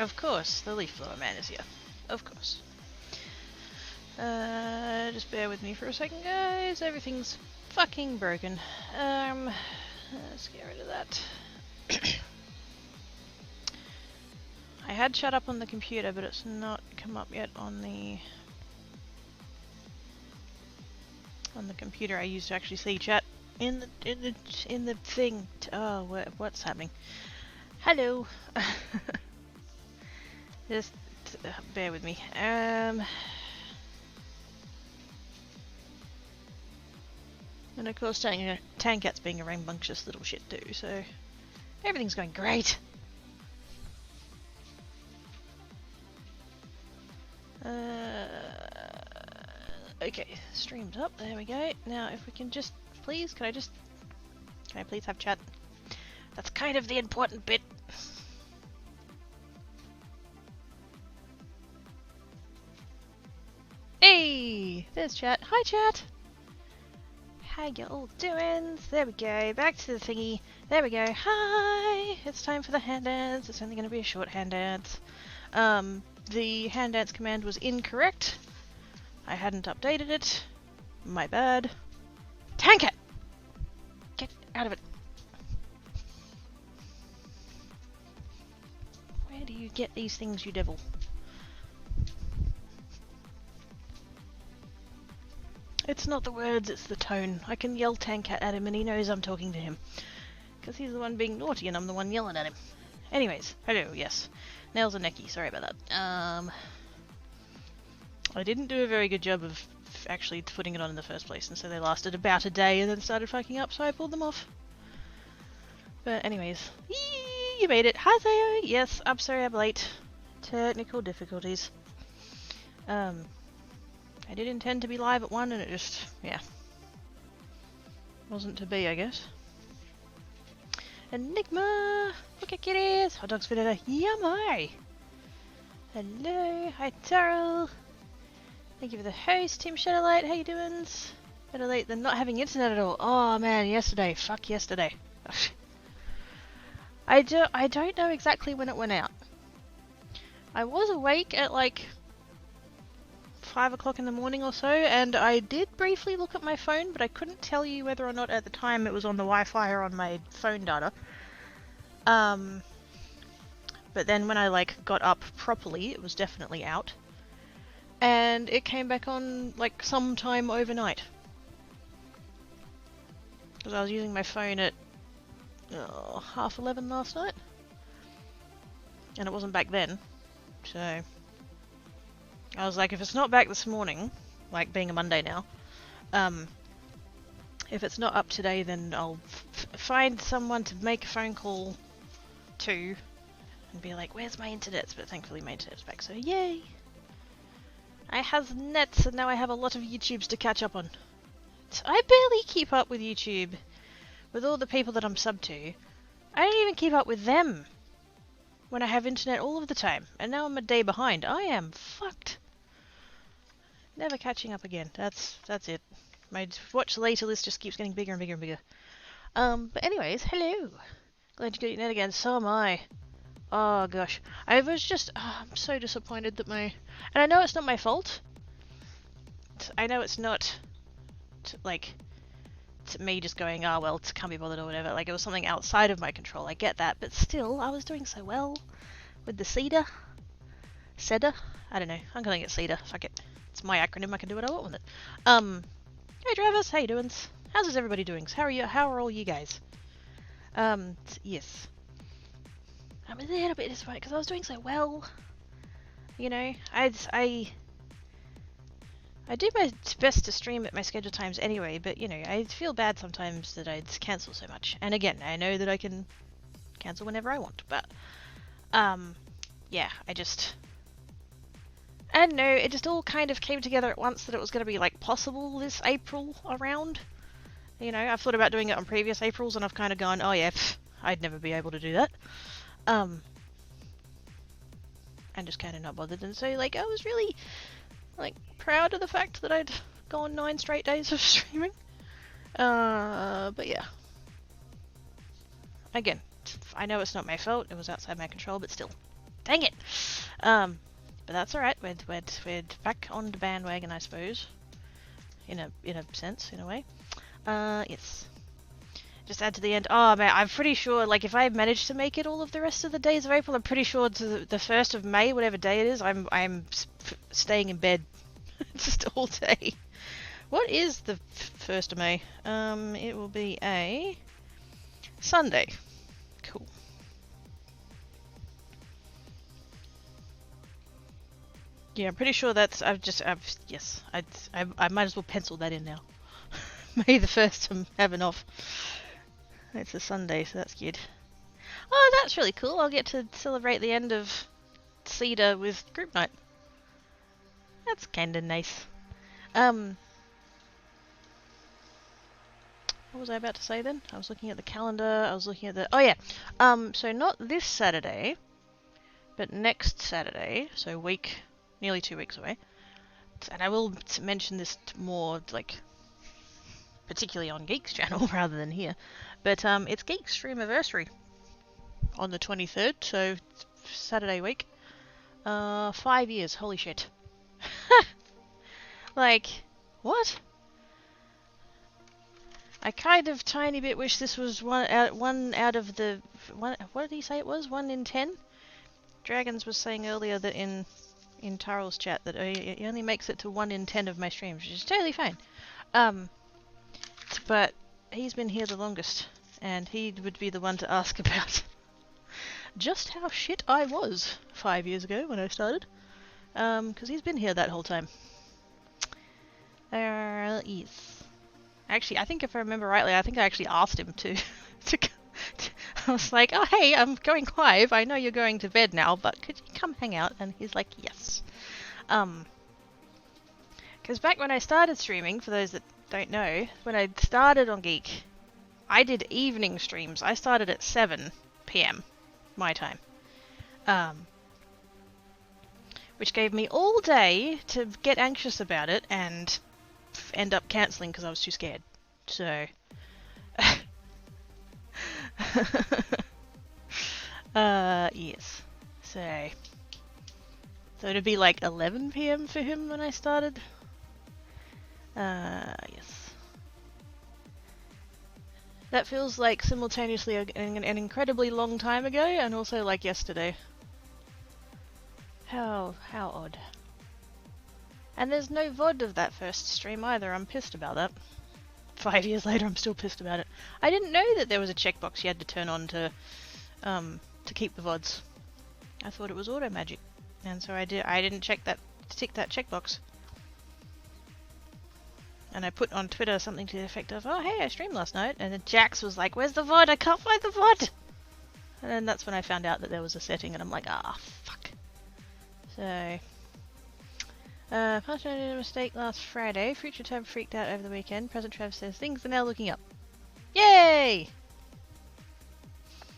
Of course, the leaf blower man is here. Of course. Just bear with me for a second, guys. Everything's fucking broken. Let's get rid of that. I had shut up on the computer, but it's not come up yet on the computer I used to actually see chat in the thing. Oh, what's happening? Hello. Just bear with me. And of course, Tankat's being a rambunctious little shit too, so everything's going great. Okay, stream's up. There we go. Now, if we can just, please, can I please have chat? That's kind of the important bit. Hey, there's chat. Hi, chat. How you all doing? There we go. Back to the thingy. There we go. Hi. It's time for the hand dance. It's only going to be a short hand dance. The hand dance command was incorrect. I hadn't updated it. My bad. Tank it! Get out of it. Where do you get these things, you devil? It's not the words, it's the tone. I can yell Tankat at him and he knows I'm talking to him. Because he's the one being naughty and I'm the one yelling at him. Anyways, hello, yes. Nails and necky, sorry about that. I didn't do a very good job of actually putting it on in the first place, and so they lasted about a day and then started fucking up, so I pulled them off. But anyways, yee, you made it. Hi there. Yes, I'm sorry I'm late. Technical difficulties. I did intend to be live at 1 and it just, yeah, wasn't to be, I guess. Enigma! Look at kitties! Hot dogs for dinner. Yummy! Hello, hi Terrell. Thank you for the host, Team Shadowlight. How you doing? Better late than not having internet at all. Oh man, yesterday. Fuck yesterday. I don't know exactly when it went out. I was awake at like 5 o'clock in the morning or so, and I did briefly look at my phone, but I couldn't tell you whether or not at the time it was on the Wi-Fi or on my phone data. But then when I like got up properly, it was definitely out. And it came back on like sometime overnight. Because I was using my phone at 11:30 last night. And it wasn't back then. So I was like, if it's not back this morning, like being a Monday now, if it's not up today, then I'll find someone to make a phone call to and be like, where's my internet? But thankfully my internet's back, so yay! I have nets and now I have a lot of YouTubes to catch up on. I barely keep up with YouTube. With all the people that I'm subbed to, I don't even keep up with them when I have internet all of the time. And now I'm a day behind. I am fucked. Never catching up again. That's it. My watch later list just keeps getting bigger and bigger and bigger. But anyways, hello. Glad you got your net again. So am I. Oh gosh. I was just, I'm so disappointed that and I know it's not my fault. I know it's not, me just going, oh well, can't be bothered or whatever. Like, it was something outside of my control, I get that. But still, I was doing so well with the SEDA. SEDA? I don't know. I'm calling it SEDA. Fuck it. It's my acronym. I can do what I want with it. Hey Travis, how you doing? How's everybody doing? How are you? How are all you guys? Yes. I'm a little bit disappointed because I was doing so well. You know, I do my best to stream at my scheduled times anyway, but you know, I feel bad sometimes that I'd cancel so much. And again, I know that I can cancel whenever I want, but yeah, I don't know, it just all kind of came together at once that it was going to be like possible this April around. You know, I've thought about doing it on previous Aprils and I've kind of gone, oh yeah, I'd never be able to do that. And just kind of not bothered. And so like, I was really like proud of the fact that I'd gone 9 straight days of streaming. But yeah. Again, I know it's not my fault, it was outside my control, but still. Dang it! But that's alright. We're back on the bandwagon, I suppose. In a sense, in a way. Yes. Just add to the end. Oh man, I'm pretty sure, like, if I manage to make it all of the rest of the days of April, I'm pretty sure to the 1st of May, whatever day it is, I'm staying in bed just all day. What is the 1st of May? It will be a Sunday. Cool. Yeah, I'm pretty sure that's. Yes, I might as well pencil that in now. May the 1st, I'm having off. It's a Sunday, so that's good. Oh, that's really cool. I'll get to celebrate the end of SEDA with group night. That's kinda nice. What was I about to say then? I was looking at the calendar, I was looking at the... Oh yeah! So not this Saturday, but next Saturday, so nearly 2 weeks away. And I will mention this more, like, particularly on Geek's channel rather than here. But it's Geek's Streamiversary on the 23rd, so Saturday week. 5 years, holy shit. Like, what? I kind of tiny bit wish this was one out of the... what did he say it was? 1 in 10? Dragons was saying earlier that in Tarl's chat that he only makes it to 1 in 10 of my streams, which is totally fine. But he's been here the longest, and he would be the one to ask about just how shit I was 5 years ago when I started. Because he's been here that whole time. Yes. Actually, I think if I remember rightly, I think I actually asked him to I was like, oh hey, I'm going live, I know you're going to bed now, but could you come hang out? And he's like, yes. Because back when I started streaming, for those that don't know, when I started on Geek, I did evening streams. I started at 7 PM, my time. Which gave me all day to get anxious about it and end up cancelling because I was too scared. So... yes. So it'd be like 11 PM for him when I started. Yes. That feels like simultaneously an incredibly long time ago and also like yesterday. How odd. And there's no VOD of that first stream either. I'm pissed about that. 5 years later, I'm still pissed about it. I didn't know that there was a checkbox you had to turn on to keep the VODs. I thought it was auto magic, and so I didn't tick that checkbox. And I put on Twitter something to the effect of, "Oh hey, I streamed last night," and then Jax was like, "Where's the VOD? I can't find the VOD." And then that's when I found out that there was a setting, and I'm like, "Ah, fuck." So. Past made a mistake last Friday. Future Tab freaked out over the weekend. Present Trav says things are now looking up. Yay!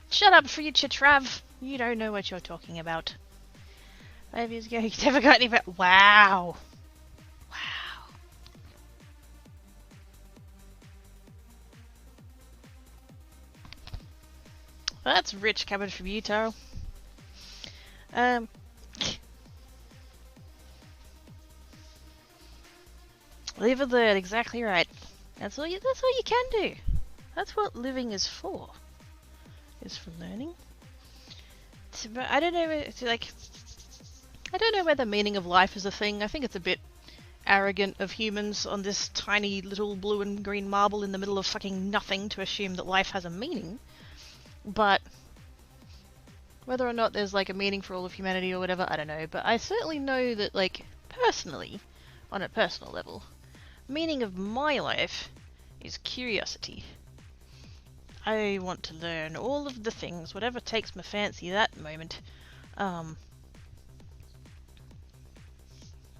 Shut up, Future Trav. You don't know what you're talking about. 5 years ago, you never got any... Wow! Wow. Well, that's rich coming from you, Taro. Live and learn, exactly right. That's all you can do. That's what living is for. Is for learning. But I don't know, I don't know whether meaning of life is a thing. I think it's a bit arrogant of humans on this tiny little blue and green marble in the middle of fucking nothing to assume that life has a meaning. But whether or not there's like a meaning for all of humanity or whatever, I don't know. But I certainly know that, like, personally, on a personal level, meaning of my life is curiosity. I want to learn all of the things, whatever takes my fancy that moment.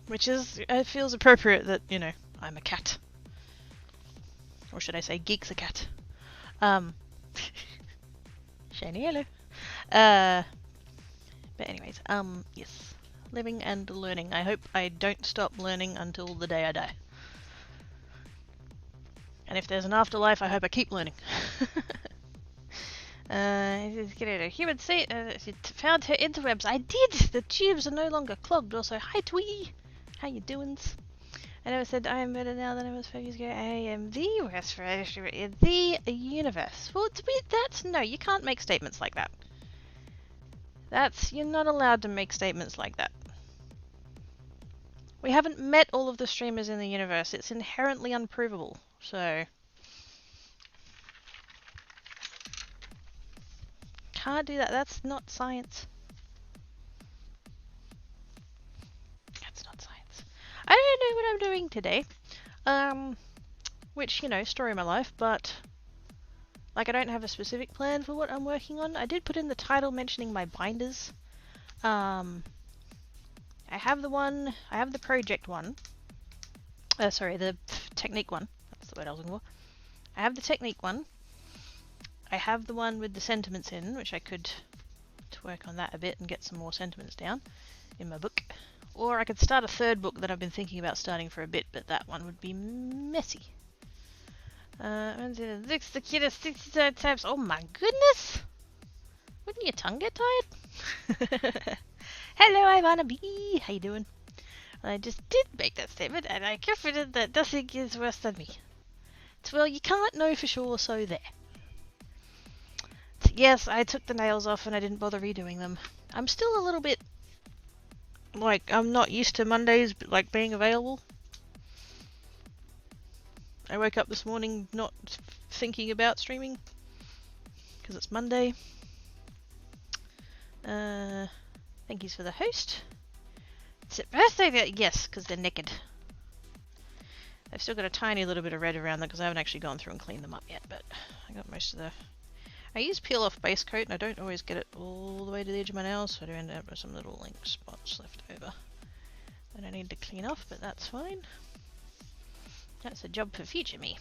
Which is, it feels appropriate that, you know, I'm a cat. Or should I say, Geek's a cat. Shiny hello. But anyways, yes. Living and learning. I hope I don't stop learning until the day I die. And if there's an afterlife, I hope I keep learning. Human say found her interwebs. I did. The tubes are no longer clogged. Also, hi Twee. How you doings? I never said I am better now than I was 5 years ago. I am the worst in the universe. Well, no, you can't make statements like that. You're not allowed to make statements like that. We haven't met all of the streamers in the universe. It's inherently unprovable. So can't do that. That's not science. That's not science. I don't know what I'm doing today. Which, you know, story of my life, but like I don't have a specific plan for what I'm working on. I did put in the title mentioning my binders. I have the project one. Sorry, the technique one. That's the word I was looking for. I have the technique one. I have the one with the sentiments in, which I could work on that a bit and get some more sentiments down in my book. Or I could start a third book that I've been thinking about starting for a bit, but that one would be messy. The cutest 63 times. Oh my goodness! Wouldn't your tongue get tired? Hello, Ivana B. How you doing? I just did make that statement, and I'm confident that nothing is worse than me. Well, you can't know for sure, so there. Yes, I took the nails off and I didn't bother redoing them. I'm still a little bit... like, I'm not used to Mondays, like, being available. I woke up this morning not thinking about streaming because it's Monday. Thank yous for the host. It's a birthday there. Yes, because they're naked. I've still got a tiny little bit of red around them because I haven't actually gone through and cleaned them up yet, but I got most of the... I use peel off base coat and I don't always get it all the way to the edge of my nails, so I do end up with some little ink spots left over that I need to clean off, but that's fine. That's a job for future me.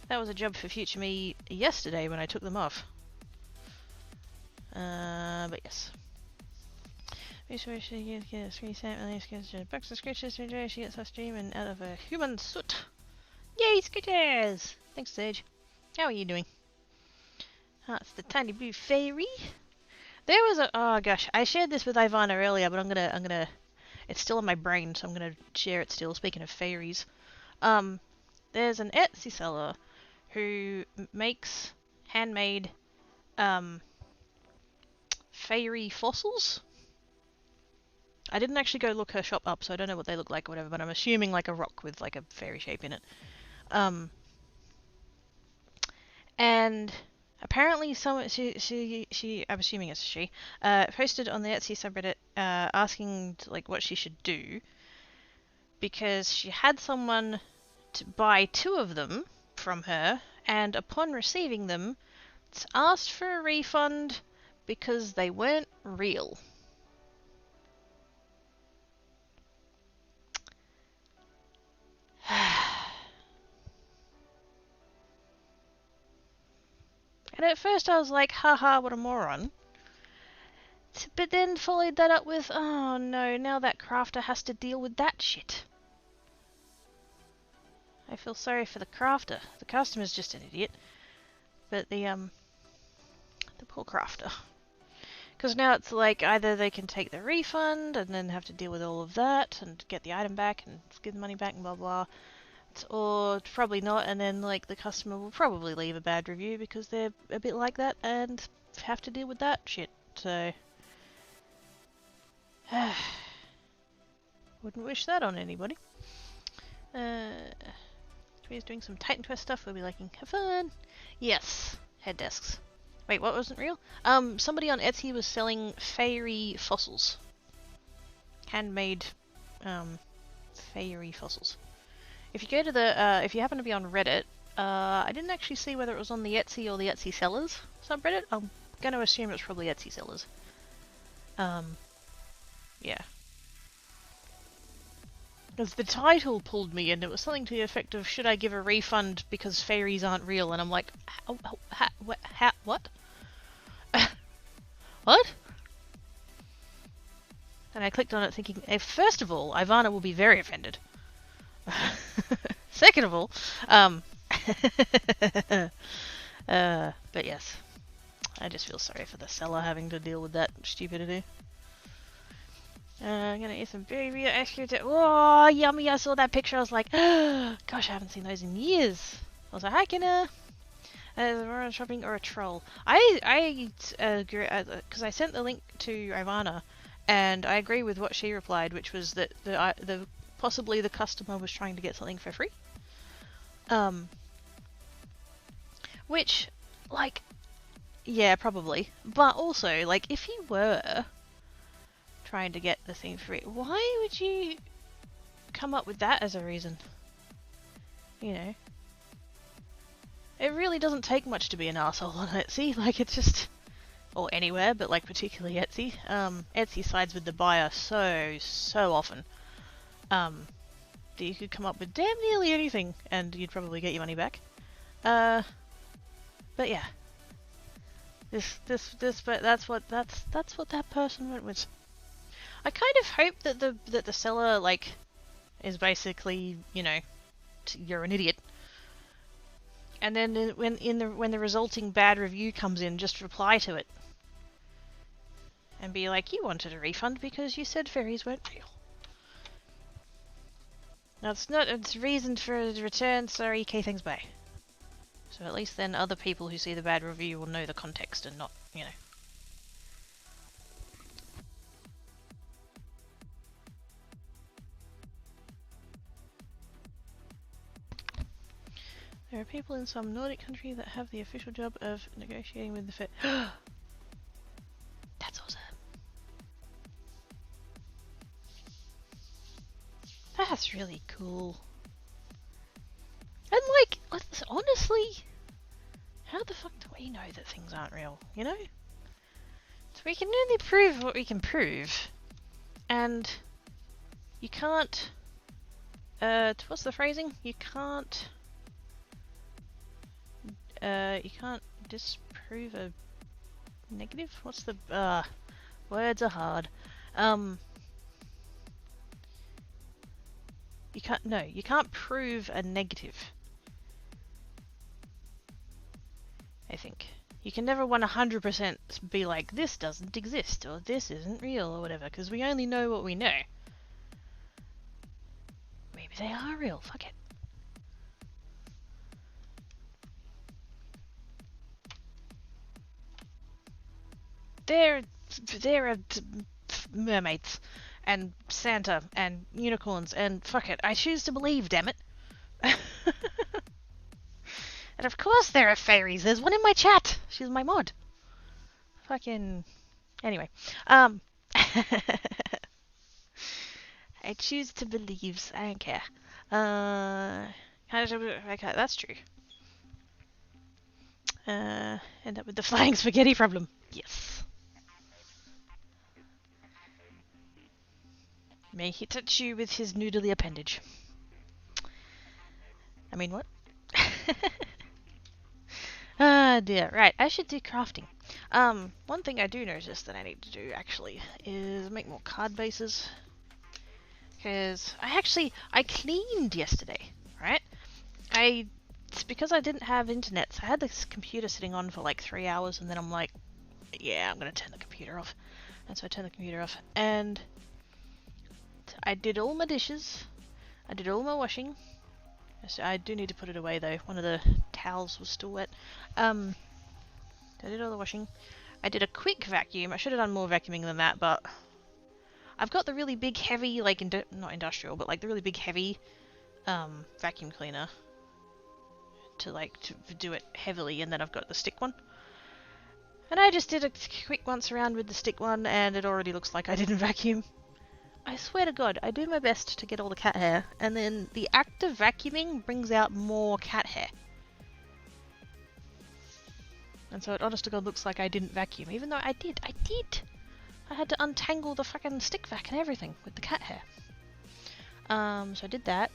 That was a job for future me yesterday when I took them off. But yes. She gets 3 bucks of scratches to enjoy. She gets her stream and out of a human suit. Yay, scratches! Thanks, Sage. How are you doing? That's the tiny blue fairy. There was a... oh gosh, I shared this with Ivana earlier, but I'm gonna... it's still in my brain, so I'm gonna share it still. Speaking of fairies. There's an Etsy seller who makes handmade fairy fossils. I didn't actually go look her shop up, so I don't know what they look like or whatever, but I'm assuming like a rock with like a fairy shape in it. And apparently someone, she I'm assuming it's she, posted on the Etsy subreddit asking like what she should do, because she had someone to buy 2 of them from her, and upon receiving them, asked for a refund because they weren't real. And at first I was like, haha, what a moron. But then followed that up with, oh no, now that crafter has to deal with that shit. I feel sorry for the crafter. The customer's just an idiot. But the poor crafter. Because now it's like either they can take the refund and then have to deal with all of that and get the item back and give the money back and blah blah. Or probably not, and then like the customer will probably leave a bad review because they're a bit like that and have to deal with that shit. So wouldn't wish that on anybody. He's doing some Titan Quest stuff. We'll be liking, have fun. Yes, head desks. Wait, what wasn't real? Somebody on Etsy was selling fairy fossils. Handmade, fairy fossils. If you go to the, if you happen to be on Reddit, I didn't actually see whether it was on the Etsy or the Etsy sellers subreddit. I'm gonna assume it's probably Etsy sellers. Yeah. Because the title pulled me and it was something to the effect of, should I give a refund because fairies aren't real? And I'm like, what? What? What? And I clicked on it thinking, first of all, Ivana will be very offended. Second of all, but yes. I just feel sorry for the seller having to deal with that stupidity. I'm gonna eat some berry real extra. Oh, yummy! I saw that picture. I was like, oh, gosh, I haven't seen those in years. I was like, hi, Kenna. We're shopping or a troll. I agree because I sent the link to Ivana, and I agree with what she replied, which was that the possibly the customer was trying to get something for free. Which, like, yeah, probably. But also, like, if you were trying to get the thing for free, why would you come up with that as a reason? You know? It really doesn't take much to be an arsehole on Etsy. Like, it's just... Or anywhere, but, like, particularly Etsy. Etsy sides with the buyer so often. That you could come up with damn nearly anything, and you'd probably get your money back. But yeah. But that's what that person went with. I kind of hope that the seller, like, is basically, you know, you're an idiot. And then when the resulting bad review comes in, just reply to it. And be like, you wanted a refund because you said fairies weren't real. That's not a reason for a return, sorry, okay, thanks, bye. So at least then other people who see the bad review will know the context and not, you know. There are people in some Nordic country that have the official job of negotiating with the fair. That's awesome. That's really cool. And like, honestly, how the fuck do we know that things aren't real, you know? So we can only prove what we can prove. And you can't, what's the phrasing? You can't disprove a negative? What's the, words are hard. You can't prove a negative. I think. You can never 100% be like, this doesn't exist, or this isn't real, or whatever, because we only know what we know. Maybe they are real, fuck it. They're mermaids, and Santa, and unicorns, and fuck it, I choose to believe, damn it. And of course there are fairies, there's one in my chat, she's my mod. Fucking... Anyway, I choose to believe, I don't care. Okay, that's true. End up with the flying spaghetti problem. Yes. May he touch you with his noodly appendage. I mean, what? Ah, dear. Right, I should do crafting. One thing I do notice that I need to do, actually, is make more card bases. Because I cleaned yesterday, right? It's because I didn't have internet, so I had this computer sitting on for like 3 hours, and then I'm like, yeah, I'm gonna turn the computer off. And so I turned the computer off, and I did all my dishes, I did all my washing. So I do need to put it away though, one of the towels was still wet. I did all the washing. I did a quick vacuum. I should have done more vacuuming than that, but I've got the really big heavy, like, not industrial, but like the really big heavy vacuum cleaner to do it heavily, and then I've got the stick one. And I just did a quick once around with the stick one, and it already looks like I didn't vacuum. I swear to God, I do my best to get all the cat hair, and then the act of vacuuming brings out more cat hair. And so it honest to God looks like I didn't vacuum, even though I did. I had to untangle the fucking stick vac and everything with the cat hair. So I did that,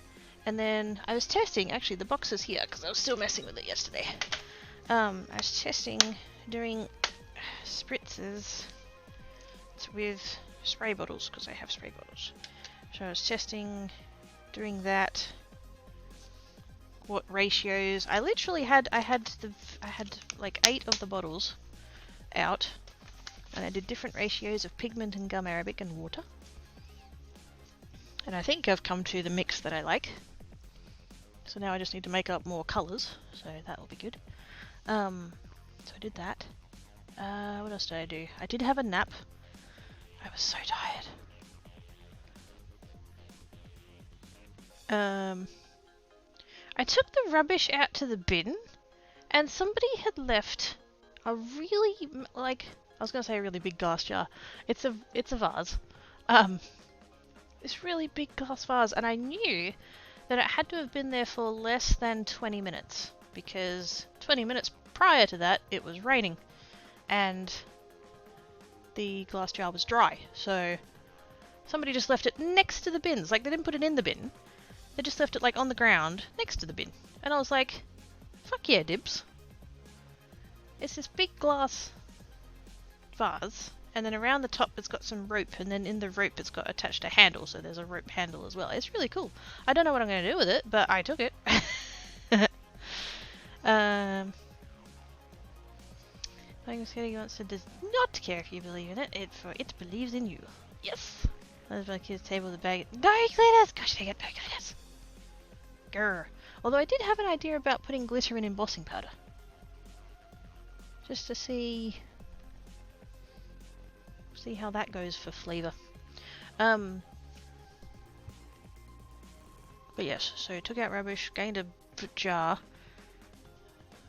and then I was testing, actually the box is here, because I was still messing with it yesterday. I was testing doing spritzes with spray bottles, because I have spray bottles. So I was testing doing that, what ratios. I literally had like 8 of the bottles, out, and I did different ratios of pigment and gum arabic and water. And I think I've come to the mix that I like. So now I just need to make up more colours, so that will be good. So I did that. What else did I do? I did have a nap. I was so tired. I took the rubbish out to the bin, and somebody had left a really, like, I was gonna say a really big glass jar. It's a vase. This really big glass vase, and I knew that it had to have been there for less than 20 minutes, because 20 minutes prior to that it was raining, and the glass jar was dry, so somebody just left it next to the bins. Like, they didn't put it in the bin, they just left it like on the ground next to the bin. And I was like, fuck yeah, dibs. It's this big glass vase, and then around the top it's got some rope, and then in the rope it's got attached a handle, so there's a rope handle as well. It's really cool. I don't know what I'm going to do with it, but I took it. Thanksgiving Monster does not care if you believe in it, for it believes in you. Yes! That's my kid's table, the bag. No, cleaners! Gosh dang it, no cleaners! Grr. Although I did have an idea about putting glitter in embossing powder. Just to see how that goes for flavour. But yes, so I took out rubbish, gained a jar.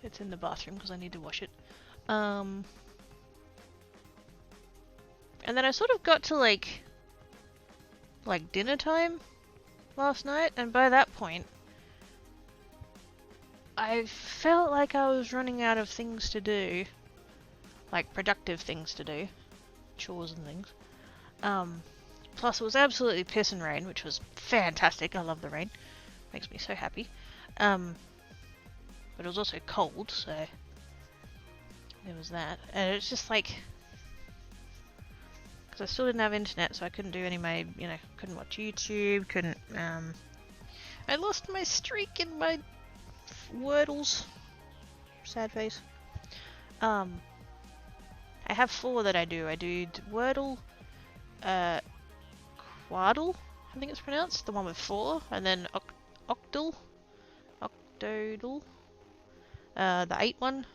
It's in the bathroom because I need to wash it. And then I sort of got to like dinner time last night, and by that point I felt like I was running out of things to do, like productive things to do, chores and things. Plus it was absolutely piss and rain, which was fantastic. I love the rain, makes me so happy. But it was also cold, so there was that. And it's just like, because I still didn't have internet, so I couldn't do any of my, couldn't watch YouTube, couldn't, I lost my streak in my Wordles. Sad face. I have 4 that I do. I do Wordle, Quaddle, I think it's pronounced, the one with 4, and then Octodle, the 8 one,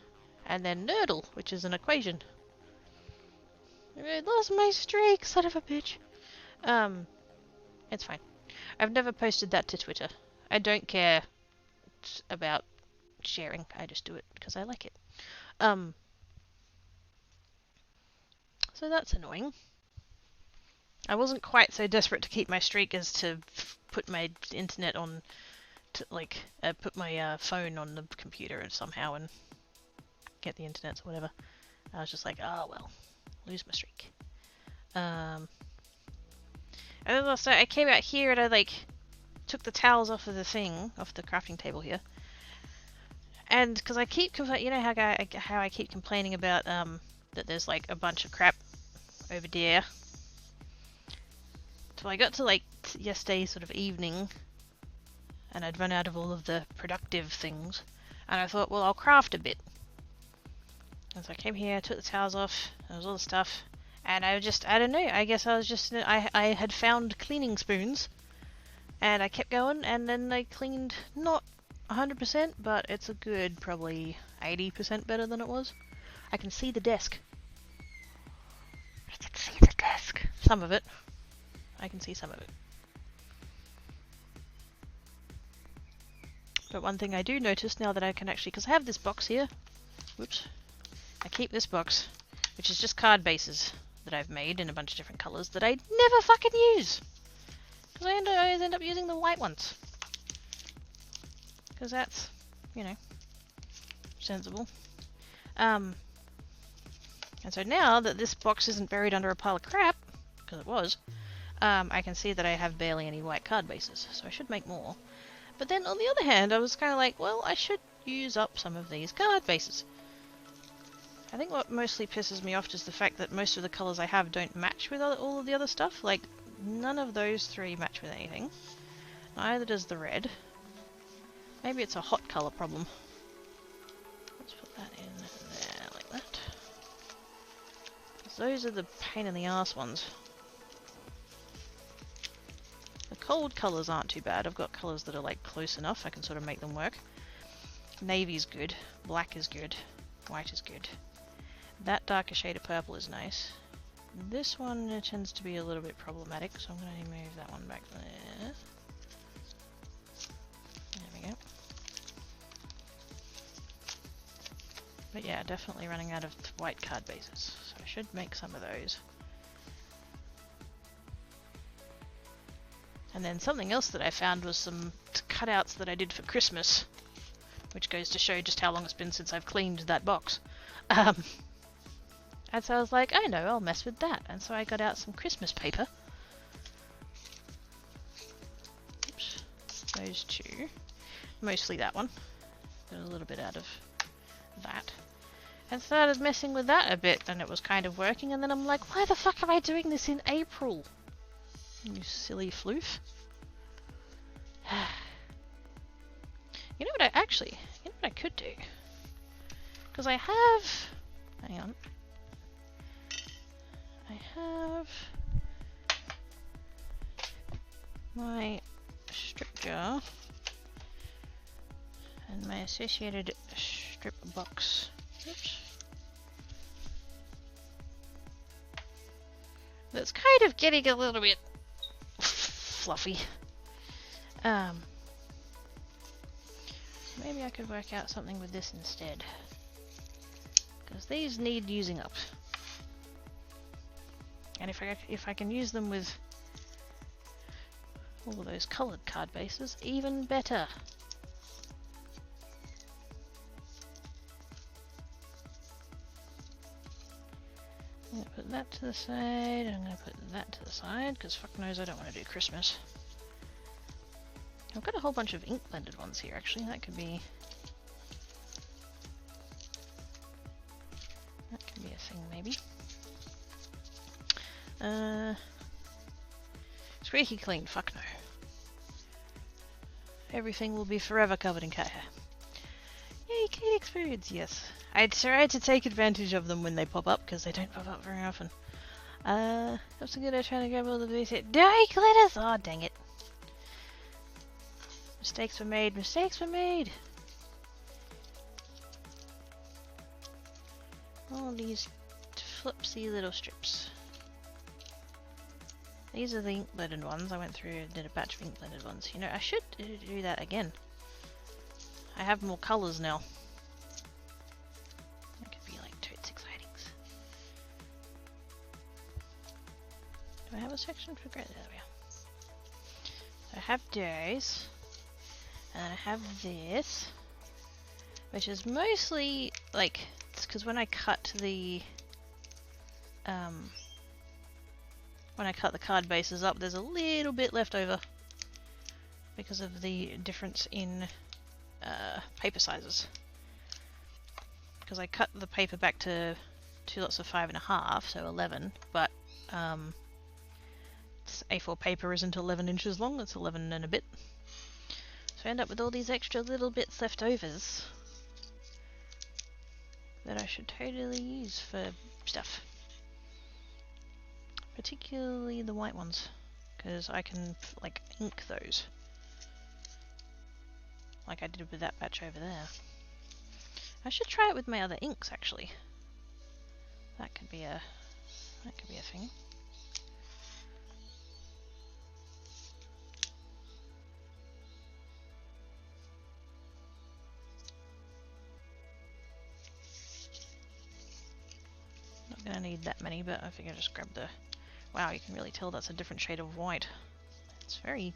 and then Nerdle, which is an equation. I lost my streak, son of a bitch. It's fine. I've never posted that to Twitter. I don't care about sharing. I just do it because I like it. So that's annoying. I wasn't quite so desperate to keep my streak as to put my internet on, put my phone on the computer and somehow and get the internet or whatever. I was just like, oh well, lose my streak. And then last night I came out here and I took the towels off of the thing, off the crafting table here. And because I keep complaining, how I keep complaining about that there's a bunch of crap over there. So I got to yesterday sort of evening, and I'd run out of all of the productive things, and I thought, well, I'll craft a bit. And so I came here, took the towels off, there was all the stuff, and I don't know, I guess I was just, I had found cleaning spoons, and I kept going, and then I cleaned, not 100%, but it's a good, probably 80% better than it was. I can see the desk. I can see the desk. Some of it. I can see some of it. But one thing I do notice now that I can actually, because I have this box here. Whoops. I keep this box, which is just card bases that I've made in a bunch of different colours that I never fucking use. Because I always end up using the white ones. Because that's, sensible. And so now that this box isn't buried under a pile of crap, because it was, I can see that I have barely any white card bases, so I should make more. But then on the other hand, I was kind of like, well, I should use up some of these card bases. I think what mostly pisses me off is the fact that most of the colours I have don't match with all of the other stuff. None of those 3 match with anything. Neither does the red. Maybe it's a hot colour problem. Let's put that in there like that. those are the pain in the ass ones. The cold colours aren't too bad. I've got colours that are like close enough. I can sort of make them work. Navy's good. Black is good. White is good. That darker shade of purple is nice. This one tends to be a little bit problematic, so I'm going to move that one back there. There we go. But yeah, definitely running out of white card bases, so I should make some of those. And then something else that I found was some cutouts that I did for Christmas, which goes to show just how long it's been since I've cleaned that box. And so I was like, I know, I'll mess with that. And so I got out some Christmas paper. Oops. Those two. Mostly that one. Got a little bit out of that. And started messing with that a bit, and it was kind of working. And then I'm like, why the fuck am I doing this in April? You silly floof. You know what I could do? Because I have... Hang on. I have my strip jar and my associated strip box. Oops. That's kind of getting a little bit fluffy. Maybe I could work out something with this instead, because these need using up. And if I can use them with all of those coloured card bases, even better. I'm going to put that to the side, I'm going to put that to the side, because fuck knows I don't want to do Christmas. I've got a whole bunch of ink blended ones here actually, that could be a thing maybe. Squeaky clean, fuck no. Everything will be forever covered in cat hair. Yay, clean experience, yes. I try to take advantage of them when they pop up, because they don't pop up very often. That's a good idea trying to grab all the basic. Die glitters! Oh, dang it. Mistakes were made, mistakes were made! All these flipsy little strips. These are the ink blended ones. I went through and did a batch of ink blended ones. You know, I should do that again. I have more colours now. That could be like totes exciting. Do I have a section for grey? There we are. I have those. And I have this. Which is mostly like, it's because when I cut the card bases up, there's a little bit left over because of the difference in paper sizes. Because I cut the paper back to 2 lots of 5.5, so 11, but A4 paper isn't 11 inches long, it's 11 and a bit. So I end up with all these extra little bits left overs that I should totally use for stuff. Particularly the white ones, because I can like ink those, like I did with that batch over there. I should try it with my other inks actually. That could be a thing. Not gonna need that many, but I think I just grab the. Wow, you can really tell that's a different shade of white. It's very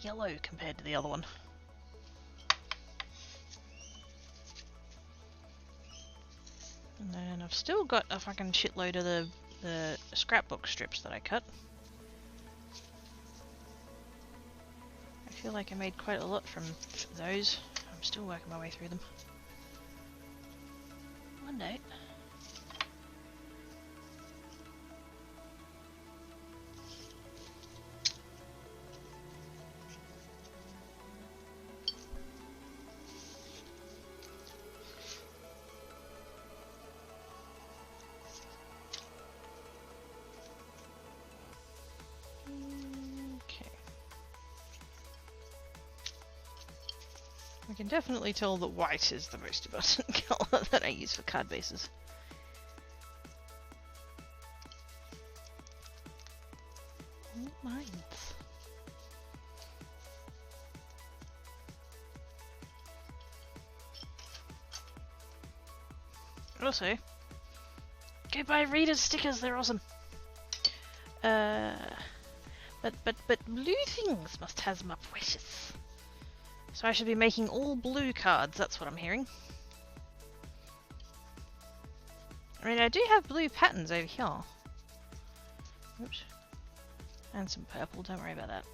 yellow compared to the other one. And then I've still got a fucking shitload of the scrapbook strips that I cut. I feel like I made quite a lot from those. I'm still working my way through them. One day. I can definitely tell that white is the most abundant colour that I use for card bases. All mines. Also, go buy reader stickers, they're awesome. But blue things must have my precious. So I should be making all blue cards, that's what I'm hearing. I mean, I do have blue patterns over here. Oops. And some purple, don't worry about that.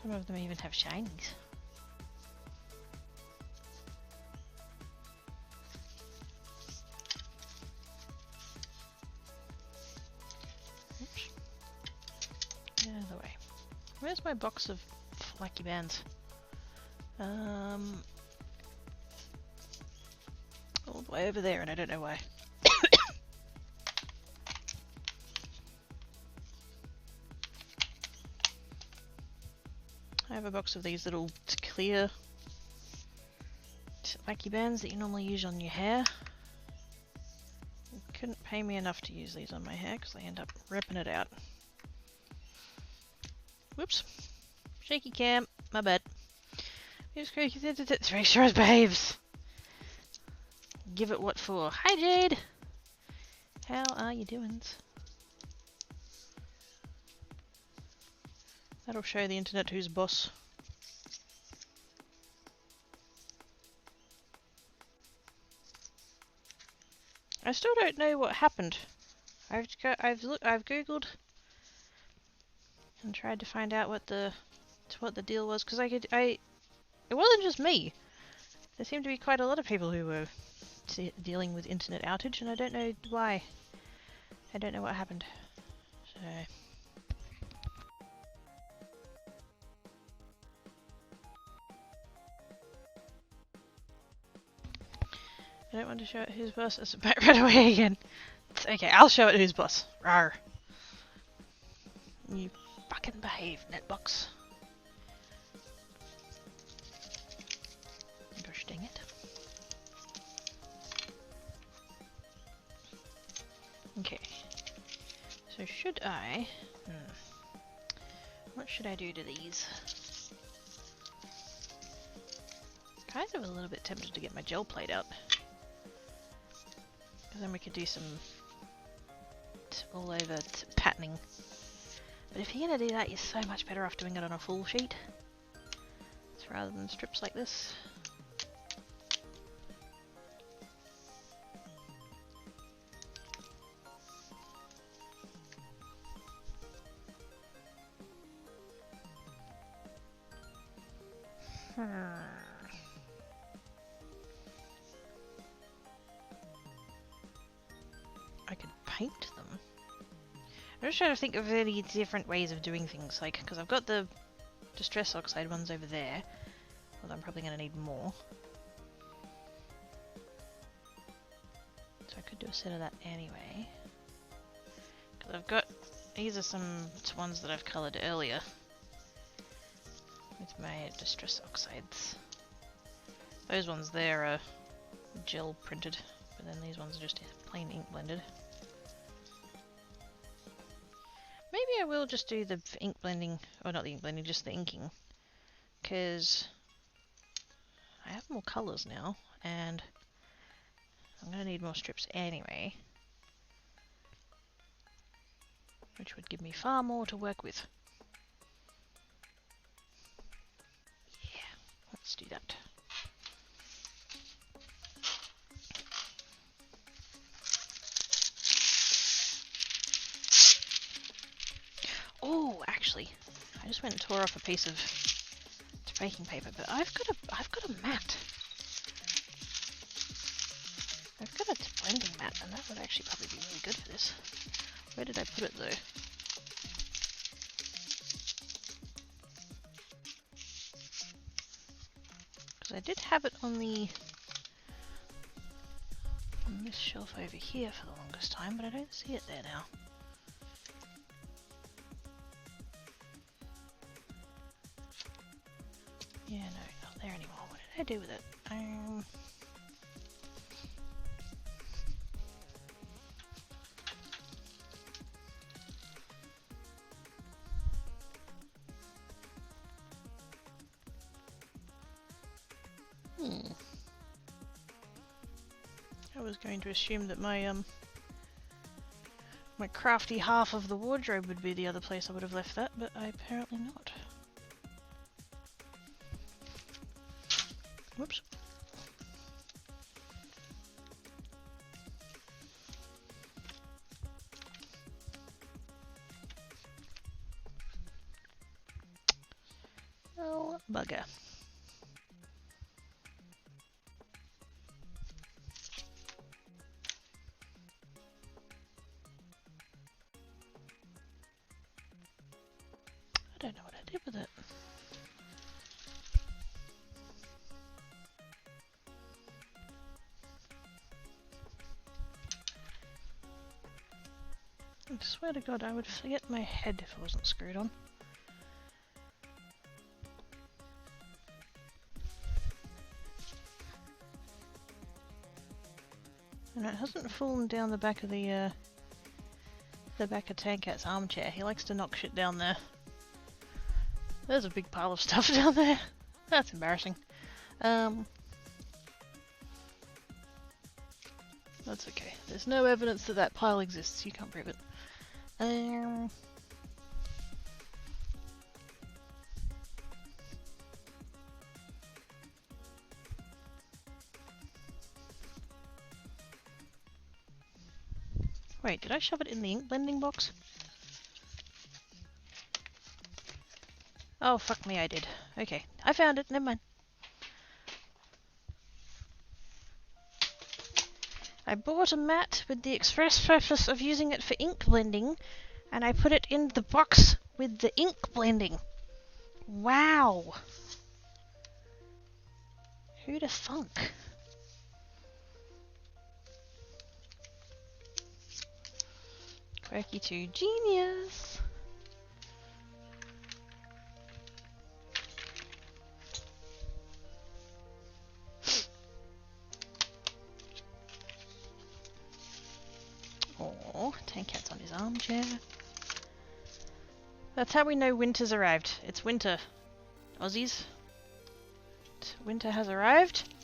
Some of them even have shinies. Oops. Get out of the way. Where's my box of lucky bands? All the way over there, and I don't know why. I have a box of these little clear lucky bands that you normally use on your hair. You couldn't pay me enough to use these on my hair because I end up ripping it out. Whoops. Shaky cam. My bad. Just make sure it behaves. Give it what for. Hi Jade! How are you doing? That'll show the internet who's boss. I still don't know what happened. I've googled and tried to find out what the deal was, because it wasn't just me. There seemed to be quite a lot of people who were dealing with internet outage, and I don't know why. I don't know what happened. So I don't want to show it who's boss. It's about right away again. It's okay, I'll show it who's boss. Rawr. You fucking behave, Netbox. Gosh dang it. Okay. So should I... What should I do to these? Kind of a little bit tempted to get my gel plate out. Because then we could do some all over patterning. But if you're going to do that, you're so much better off doing it on a full sheet. Rather than strips like this. I could paint them. I'm just trying to think of any different ways of doing things, like, because I've got the Distress Oxide ones over there, although I'm probably going to need more. So I could do a set of that anyway. Because I've got, these are some ones that I've coloured earlier with my Distress Oxides. Those ones there are gel printed, but then these ones are just plain ink blended. Maybe I will just do the ink blending, or not the ink blending, just the inking, because I have more colours now, and I'm going to need more strips anyway, which would give me far more to work with. Yeah, let's do that. Oh, actually, I just went and tore off a piece of baking paper, but I've got a mat. I've got a blending mat, and that would actually probably be really good for this. Where did I put it though? Because I did have it on this shelf over here for the longest time, but I don't see it there now. Yeah, no, not there anymore. What did I do with it? I was going to assume that my my crafty half of the wardrobe would be the other place I would have left that, but apparently not. Whoops. Oh, bugger. I don't know what I did with it. I swear to God, I would forget my head if it wasn't screwed on. And it hasn't fallen down the back of the back of Tankat's armchair. He likes to knock shit down there. There's a big pile of stuff down there. That's embarrassing. That's okay. There's no evidence that that pile exists. You can't prove it. Wait, did I shove it in the ink blending box? Oh, fuck me, I did. Okay, I found it. Never mind. I bought a mat with the express purpose of using it for ink blending, and I put it in the box with the ink blending. Wow. Who'da thunk? Quirky 2 genius. Oh, Tankat's on his armchair. That's how we know winter's arrived. It's winter. Aussies. Winter has arrived.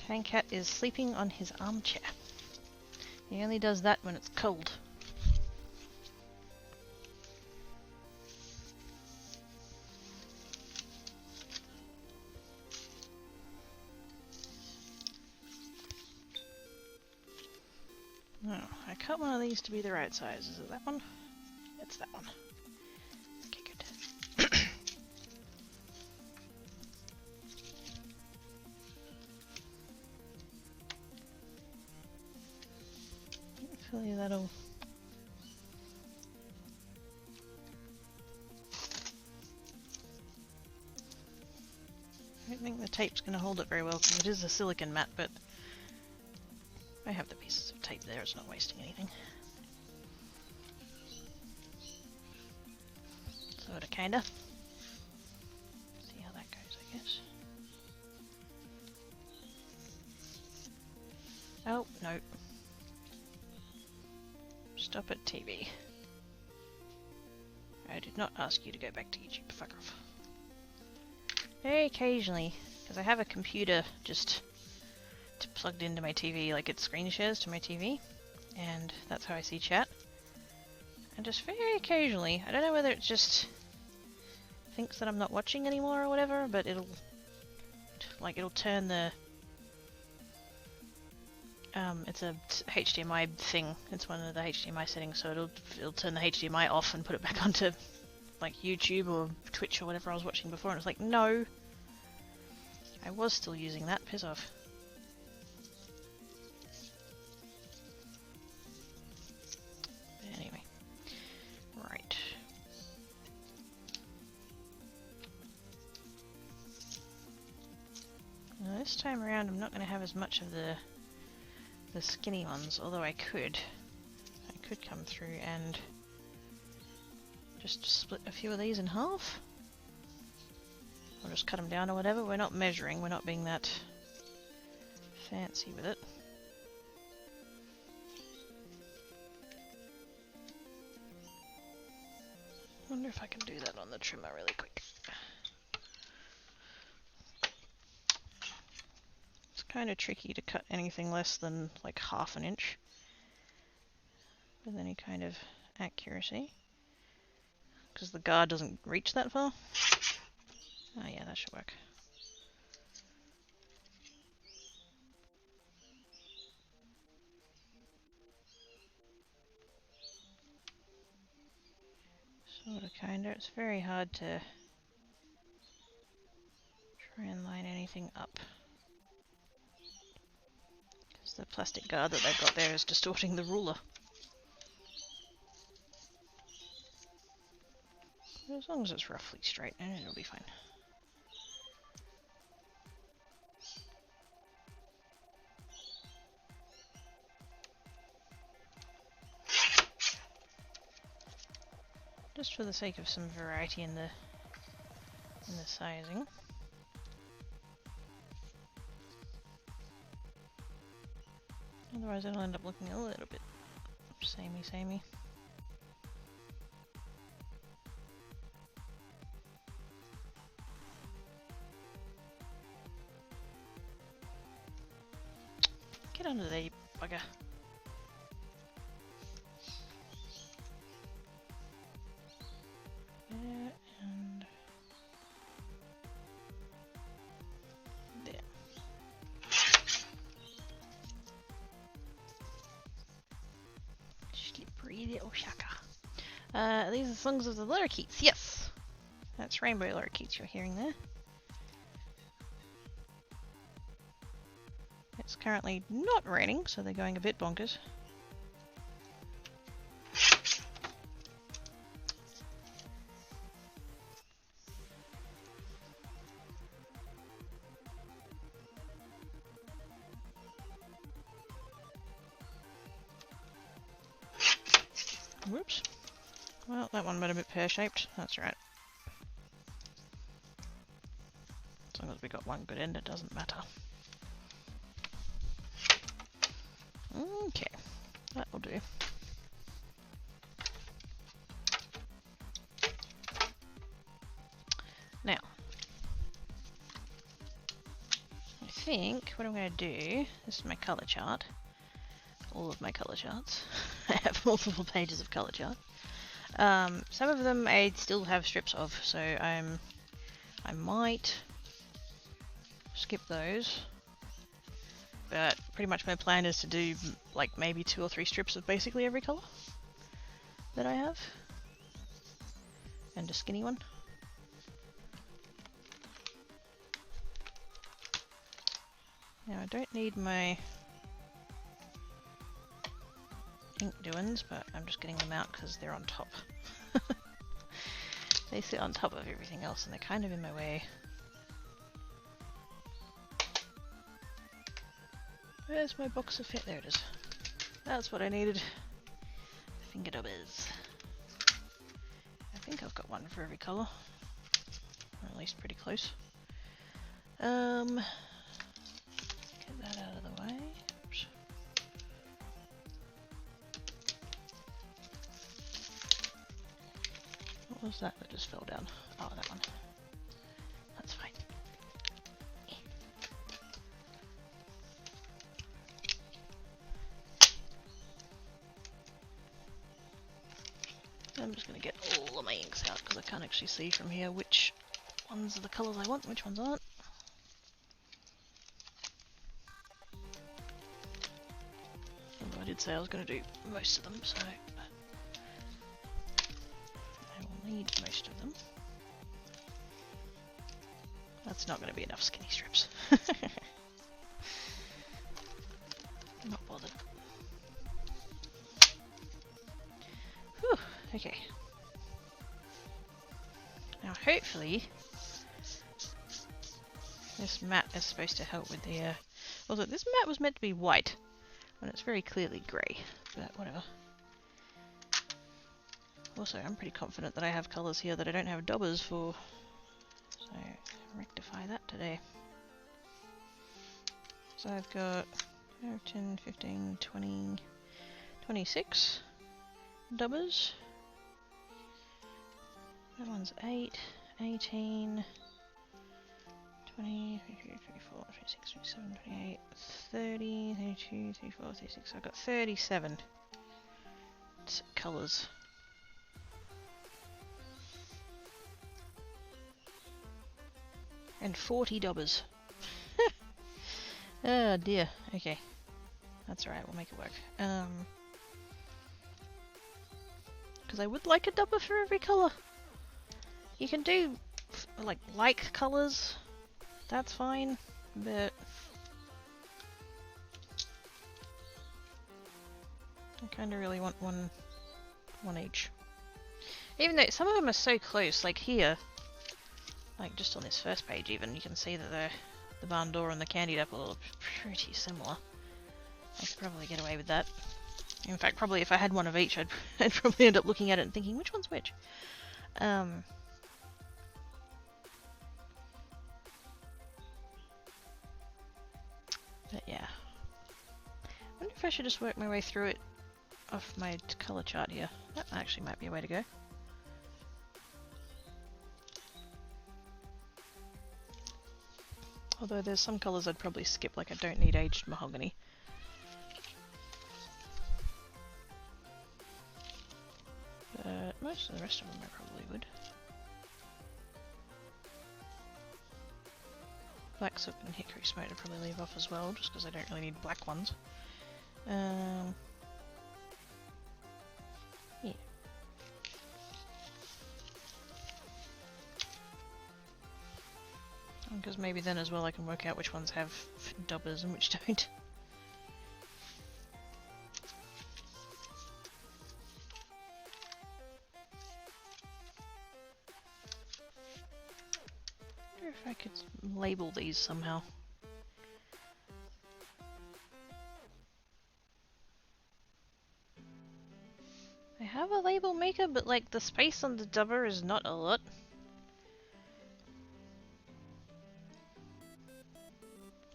Tankat is sleeping on his armchair. He only does that when it's cold. No, I cut one of these to be the right size. Is it that one? It's that one. Okay, good. Hopefully that'll... I don't think the tape's going to hold it very well because it is a silicone mat, but I have the pieces of tape there, it's not wasting anything. Sorta, kinda. See how that goes, I guess. Oh, no. Stop it, TV. I did not ask you to go back to YouTube, fuck off. Very occasionally, because I have a computer just plugged into my TV, like it screen shares to my TV, and that's how I see chat. And just very occasionally, I don't know whether it just thinks that I'm not watching anymore or whatever, but it'll turn the it's a HDMI thing. It's one of the HDMI settings, so it'll turn the HDMI off and put it back onto like YouTube or Twitch or whatever I was watching before, and it's like, no, I was still using that, piss off. Anyway, right. Now this time around I'm not going to have as much of the skinny ones, although I could come through and just split a few of these in half. Or just cut them down or whatever. We're not measuring, we're not being that fancy with it. Wonder if I can do that on the trimmer really quick. It's kind of tricky to cut anything less than like ½ an inch with any kind of accuracy, because the guard doesn't reach that far. Oh yeah, that should work. Sort of, kinda. It's very hard to try and line anything up, because the plastic guard that they've got there is distorting the ruler. But as long as it's roughly straight, it'll be fine. Just for the sake of some variety in the sizing. Otherwise it'll end up looking a little bit samey. Get under there, you bugger. There and there. Slippery little shaka. These are the songs of the lorikeets. Yes! That's rainbow lorikeets you're hearing there. It's currently not raining, so they're going a bit bonkers. Whoops. Well, that one went a bit pear-shaped. That's right. As long as we got one good end, it doesn't matter. Okay, that'll do. Now, I think what I'm going to do, this is my colour chart, all of my colour charts. I have multiple pages of colour chart. Some of them I still have strips of, so I might skip those. But pretty much my plan is to do like maybe 2 or 3 strips of basically every colour that I have. And a skinny one. Now I don't need my ink doings, but I'm just getting them out because they're on top. They sit on top of everything else and they're kind of in my way. Where's my box of fit? There it is. That's what I needed. Finger dubbers. I think I've got one for every colour. Or at least pretty close. Get that out of the way. Oops. What was that that just fell down? Oh, that one. That's fine. I'm just going to get all of my inks out because I can't actually see from here which ones are the colours I want and which ones aren't. Although I did say I was going to do most of them, so I will need most of them. That's not going to be enough skinny strips. Not bothered. Whew, okay. Now hopefully this mat is supposed to help with the although this mat was meant to be white when it's very clearly grey, but whatever. Also, I'm pretty confident that I have colours here that I don't have daubers for, so So rectify that today. So I've got 5, 10, 15, 20, 26 dubbers. That one's 8, 18, 20, 23, 24, 26, 27, 28, 30, 32, 34, 36. I've got 37 colours. And 40 dubbers. Oh dear. Okay. That's alright, we'll make it work. Because I would like a dubber for every colour. You can do like colours, that's fine, but I kind of really want one each. Even though some of them are so close, like here, like just on this first page even, you can see that the barn door and the candied apple are pretty similar. I could probably get away with that. In fact, probably if I had one of each, I'd probably end up looking at it and thinking, which one's which? But yeah. I wonder if I should just work my way through it off my colour chart here. That actually might be a way to go. Although there's some colours I'd probably skip, like I don't need aged mahogany. But most of the rest of them I probably would. Black soot and hickory smoke I'd probably leave off as well, just because I don't really need black ones. Yeah. Because maybe then as well I can work out which ones have dubbers and which don't. I wonder if I could label these somehow. I have a label maker, but like the space on the dubber is not a lot.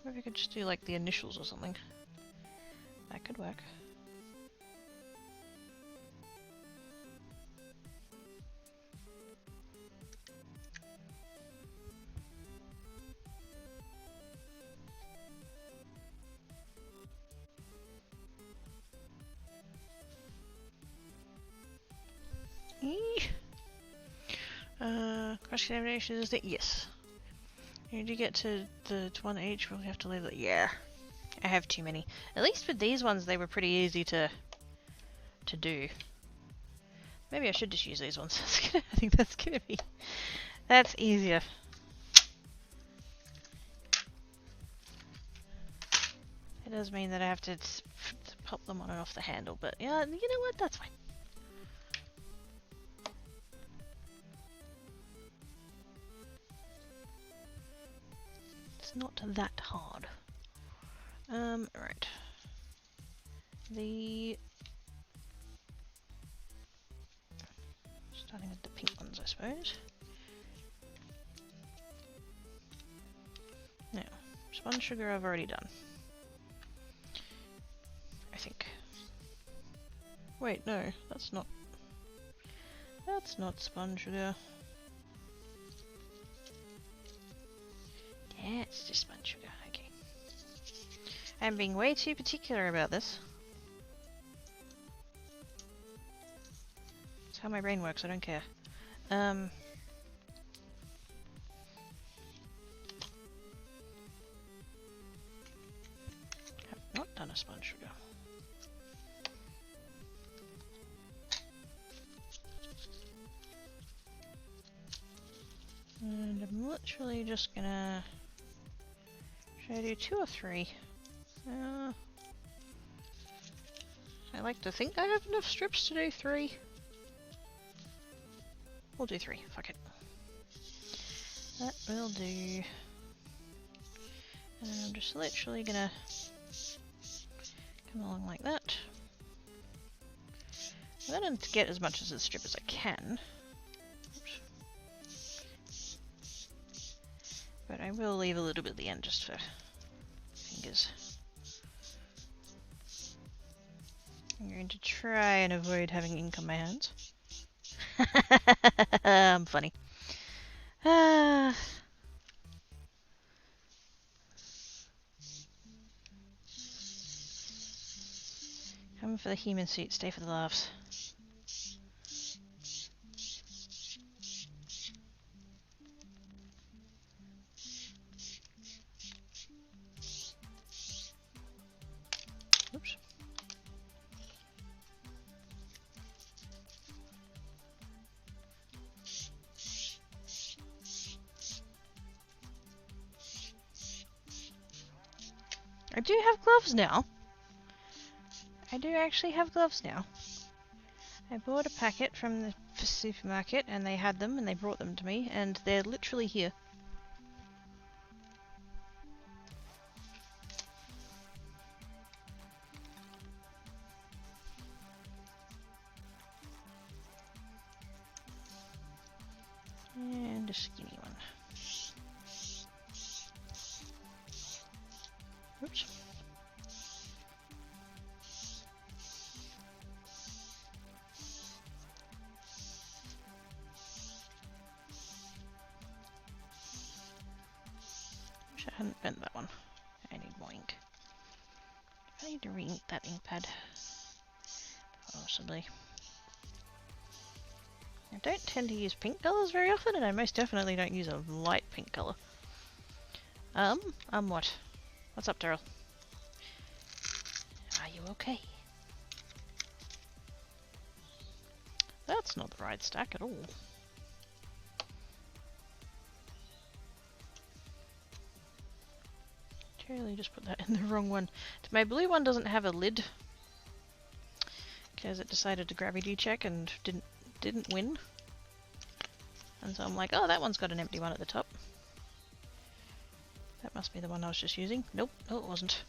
Maybe I could just do like the initials or something. That could work. Cross-examination is that yes. Did you get to the one each? We'll have to label it. Yeah. I have too many. At least with these ones they were pretty easy to do. Maybe I should just use these ones. I think that's gonna be... That's easier. It does mean that I have to pop them on and off the handle, but yeah, you know what? That's fine. It's not that hard. Right. Starting with the pink ones, I suppose. Now, spun sugar I've already done. I think. Wait, no, that's not spun sugar. Yeah, it's just spun sugar, okay. I'm being way too particular about this. That's how my brain works, I don't care. I've not done a spun sugar. And I'm literally just gonna... Should I do 2 or 3? I like to think I have enough strips to do 3. We'll do 3, fuck it. That will do. And I'm just literally gonna come along like that. I'm gonna get as much as a strip as I can. Oops. But I will leave a little bit at the end just for fingers. I'm going to try and avoid having ink on my hands. I'm funny. Come for the human suit, stay for the laughs. Oops. I do have gloves now. I do actually have gloves now. I bought a packet from the supermarket and they had them and they brought them to me and they're literally here. And a skinny one. Oops. Wish I hadn't bent that one. I need more ink. I need to re-ink that ink pad. Possibly. I don't tend to use pink colours very often, and I most definitely don't use a light pink colour. What? What's up, Daryl? Are you okay? That's not the right stack at all. Totally just put that in the wrong one. My blue one doesn't have a lid, because it decided to gravity check and didn't win. And so I'm like, oh, that one's got an empty one at the top. That must be the one I was just using. Nope, no it wasn't.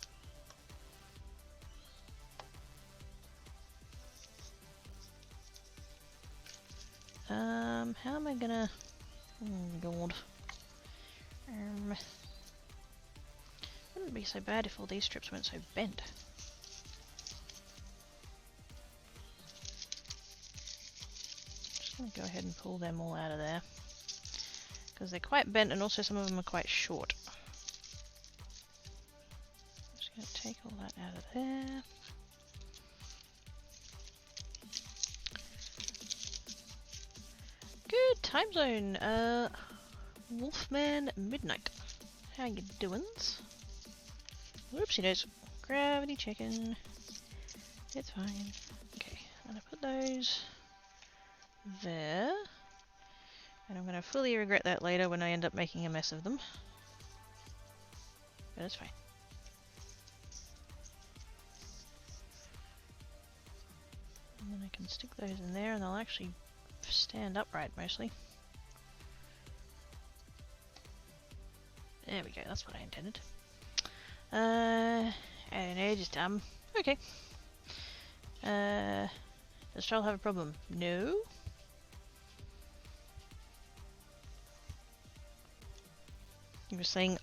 How am I gonna... Oh god. Wouldn't be so bad if all these strips weren't so bent. Just gonna go ahead and pull them all out of there. Because they're quite bent and also some of them are quite short. Just gonna take all that out of there. Good time zone. Wolfman Midnight. How you doin's? Whoopsie days. Gravity checking. It's fine. Okay, I'm gonna put those there. And I'm gonna fully regret that later when I end up making a mess of them. But it's fine. And then I can stick those in there and they'll actually stand upright mostly. There we go, that's what I intended. I don't know, just okay. Does Charles have a problem? No. He was saying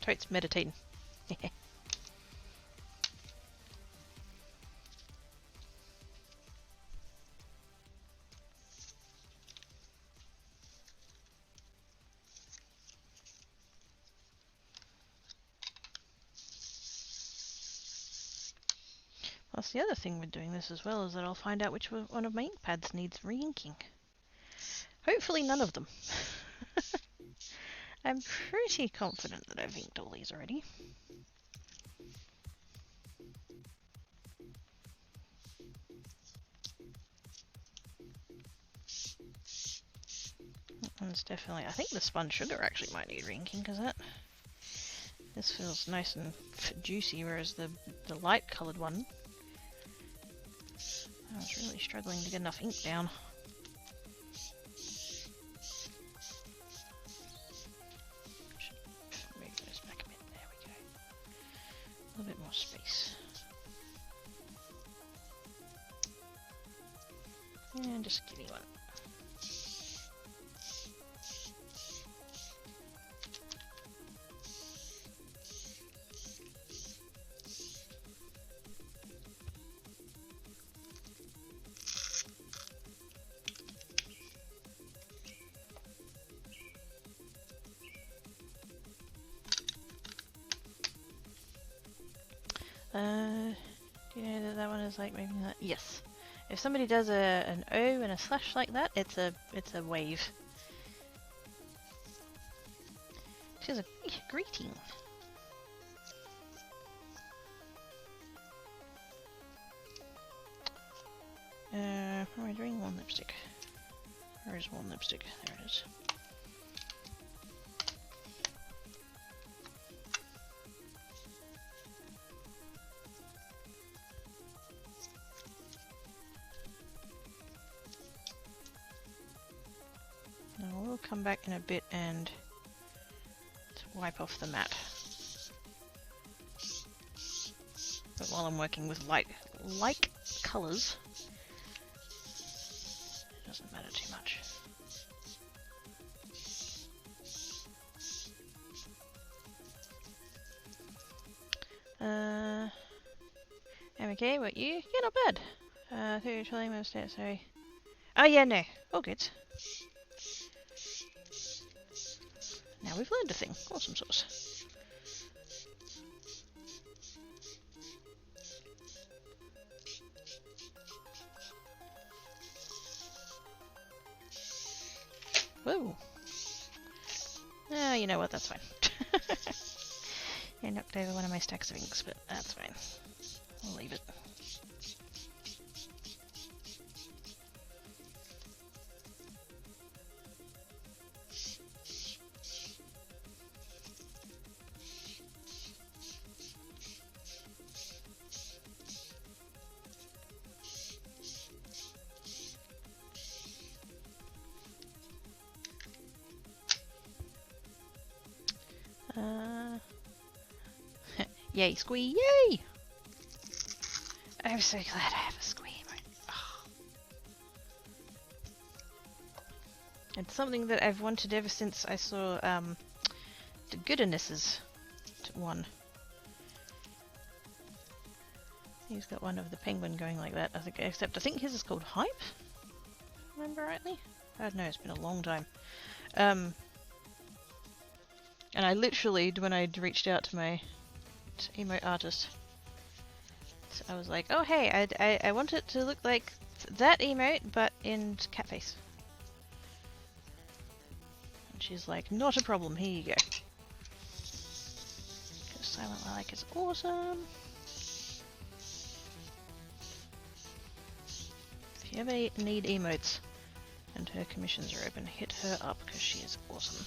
Totes meditating. That's the other thing with doing this as well, is that I'll find out which one of my ink pads needs re-inking. Hopefully none of them. I'm pretty confident that I've inked all these already. That one's definitely... I think the spun sugar actually might need re-inking, because this feels nice and juicy, whereas the light coloured one... I was really struggling to get enough ink down. Move those back a bit. There we go. A little bit more space. And just give me one. Do you know that that one is like maybe not? Yes. If somebody does an O and a slash like that, it's a wave. She's a greeting. Am I doing one lipstick? Where is one lipstick? There it is. Now we'll come back in a bit and wipe off the mat. But while I'm working with like colours, it doesn't matter too much. I'm okay, what you? Yeah, not bad. Who are you telling me upstairs, sorry. Oh yeah, no. All good. Now we've learned a thing. Awesome sauce. Whoa. You know what, that's fine. I knocked over one of my stacks of inks, but that's fine. I'll leave it. Yay, squee, yay! I'm so glad I have a squee emote. Oh. It's something that I've wanted ever since I saw the Goodernesses one. He's got one of the penguin going like that, I think, except I think his is called Hype? Remember rightly? I don't know, it's been a long time. And I literally, when I reached out to my emote artist, so I was like, oh hey, I want it to look like that emote, but in cat face. And she's like, not a problem, here you go. Silent Lilac is awesome. If you ever need emotes and her commissions are open, hit her up because she is awesome.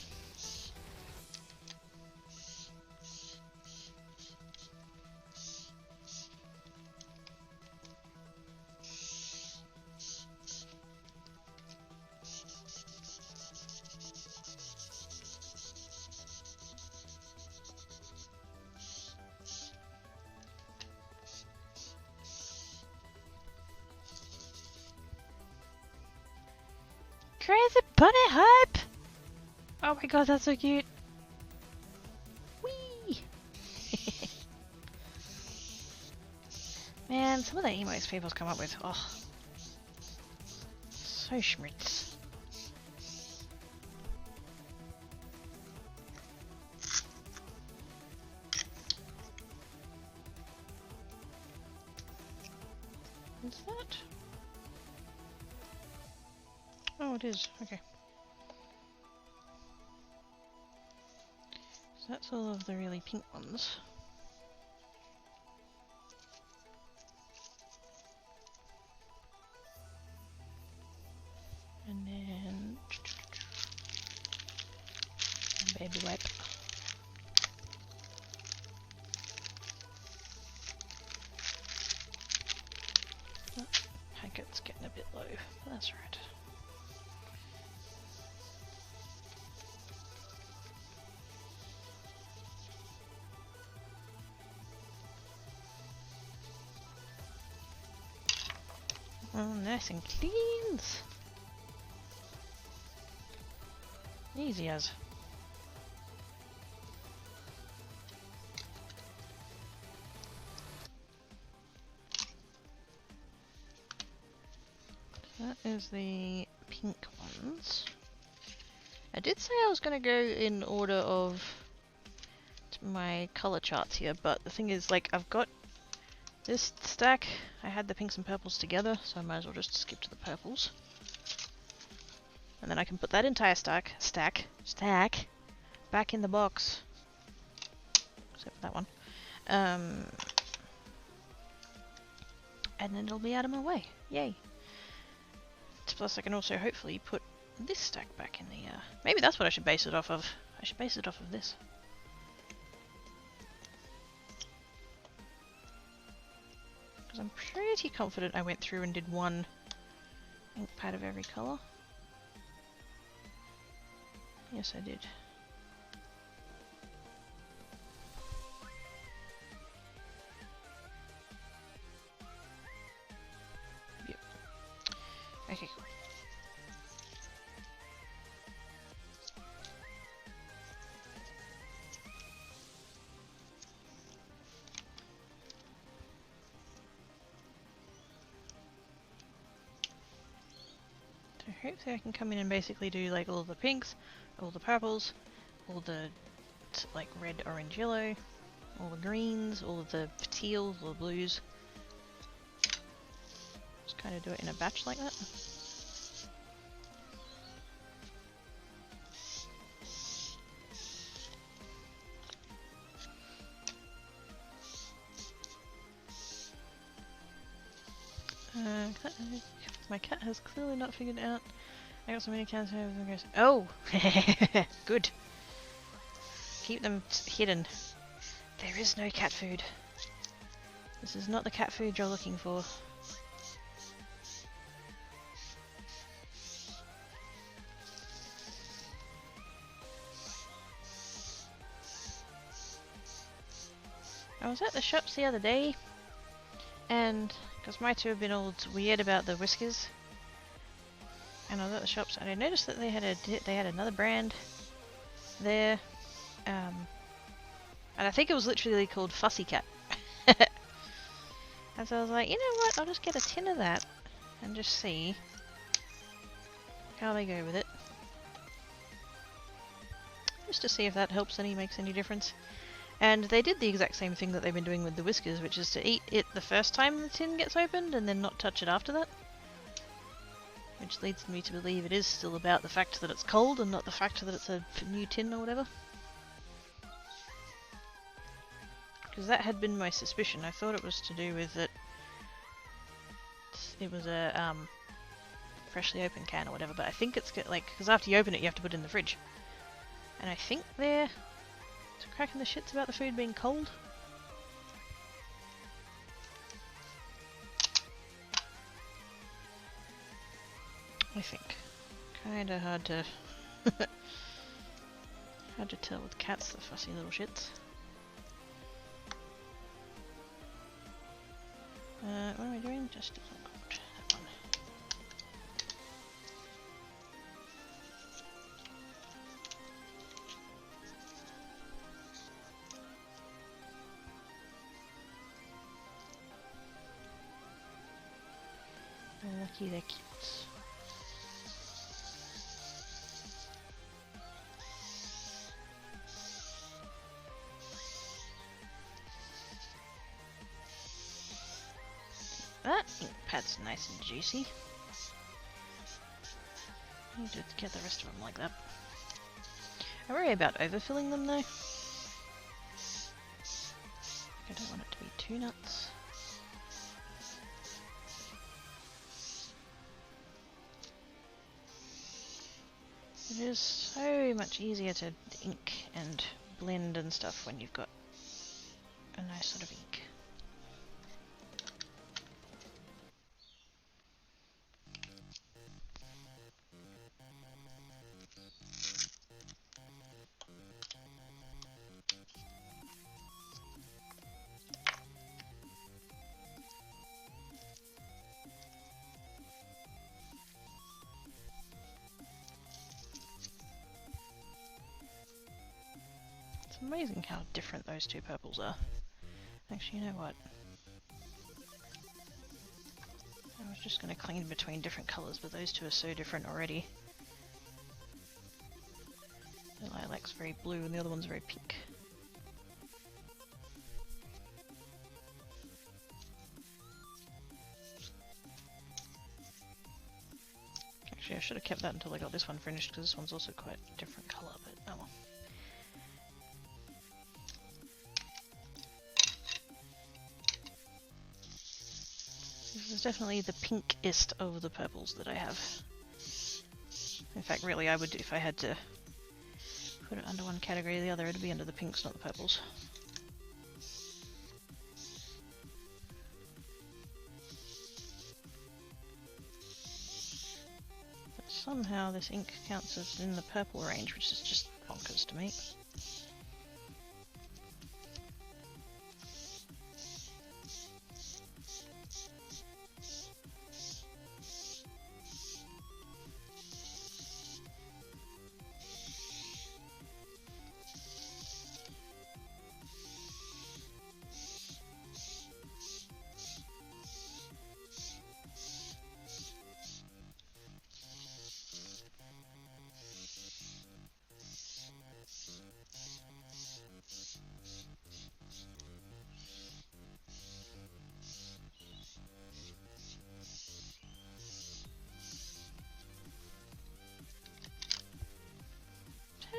Crazy bunny hype! Oh my god, that's so cute! Whee! Man, some of the emotes people come up with, oh, so schmitz. What's that? Oh, it is. Okay. So that's all of the really pink ones. And then baby wipe. Oh, packet's getting a bit low, but that's right. Oh, nice and clean. Easy as. That is the pink ones. I did say I was going to go in order of my color charts here, but the thing is, like, I've got This stack, I had the pinks and purples together, so I might as well just skip to the purples. And then I can put that entire stack back in the box. Except for that one. And then it'll be out of my way. Yay. Plus I can also hopefully put this stack back in the... maybe that's what I should base it off of. I should base it off of this. Because I'm pretty confident I went through and did one ink pad of every colour. Yes, I did. Yep. Okay, cool. So hopefully I can come in and basically do like all the pinks, all the purples, all the like red, orange, yellow, all the greens, all of the teals, all the blues. Just kind of do it in a batch like that. My cat has clearly not figured it out. I got so many cats. Oh! Good. Keep them hidden. There is no cat food. This is not the cat food you're looking for. I was at the shops the other day, and because my two have been all weird about the whiskers, and I was at the shops and I noticed that they had another brand there, and I think it was literally called Fussy Cat. And so I was like, you know what, I'll just get a tin of that and just see how they go with it, just to see if that helps makes any difference. And they did the exact same thing that they've been doing with the whiskers, which is to eat it the first time the tin gets opened and then not touch it after that. Which leads me to believe it is still about the fact that it's cold and not the fact that it's a new tin or whatever. Because that had been my suspicion. I thought it was to do with that it was a freshly opened can or whatever, but I think it's like, because after you open it you have to put it in the fridge. And I think they're cracking the shits about the food being cold. I think. Kinda hard to hard to tell with cats, the fussy little shits. What am I doing? Just that one. Lucky they're cute. That ink pad's nice and juicy. I need to get the rest of them like that. I worry about overfilling them though. I don't want it to be too nuts. It is so much easier to ink and blend and stuff when you've got a nice sort of ink. It's amazing how different those two purples are. Actually, you know what? I was just going to clean between different colours, but those two are so different already. The lilac's very blue and the other one's very pink. should have kept that until I got this one finished, because this one's also quite a different colour, but oh well. This is definitely the pinkest of the purples that I have. In fact, really, I would, if I had to put it under one category or the other, it'd be under the pinks, not the purples. But somehow this ink counts as in the purple range, which is just bonkers to me.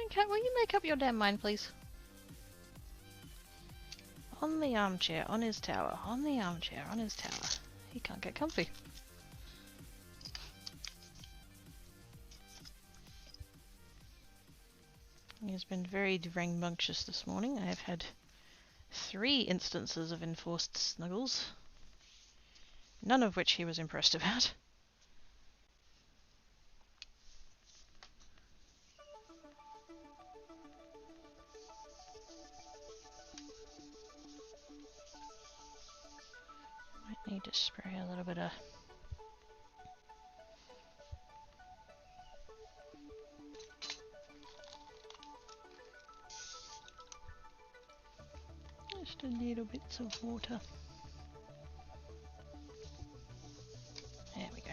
Cat, will you make up your damn mind, please? On the armchair, on his tower. On the armchair, on his tower. He can't get comfy. He has been very rambunctious this morning. I have had 3 instances of enforced snuggles, none of which he was impressed about. Might need to spray a little bit of just a little bits of water. There we go.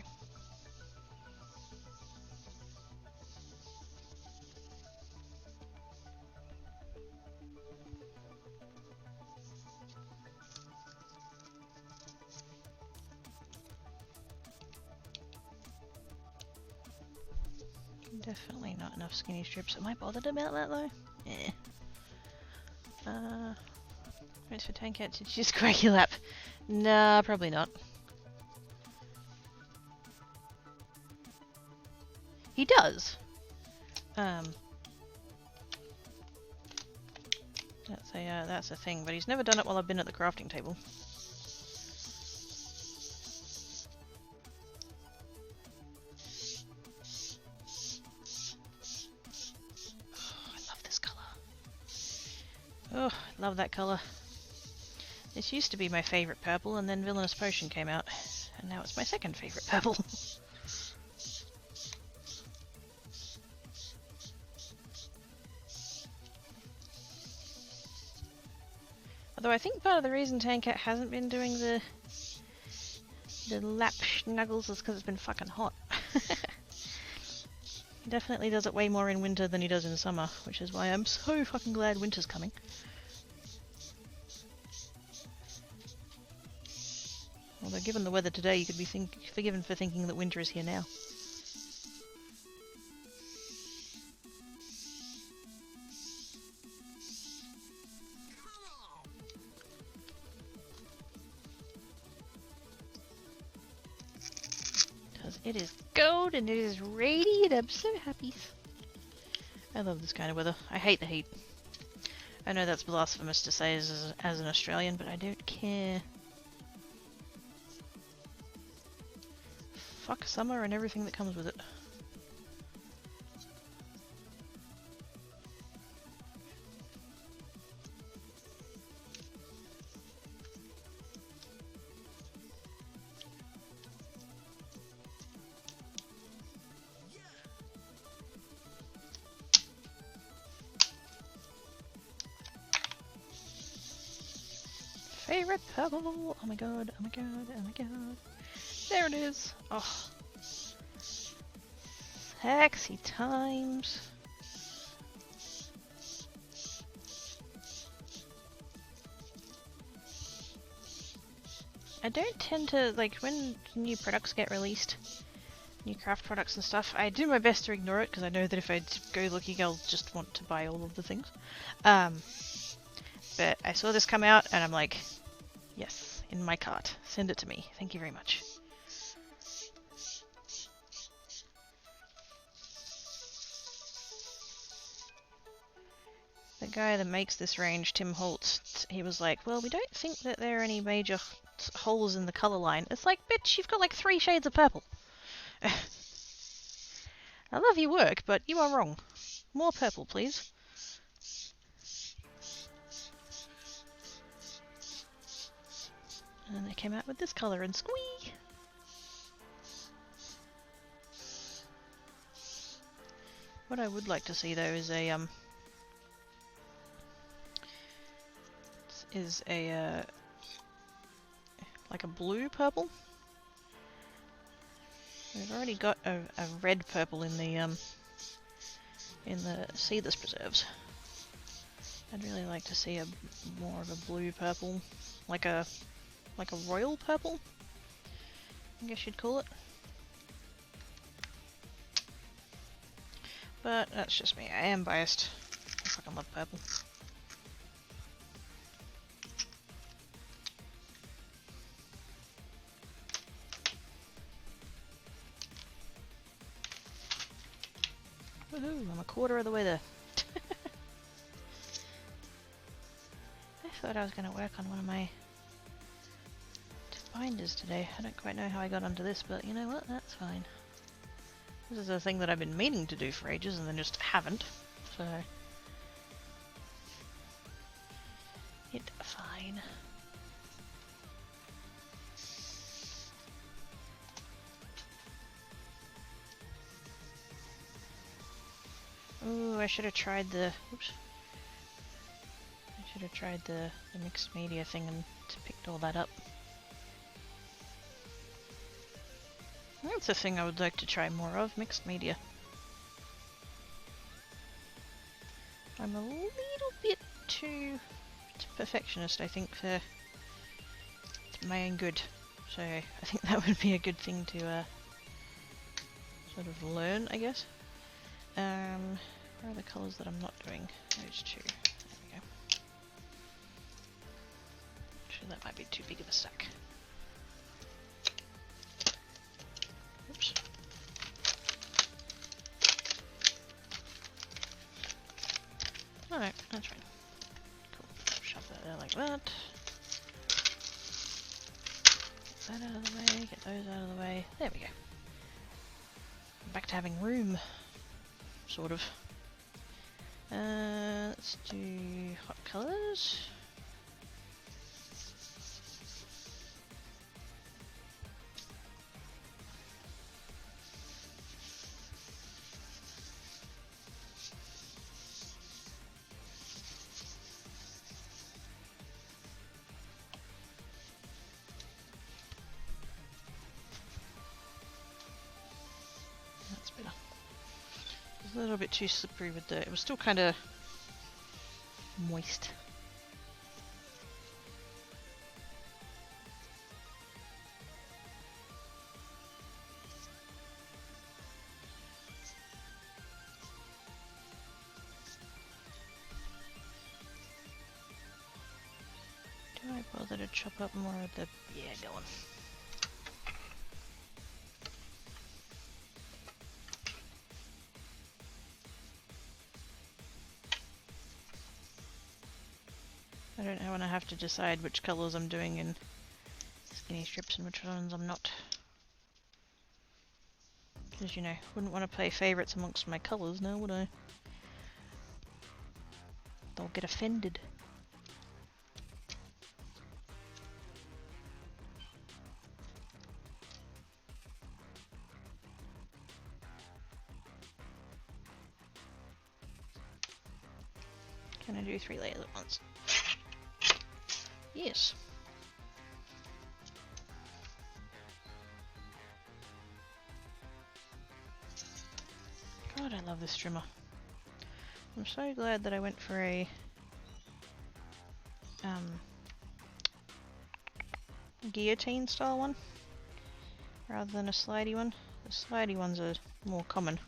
Definitely not enough skinny strips. Am I bothered about that though? Yeah. Thanks for Tankat. Did you just crack your lap? Nah, probably not. He does. That's a thing, but he's never done it while I've been at the crafting table. Oh, I love that colour. This used to be my favourite purple, and then Villainous Potion came out, and now it's my second favourite purple. Although I think part of the reason Tankat hasn't been doing the lap snuggles is because it's been fucking hot. He definitely does it way more in winter than he does in summer, which is why I'm so fucking glad winter's coming. Although given the weather today, you could be forgiven for thinking that winter is here now. Because it is gold and it is radiant. I'm so happy. I love this kind of weather. I hate the heat. I know that's blasphemous to say as an Australian, but I don't care. Fuck summer and everything that comes with it. Favorite purple! Oh my god, oh my god, oh my god. There it is! Oh. Sexy times. I don't tend to, like, when new products get released, new craft products and stuff. I do my best to ignore it because I know that if I go looking, I'll just want to buy all of the things. But I saw this come out and I'm like, yes, in my cart. Send it to me. Thank you very much. The guy that makes this range, Tim Holtz, he was like, well, we don't think that there are any major holes in the color line. It's like, bitch, you've got like 3 shades of purple. I love your work, but you are wrong. More purple, please. And they came out with this color and squee! What I would like to see though is a like a blue purple. We've already got a red purple in the SEDA preserves. I'd really like to see more of a blue purple, like a royal purple, I guess you'd call it. But that's just me. I am biased. I fucking love purple. Woohoo! I'm a quarter of the way there. I thought I was going to work on one of my binders today. I don't quite know how I got onto this, but you know what? That's fine. This is a thing that I've been meaning to do for ages and then just haven't, so it's fine. Ooh, I should have tried the, oops. I should have tried the mixed media thing and picked all that up. That's a thing I would like to try more of, mixed media. I'm a little bit too perfectionist, I think, for my own good. So I think that would be a good thing to sort of learn, I guess. Where are the colours that I'm not doing? Those two. There we go. Actually, that might be too big of a stack. Oops. Alright, that's fine. Cool. Shove that there like that. Get that out of the way, get those out of the way. There we go. Back to having room. Sort of. Let's do hot colours. That's better. It's a little bit too slippery with the... It was still kind of moist. Do I bother to chop up more of the... Yeah, go on. I don't want to have to decide which colours I'm doing in skinny strips and which ones I'm not. Because, you know, wouldn't want to play favourites amongst my colours now, would I? They'll get offended. Can I do 3 layers at once? Yes. God, I love this trimmer. I'm so glad that I went for a guillotine style one rather than a slidey one. The slidey ones are more common.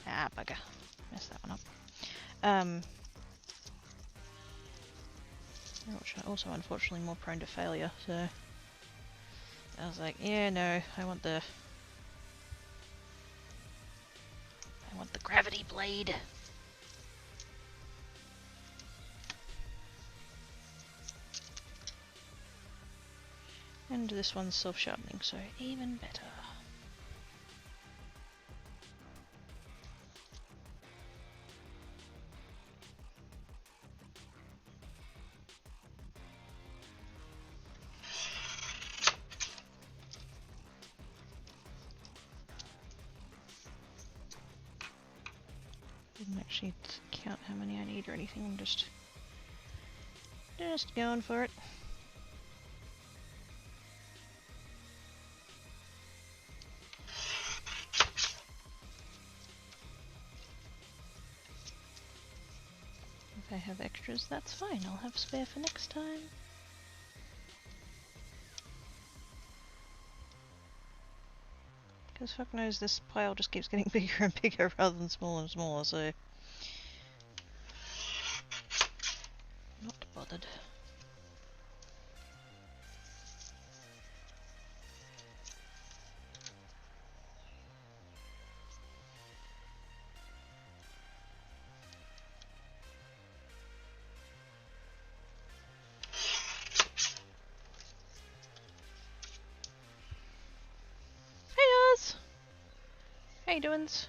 Ah, bugger. Messed that one up. Which are also unfortunately more prone to failure, so I was like, yeah, no, I want the gravity blade. And this one's self-sharpening, so even better. Didn't actually count how many I need or anything, I'm just going for it. If I have extras, that's fine. I'll have spare for next time. Because fuck knows this pile just keeps getting bigger and bigger rather than smaller and smaller, so... not bothered. How you doin's?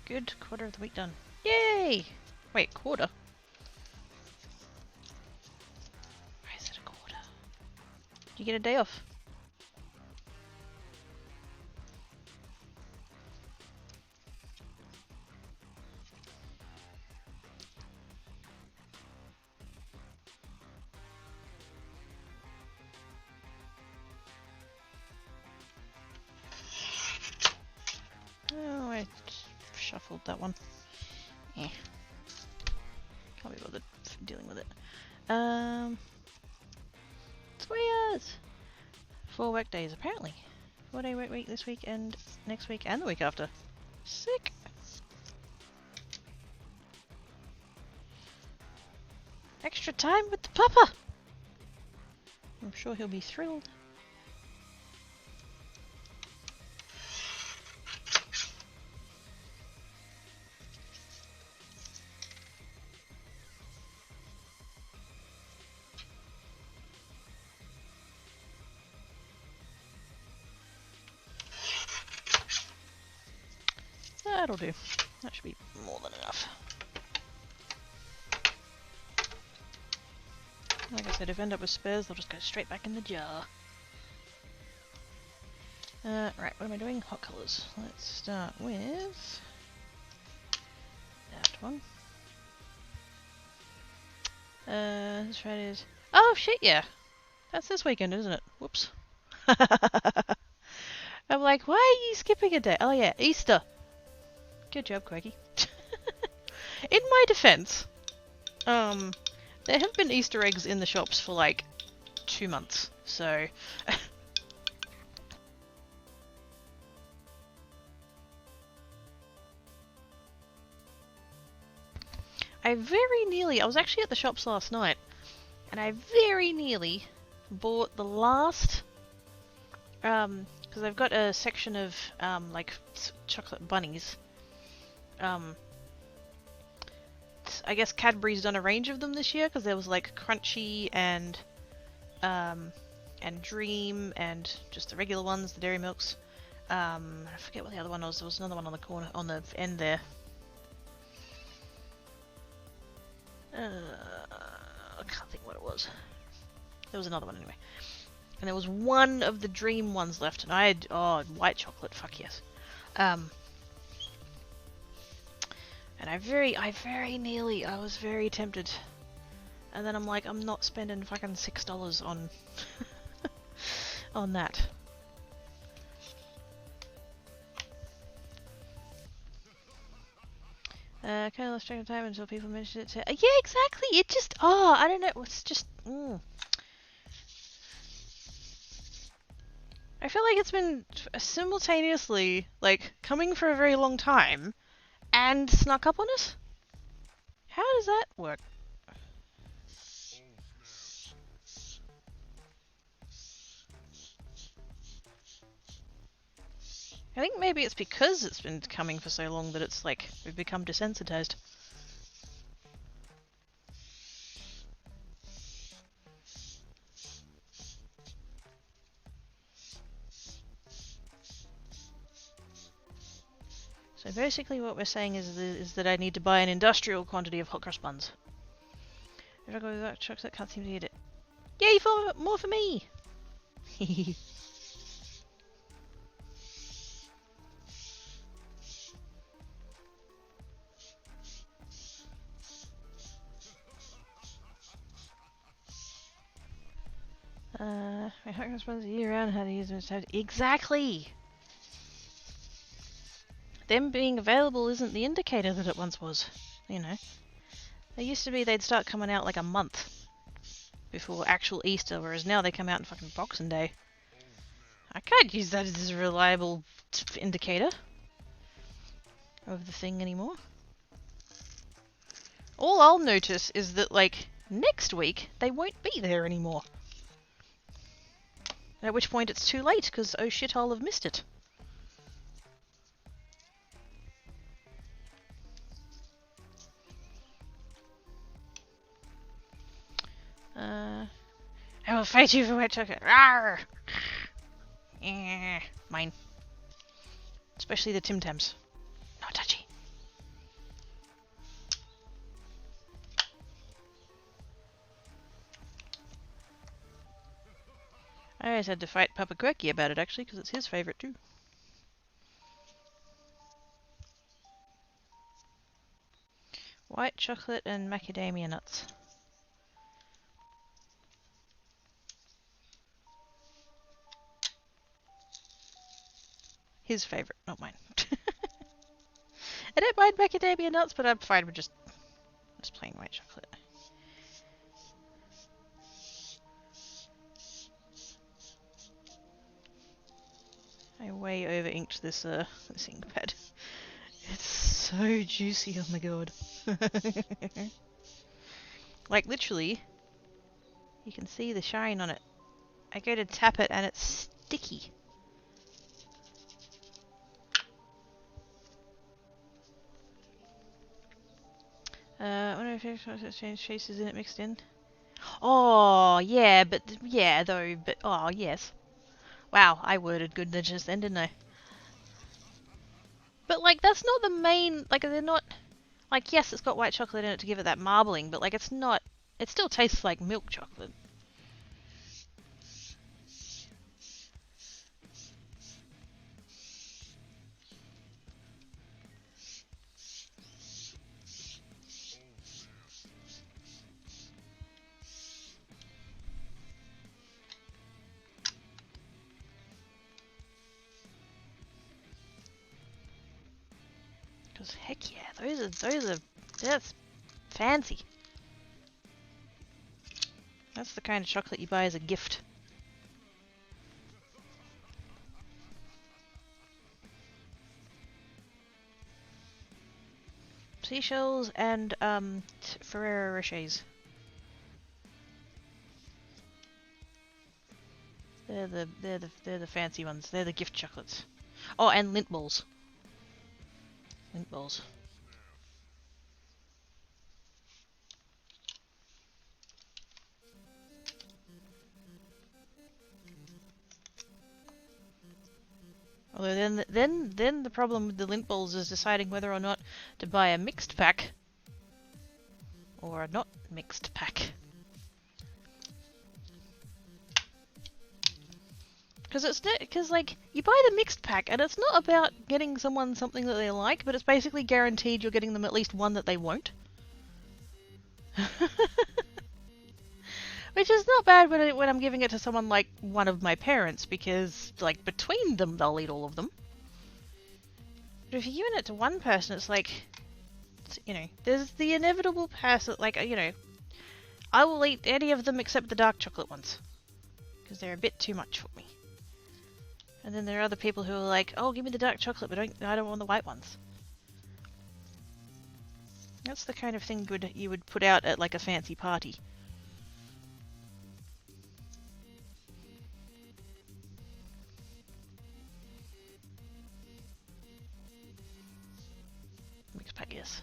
Good. Quarter of the week done. Yay! Wait, quarter? Why is it a quarter? Do you get a day off? Oh, I shuffled that one. Eh. Can't be bothered dealing with it. It's weird! 4 work days, apparently. 4-day work week this week and next week and the week after. Sick! Extra time with the papa! I'm sure he'll be thrilled. That'll do. That should be more than enough. Like I said, if I end up with spares, they'll just go straight back in the jar. Right, what am I doing? Hot colours. Let's start with that one. This Friday is... oh shit, yeah! That's this weekend, isn't it? Whoops. I'm like, why are you skipping a day? Oh yeah, Easter! Good job, Quaggy. In my defense, there have been Easter eggs in the shops for like 2 months, so... I was actually at the shops last night, and I very nearly bought the last, because I've got a section of, like, chocolate bunnies. I guess Cadbury's done a range of them this year, because there was, like, Crunchy and Dream, and just the regular ones, the Dairy Milks. I forget what the other one was. There was another one on the corner, on the end there. I can't think what it was. There was another one anyway. And there was one of the dream ones left, and I had, white chocolate, fuck yes. And I was very tempted. And then I'm like, I'm not spending fucking $6 on, on that. Kind of lost track of time until people mentioned it. Yeah, exactly. It just, I don't know. It's just, I feel like it's been simultaneously, like, coming for a very long time and snuck up on us. How does that work? I think maybe it's because it's been coming for so long that it's like, we've become desensitized. So basically what we're saying is that I need to buy an industrial quantity of hot cross buns. If I go with that chocolate, can't seem to eat it. Yay, more for me! My hot cross buns are year round, how to use them instead. Exactly! Them being available isn't the indicator that it once was, you know. They used to be they'd start coming out like a month before actual Easter, whereas now they come out in fucking Boxing Day. I can't use that as a reliable indicator of the thing anymore. All I'll notice is that, like, next week they won't be there anymore. At which point it's too late, because oh shit, I'll have missed it. I will fight you for white chocolate. Rawr! Mine. Especially the Tim Tams. No touchy. I always had to fight Papa Quirky about it actually, because it's his favourite too. White chocolate and macadamia nuts. His favourite, not mine. I don't mind macadamia nuts, but I'm fine with just plain white chocolate. I way over inked this this ink pad. It's so juicy, oh my god. Like literally, you can see the shine on it. I go to tap it and it's sticky. I wonder if it's changed faces in it mixed in. Oh, yeah, but oh, yes. Wow, I worded goodness just then, didn't I? But, like, that's not the main, like, they're not, like, yes, it's got white chocolate in it to give it that marbling, but, like, it's not, it still tastes like milk chocolate. Because, heck yeah, that's fancy. That's the kind of chocolate you buy as a gift. Seashells and Ferrero Rochers. They're the fancy ones. They're the gift chocolates. Oh, and lint balls. Lint balls. Although then the problem with the lint balls is deciding whether or not to buy a mixed pack or a not mixed pack. Because like you buy the mixed pack and it's not about getting someone something that they like, but it's basically guaranteed you're getting them at least one that they won't. Which is not bad when I'm giving it to someone like one of my parents, because like between them they'll eat all of them. But if you're giving it to one person, it's like, you know, there's the inevitable person, like, you know, I will eat any of them except the dark chocolate ones, because they're a bit too much for me. And then there are other people who are like, oh, give me the dark chocolate, but I don't want the white ones. That's the kind of thing you would put out at like a fancy party. Mixed pack, yes.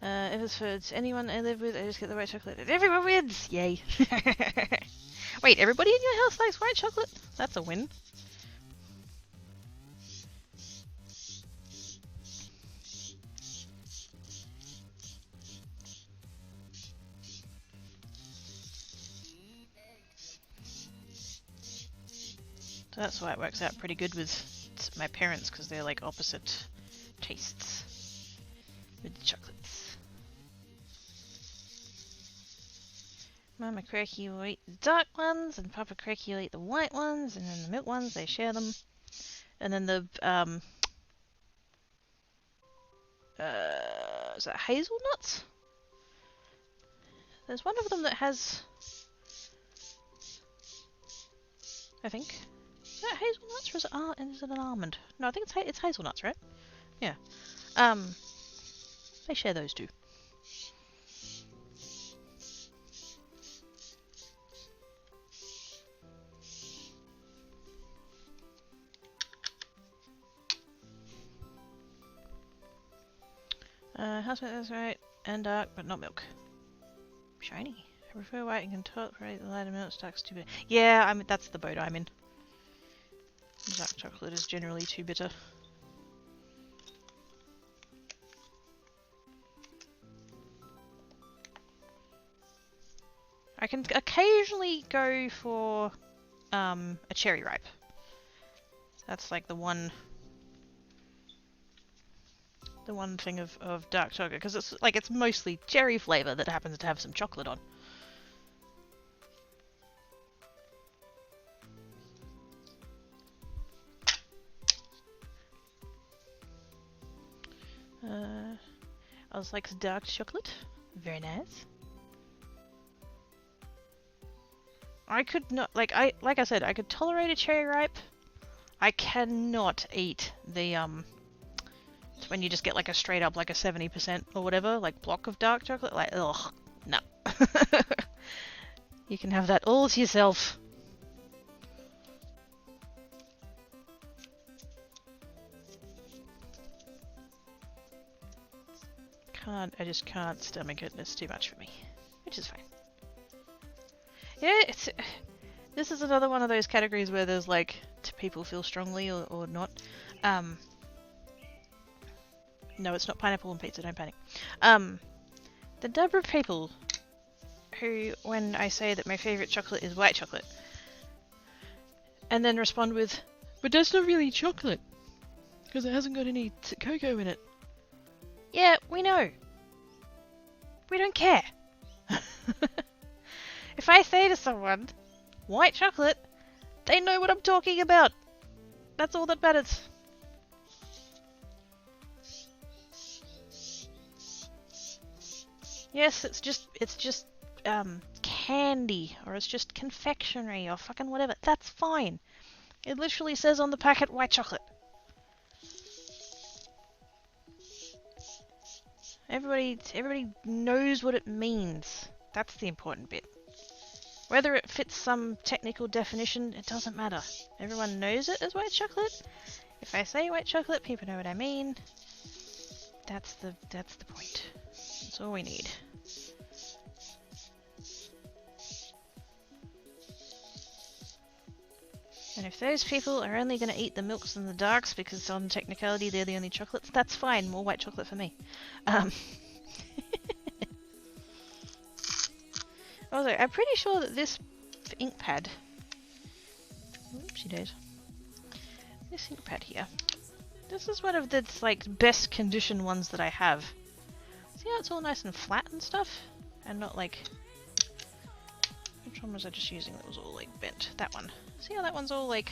If it's for anyone I live with, I just get the white chocolate and everyone wins! Yay! Wait, everybody in your house likes white chocolate? That's a win. So that's why it works out pretty good with my parents, because they're like opposite tastes with the chocolates. Mama Cracky will eat the dark ones, and Papa Cracky will eat the white ones, and then the milk ones, they share them. And then the, is that hazelnuts? There's one of them that has, I think. Is that hazelnuts, or is it an almond? No, I think it's hazelnuts, right? Yeah. They share those two. Housemate, that's right. And dark, but not milk. Shiny. I prefer white and can tolerate the lighter milk. Dark's too bitter. Yeah, that's the boat I'm in. Dark chocolate is generally too bitter. I can occasionally go for a cherry ripe. That's like the one thing of dark chocolate, because it's mostly cherry flavor that happens to have some chocolate on. I was like dark chocolate. Very nice. I could not, like I said, I could tolerate a cherry ripe. I cannot eat the when you just get like a straight up like a 70% or whatever, like block of dark chocolate. Like, ugh, no. You can have that all to yourself. I just can't stomach it. It's too much for me, which is fine. Yeah, this is another one of those categories where there's like, do people feel strongly or not? No, it's not pineapple and pizza, don't panic. The number of people who, when I say that my favourite chocolate is white chocolate, and then respond with, but that's not really chocolate, because it hasn't got any cocoa in it. Yeah, we know. We don't care. If I say to someone, white chocolate, they know what I'm talking about. That's all that matters. Yes, it's just candy, or it's just confectionery, or fucking whatever. That's fine. It literally says on the packet white chocolate. Everybody knows what it means. That's the important bit. Whether it fits some technical definition, it doesn't matter. Everyone knows it as white chocolate. If I say white chocolate, people know what I mean. That's the point. That's all we need. And if those people are only going to eat the milks and the darks because on technicality they're the only chocolates, that's fine. More white chocolate for me. Also, I'm pretty sure that this ink pad... Oopsie days. This ink pad here. This is one of the, like, best condition ones that I have. See how it's all nice and flat and stuff? And not like... Which one was I just using that was all, like, bent? That one. See how that one's all, like...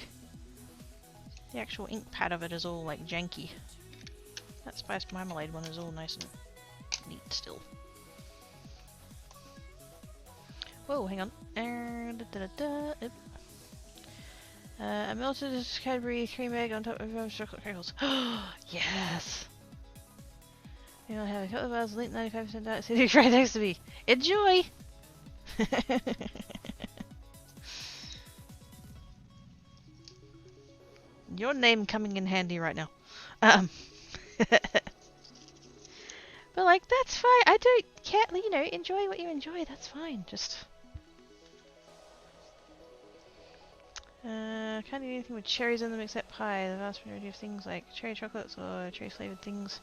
The actual ink pad of it is all, like, janky. That spiced marmalade one is all nice and neat still. Whoa, hang on. A melted Cadbury cream egg on top of chocolate crackles. Yes! You will have a couple of hours late 95% diet city right next to me. Enjoy! Your name coming in handy right now. But like, that's fine. I don't care. You know, enjoy what you enjoy. That's fine. Just... can't eat anything with cherries in them except pie. The vast majority of things like cherry chocolates or cherry flavored things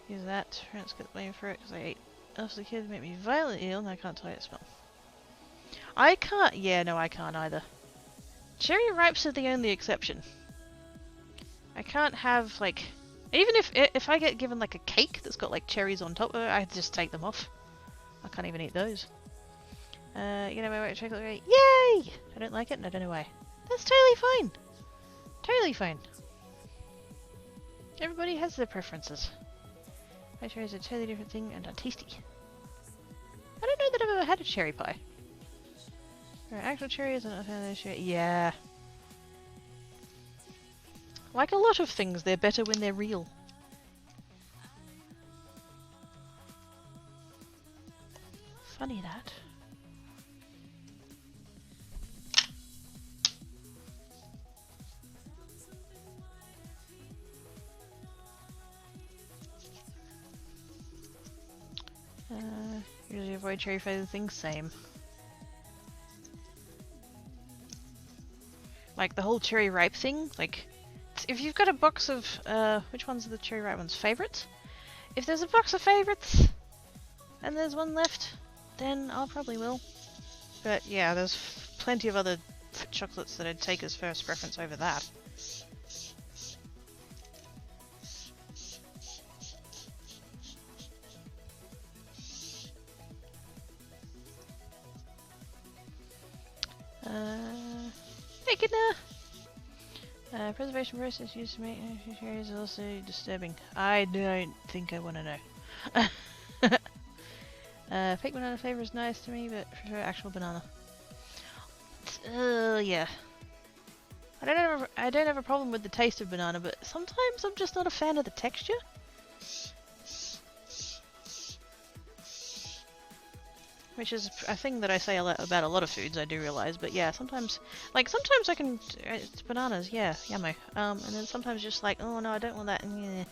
use that. Parents get the blame for it because I ate after the kids make me violently ill and I can't tolerate the smell. I can't. Yeah, no, I can't either. Cherry ripes are the only exception. I can't have like, even if I get given like a cake that's got like cherries on top of it, I just take them off. I can't even eat those. You know my white chocolate, right? Yay! I don't like it and I don't know why. That's totally fine. Totally fine. Everybody has their preferences. My cherries are a totally different thing and are tasty. I don't know that I've ever had a cherry pie. There are actual cherries and not found those cherry. Yeah. Like a lot of things, they're better when they're real. Funny that. Usually avoid cherry flavored things, same. Like the whole cherry ripe thing, like if you've got a box of which ones are the cherry ripe ones? Favorites? If there's a box of favorites and there's one left, then I'll probably will. But yeah, there's plenty of other chocolates that I'd take as first preference over that. Preservation process used to make cherries is also disturbing. I don't think I want to know. Fake banana flavor is nice to me, but prefer actual banana. Yeah. I don't have a problem with the taste of banana, but sometimes I'm just not a fan of the texture. Which is a thing that I say about a lot of foods, I do realise, but yeah, sometimes I can, it's bananas, yeah, yummo, and then sometimes just like, oh no, I don't want that, yeah.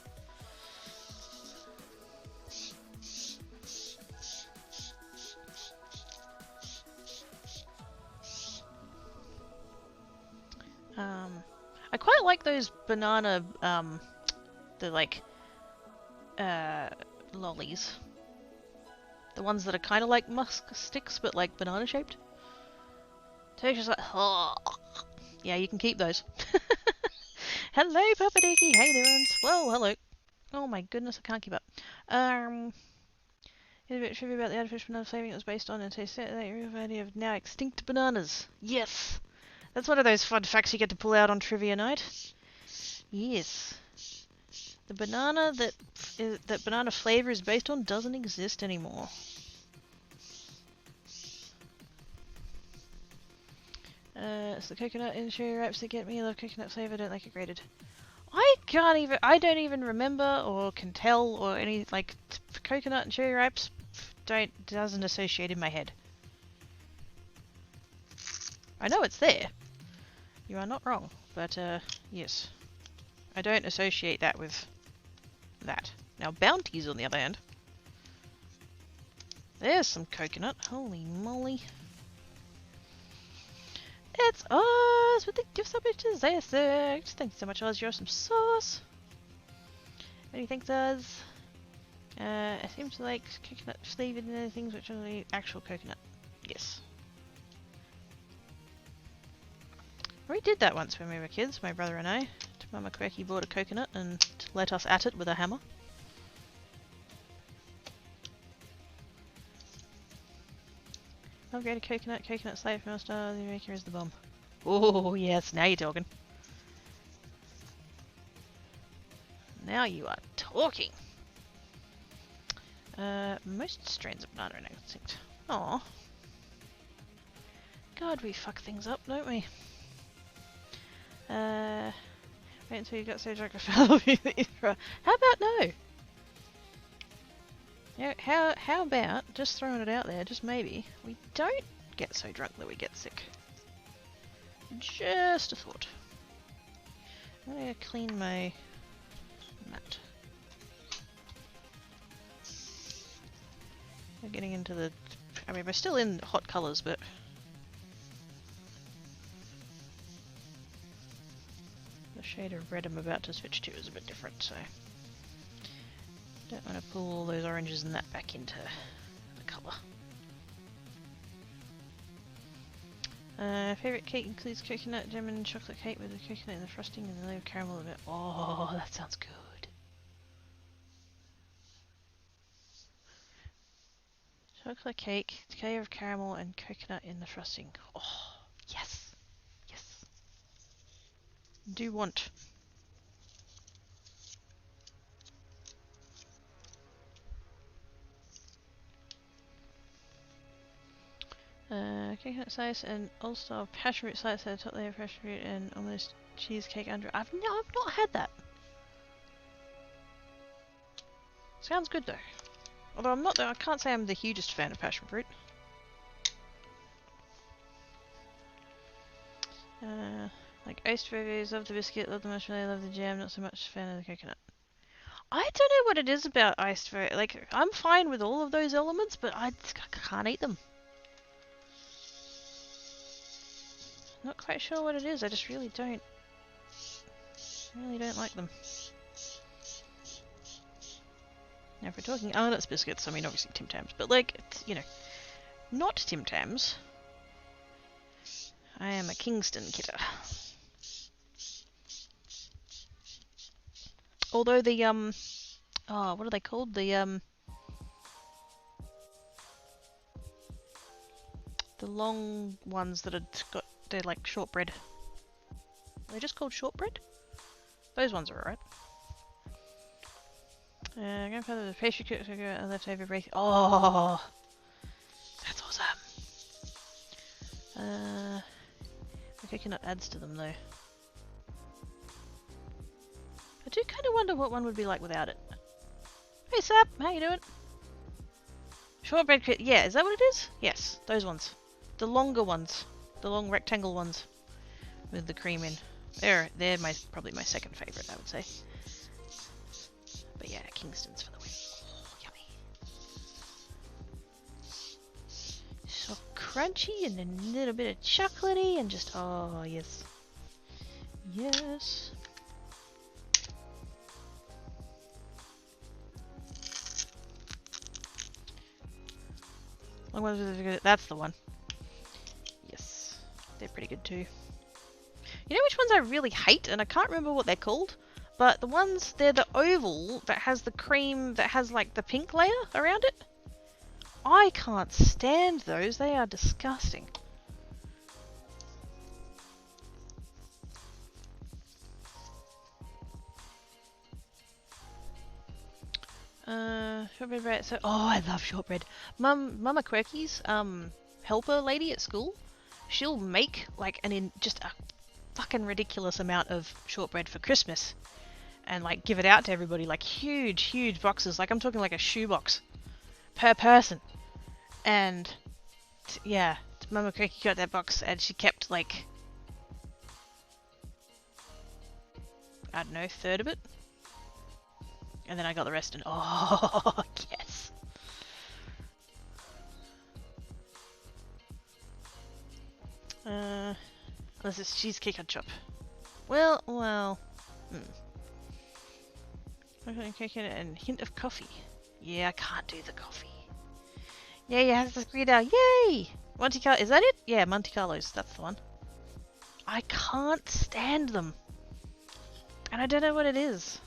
I quite like those banana, the like, lollies. The ones that are kind of like musk sticks, but like banana shaped. Texture's like, oh. Yeah, you can keep those. Hello, Papa Dookie. How you doing? Whoa, hello. Oh my goodness, I can't keep up. Here's a bit of trivia about the artificial banana flavouring it was based on, and tastes the real variety of now extinct bananas. Yes, that's one of those fun facts you get to pull out on trivia night. Yes. The banana that banana flavor is based on doesn't exist anymore. It's the coconut in cherry wraps that get me. I love coconut flavor. Don't like it grated. I don't even remember or can tell or any like coconut and cherry wraps. Doesn't associate in my head. I know it's there. You are not wrong, but yes, I don't associate that with that. Now Bounties, on the other hand, there's some coconut. Holy moly! It's Oz with the gift subject to Zayasect. Thank you so much, Oz. You're some sauce. What do you think, Oz? I seem to like coconut flavored things, which are actual coconut. Yes. We did that once when we were kids, my brother and I. Mama Quirky bought a coconut and let us at it with a hammer. Upgraded coconut, coconut slave master, the maker is the bomb. Oh yes, now you're talking. Now you are talking. Most strains of banana are extinct. Aw. God, we fuck things up, don't we? Wait until you got so drunk How about no? How about just throwing it out there, just maybe, we don't get so drunk that we get sick. Just a thought. I'm gonna clean my mat. We're getting into the... I mean, we're still in hot colours, but... the shade of red I'm about to switch to is a bit different, so... don't want to pull all those oranges and that back into the colour. Favourite cake includes coconut, jam and chocolate cake with the coconut in the frosting and the layer of caramel in it. Oh, that sounds good. Chocolate cake, layer of caramel and coconut in the frosting. Oh, yes. Yes. Do want. Coconut slice and all-star passion fruit slice at the top layer of passion fruit and almost cheesecake under. I've not had that. Sounds good though. Although I can't say I'm the hugest fan of passion fruit. Like iced berries, love the biscuit, love the marshmallow, love the jam, not so much fan of the coconut. I don't know what it is about iced berries. Like, I'm fine with all of those elements, but I can't eat them. Not quite sure what it is, I just really don't like them. Now if we're talking Arnott's biscuits, I mean obviously Tim Tams, but like, you know, not Tim Tams. I am a Kingston kidder. Although the, oh, what are they called? The long ones that they're like shortbread. Are they just called shortbread? Those ones are alright. Grandfather, the pastry cook, a leftover break. Oh, that's awesome. The coconut adds to them though. I do kind of wonder what one would be like without it. Hey Sap, how you doing? Shortbread, yeah, is that what it is? Yes, those ones. The longer ones. The long rectangle ones. With the cream in. They're probably my second favourite, I would say. But yeah, Kingston's for the win. Oh, yummy. So crunchy and a little bit of chocolatey and just, oh yes. Yes. Long ones with the, that's the one. Yes. They're pretty good too. You know which ones I really hate, and I can't remember what they're called, but the ones, they're the oval that has the cream that has like the pink layer around it. I can't stand those, they are disgusting. Shortbread bread, so, oh, I love shortbread. Mama Quirky's, helper lady at school, she'll make like just a fucking ridiculous amount of shortbread for Christmas and like give it out to everybody, like huge boxes, like I'm talking like a shoebox per person. And yeah, Mama Quirky got that box and she kept like, I don't know, a third of it, and then I got the rest and oh yes. Unless it's cheesecake on chop. Well. Okay, cake in it and hint of coffee. Yeah, I can't do the coffee. Yeah, you have to read out. Yay! Monte Carlo, is that it? Yeah, Monte Carlos, that's the one. I can't stand them. And I don't know what it is.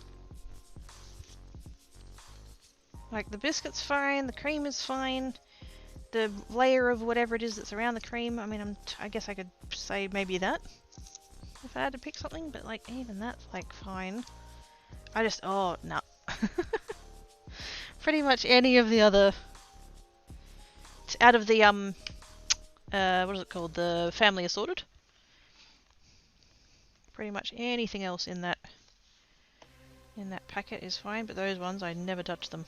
Like, the biscuit's fine, the cream is fine, the layer of whatever it is that's around the cream, I mean, I guess I could say maybe that, if I had to pick something, but like, even that's like fine. I just, oh, no. Pretty much any of the other, out of the, what is it called, the family assorted. Pretty much anything else in that packet is fine, but those ones, I never touch them.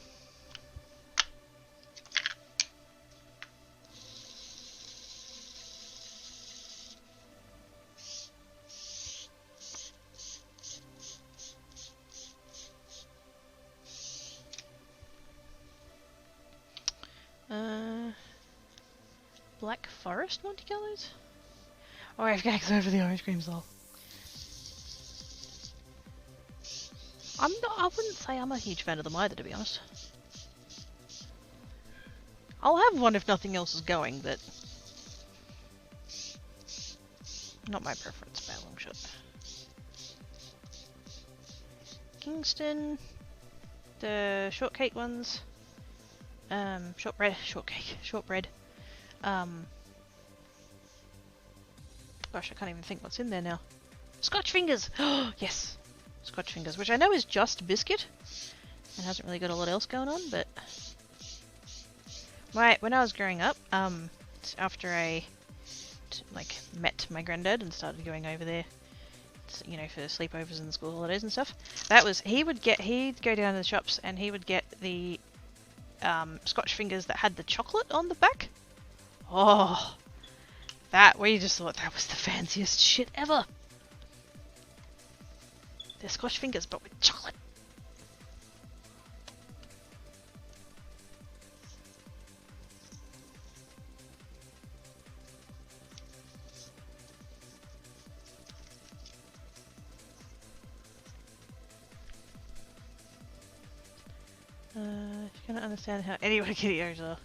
Black Forest Monte Carlos? Oh, I have gags over the orange cream though. I wouldn't say I'm a huge fan of them either, to be honest. I'll have one if nothing else is going, but not my preference by a long shot. Kingston, the shortcake ones, shortbread. Gosh, I can't even think what's in there now. Scotch fingers! Oh, yes! Scotch fingers, which I know is just biscuit, and hasn't really got a lot else going on, but... when I was growing up, after I, met my granddad and started going over there, you know, for sleepovers and school holidays and stuff, he'd go down to the shops and he would get the, Scotch fingers that had the chocolate on the back. Oh! We just thought that was the fanciest shit ever. They're Scotch fingers, but with chocolate. If you cannot understand how anyone can eat yours are.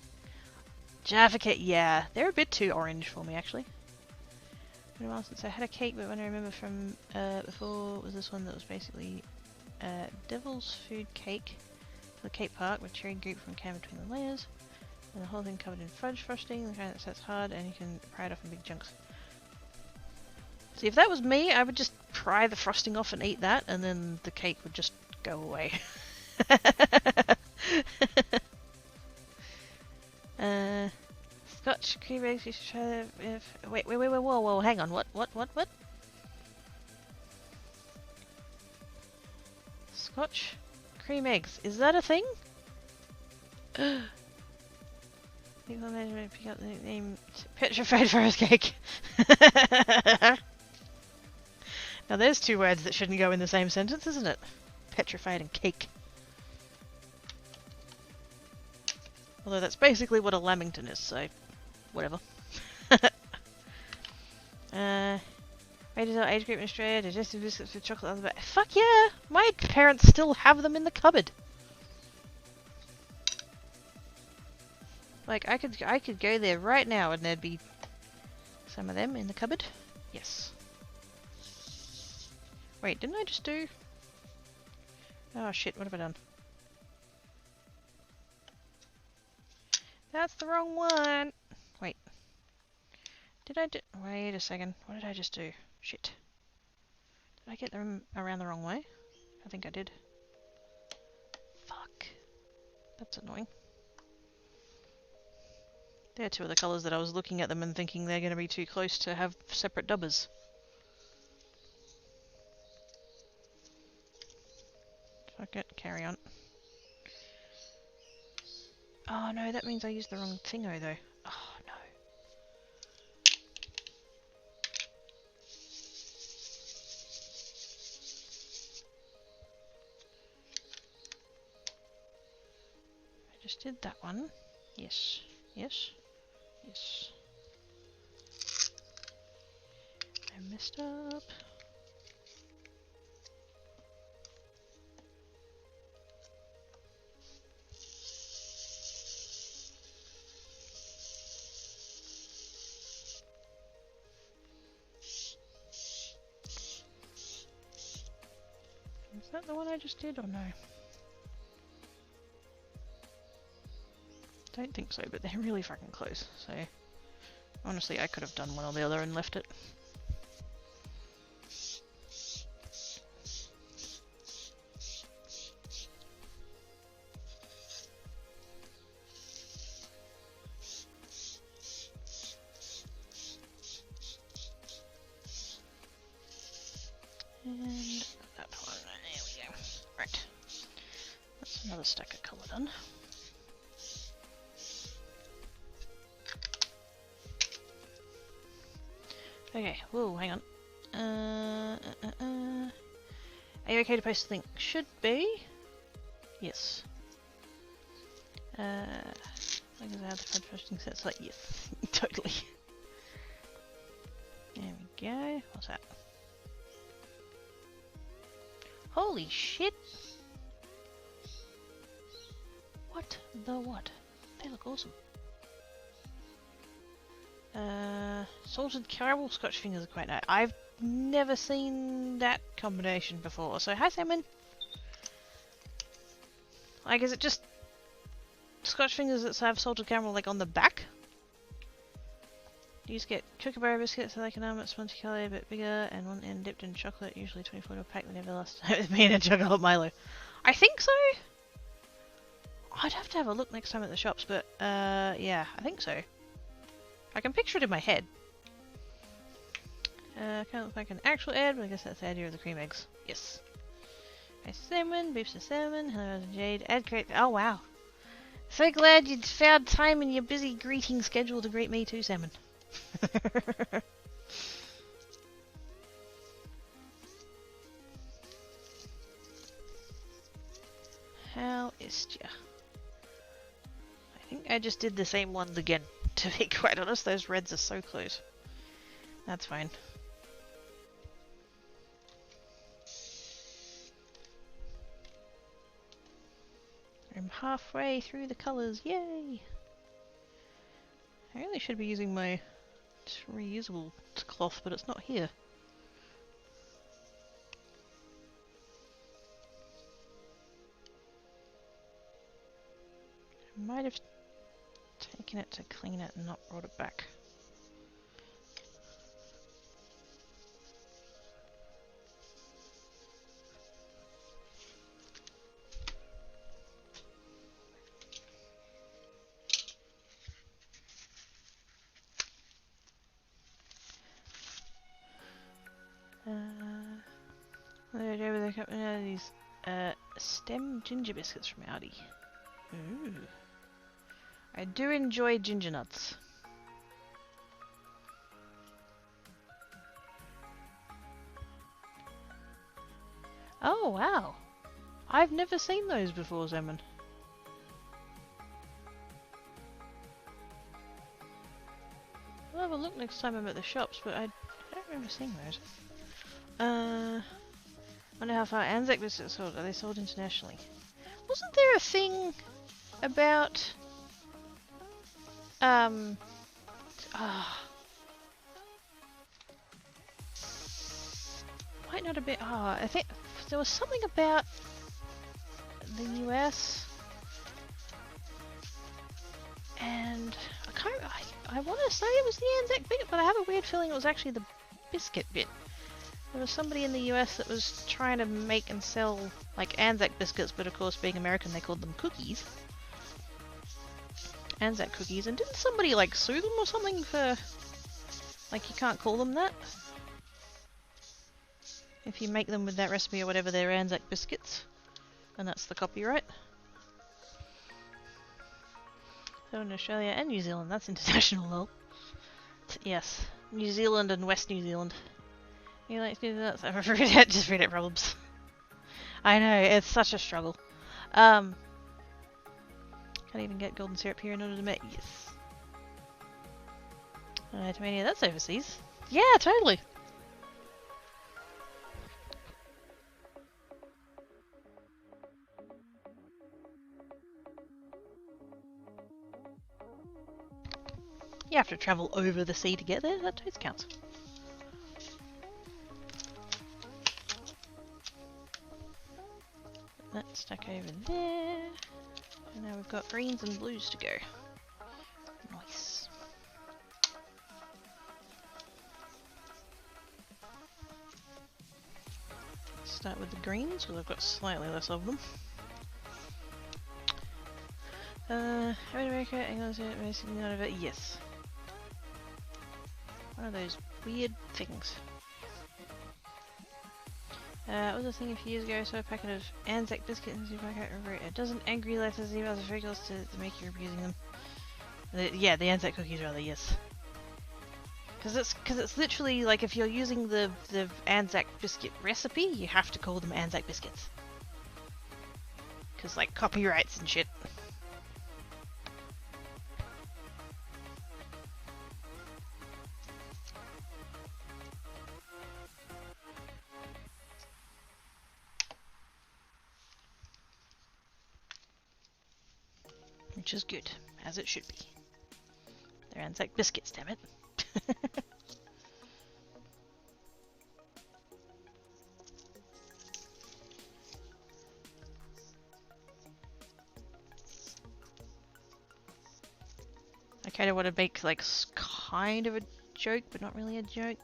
Jaffa cake, yeah. They're a bit too orange for me, actually. Been a while since I had a cake, but when I remember from before was this one that was basically Devil's Food Cake for the cake park with cherry grapefruit came between the layers, and the whole thing covered in fudge frosting, the kind that sets hard, and you can pry it off in big chunks. See, if that was me, I would just pry the frosting off and eat that, and then the cake would just go away. Scotch cream eggs. You should try that. Wait, whoa, hang on. What? Scotch cream eggs. Is that a thing? People measurement pick up the name petrified forest cake. Now there's two words that shouldn't go in the same sentence, isn't it? Petrified and cake. Although that's basically what a lamington is, so whatever. Rated our age group in Australia, digestive biscuits with chocolate on the back. Fuck yeah! My parents still have them in the cupboard. Like, I could go there right now and there'd be some of them in the cupboard. Yes. Wait, didn't I just do... Oh shit, what have I done? That's the wrong one! Wait. Did I do... Wait a second. What did I just do? Shit. Did I get them around the wrong way? I think I did. Fuck. That's annoying. They're two of the colours that I was looking at them and thinking they're going to be too close to have separate dubbers. Fuck it, carry on. Oh no, that means I used the wrong thingo though. Oh no. I just did that one. Yes. Yes. Yes. I messed up. that the one I just did or no? Don't think so, but they're really fucking close, so honestly I could have done one or the other and left it. And that one, there we go. Right. That's another stack of colour done. Okay, whoa, hang on. Are you okay to post the link? Should be. Yes. I guess I have the posting sets like, yes, totally. There we go. What's that? Holy shit! What the what? They look awesome. Salted caramel Scotch fingers are quite nice. I've never seen that combination before. So hi Salmon! Like, is it just Scotch fingers that have salted caramel like on the back? You just get kookaburra biscuits, like an almond spongy colour, a bit bigger, and one end dipped in chocolate, usually 24 to a pack. They never last time with me and a chocolate Milo. I think so. I'd have a look next time at the shops, but yeah, I think so. I can picture it in my head. Kind of look like an actual egg, but I guess that's the idea of the cream eggs. Yes. Hi Salmon, beefs and salmon, hello Jade, add crate. Oh wow. So glad you'd found time in your busy greeting schedule to greet me too, Salmon. How is ya? I think I just did the same ones again. To be quite honest, those reds are so close. That's fine. I'm halfway through the colours, yay! I really should be using my reusable cloth, but it's not here. I might have taken it to clean it and not brought it back. Over these stem ginger biscuits from Aldi. Ooh. I do enjoy ginger nuts. Oh wow! I've never seen those before, Zeman. I'll have a look next time I'm at the shops, but I don't remember seeing those. Wonder how far Anzac biscuits sold. Are they sold internationally? Wasn't there a thing about might not have been. I think there was something about the US, and I want to say it was the Anzac bit, but I have a weird feeling it was actually the biscuit bit. There was somebody in the US that was trying to make and sell like Anzac biscuits, but of course being American they called them cookies. Anzac cookies, and didn't somebody like sue them or something for like you can't call them that? If you make them with that recipe or whatever, they're Anzac biscuits. And that's the copyright. So in Australia and New Zealand, that's international though. Yes, New Zealand and West New Zealand. You like to do that? I'm afraid just read it problems. I know, it's such a struggle. Can't even get golden syrup here in order to make. Yes. Tomania, that's overseas. Yeah, totally. You have to travel over the sea to get there. That totally counts. that stuck over there. And now we've got greens and blues to go. Nice. Start with the greens, because I've got slightly less of them. America, England, basically none of it. Yes. One of those weird things. Other thing a few years ago, I saw a packet of Anzac biscuits in the supermarket. A dozen angry letters, emails, and figures to make you abusing them. Yeah, the Anzac cookies, rather, yes. Because it's literally like if you're using the Anzac biscuit recipe, you have to call them Anzac biscuits. Because like copyrights and shit. Which is good, as it should be. They're Anzac biscuits, damn it. I kind of want to make like kind of a joke, but not really a joke.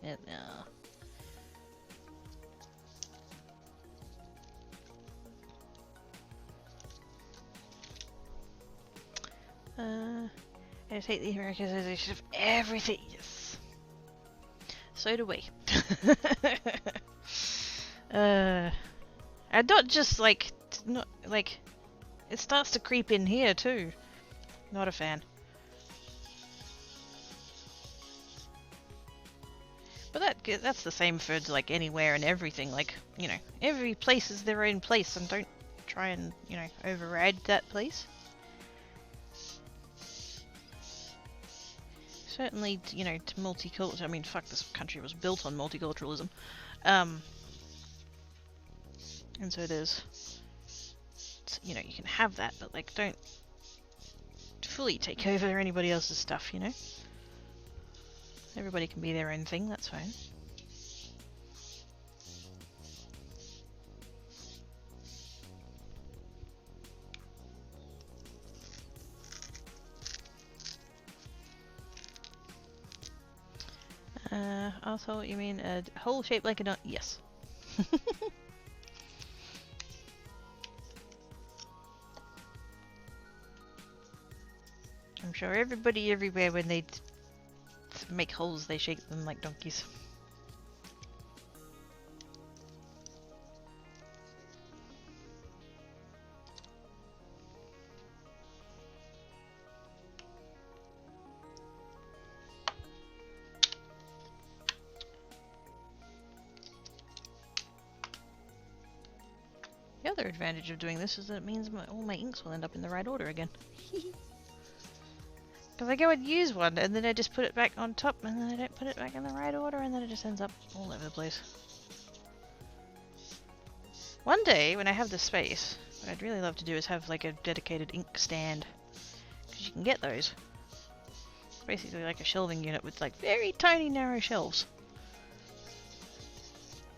I hate the Americanization of everything. Yes. So do we. And not just like, not like, it starts to creep in here too. Not a fan. But that's the same for like anywhere and everything. Like, you know, every place is their own place, and don't try and, you know, override that place. Certainly, you know, to multicultural. I mean, fuck, this country was built on multiculturalism, and so there's, you know, you can have that, but like, don't fully take over anybody else's stuff. You know, everybody can be their own thing. That's fine. Also, what you mean a hole shaped like a donut? Yes. I'm sure everybody everywhere, when they make holes, they shape them like donkeys. The other advantage of doing this is that it means all my inks will end up in the right order again. Because I go and use one, and then I just put it back on top, and then I don't put it back in the right order, and then it just ends up all over the place. One day, when I have the space, what I'd really love to do is have like a dedicated ink stand. Because you can get those. It's basically like a shelving unit with like very tiny narrow shelves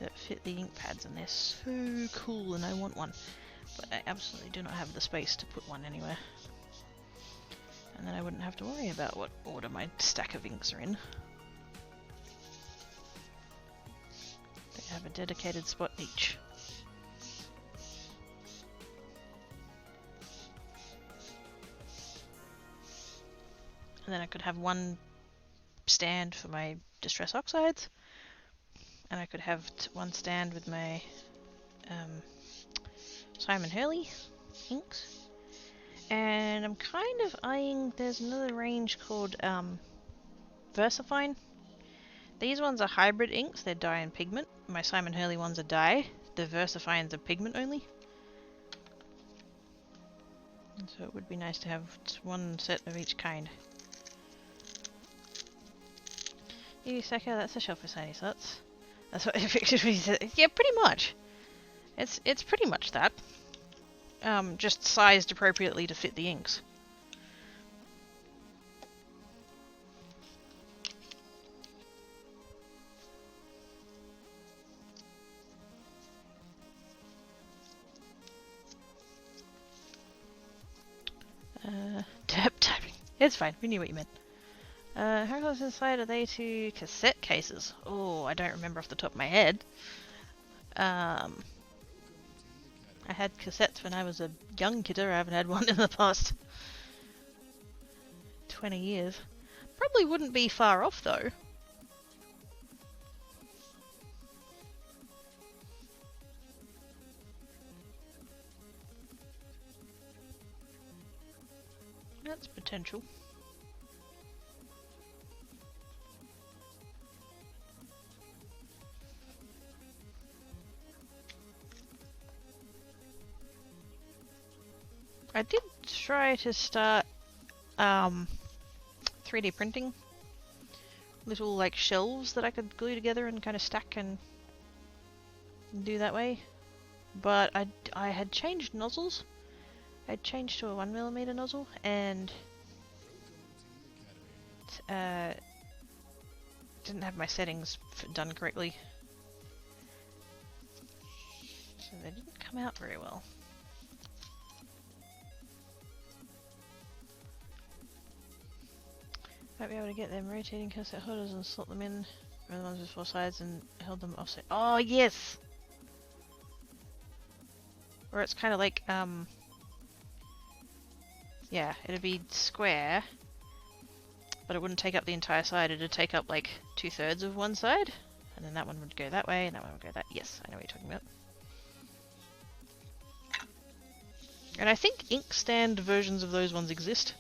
that fit the ink pads, and they're so cool, and I want one. But I absolutely do not have the space to put one anywhere. And then I wouldn't have to worry about what order my stack of inks are in. They have a dedicated spot each. And then I could have one stand for my Distress Oxides, and I could have one stand with my Simon Hurley inks. And I'm kind of eyeing, there's another range called Versafine. These ones are hybrid inks, they're dye and pigment. My Simon Hurley ones are dye, the Versafines are pigment only. And so it would be nice to have one set of each kind. Seka, that's a shelf for shiny slots. That's what effectively said. Yeah, pretty much. It's pretty much that. Just sized appropriately to fit the inks. It's fine. We knew what you meant. How close inside are they to cassette cases? Oh, I don't remember off the top of my head. I had cassettes when I was a young kidder. I haven't had one in the past 20 years. Probably wouldn't be far off though. That's potential. I did try to start 3D printing little like shelves that I could glue together and kind of stack and do that way, but I had changed nozzles. I'd changed to a 1mm nozzle and didn't have my settings done correctly, so they didn't come out very well. Might be able to get them rotating cassette holders and slot them in for the ones with 4 sides and hold them offset. Oh yes! Or it's kind of like, yeah, it'd be square, but it wouldn't take up the entire side. It'd take up like 2/3 of one side, and then that one would go that way, and that one would go that. Yes, I know what you're talking about. And I think inkstand versions of those ones exist.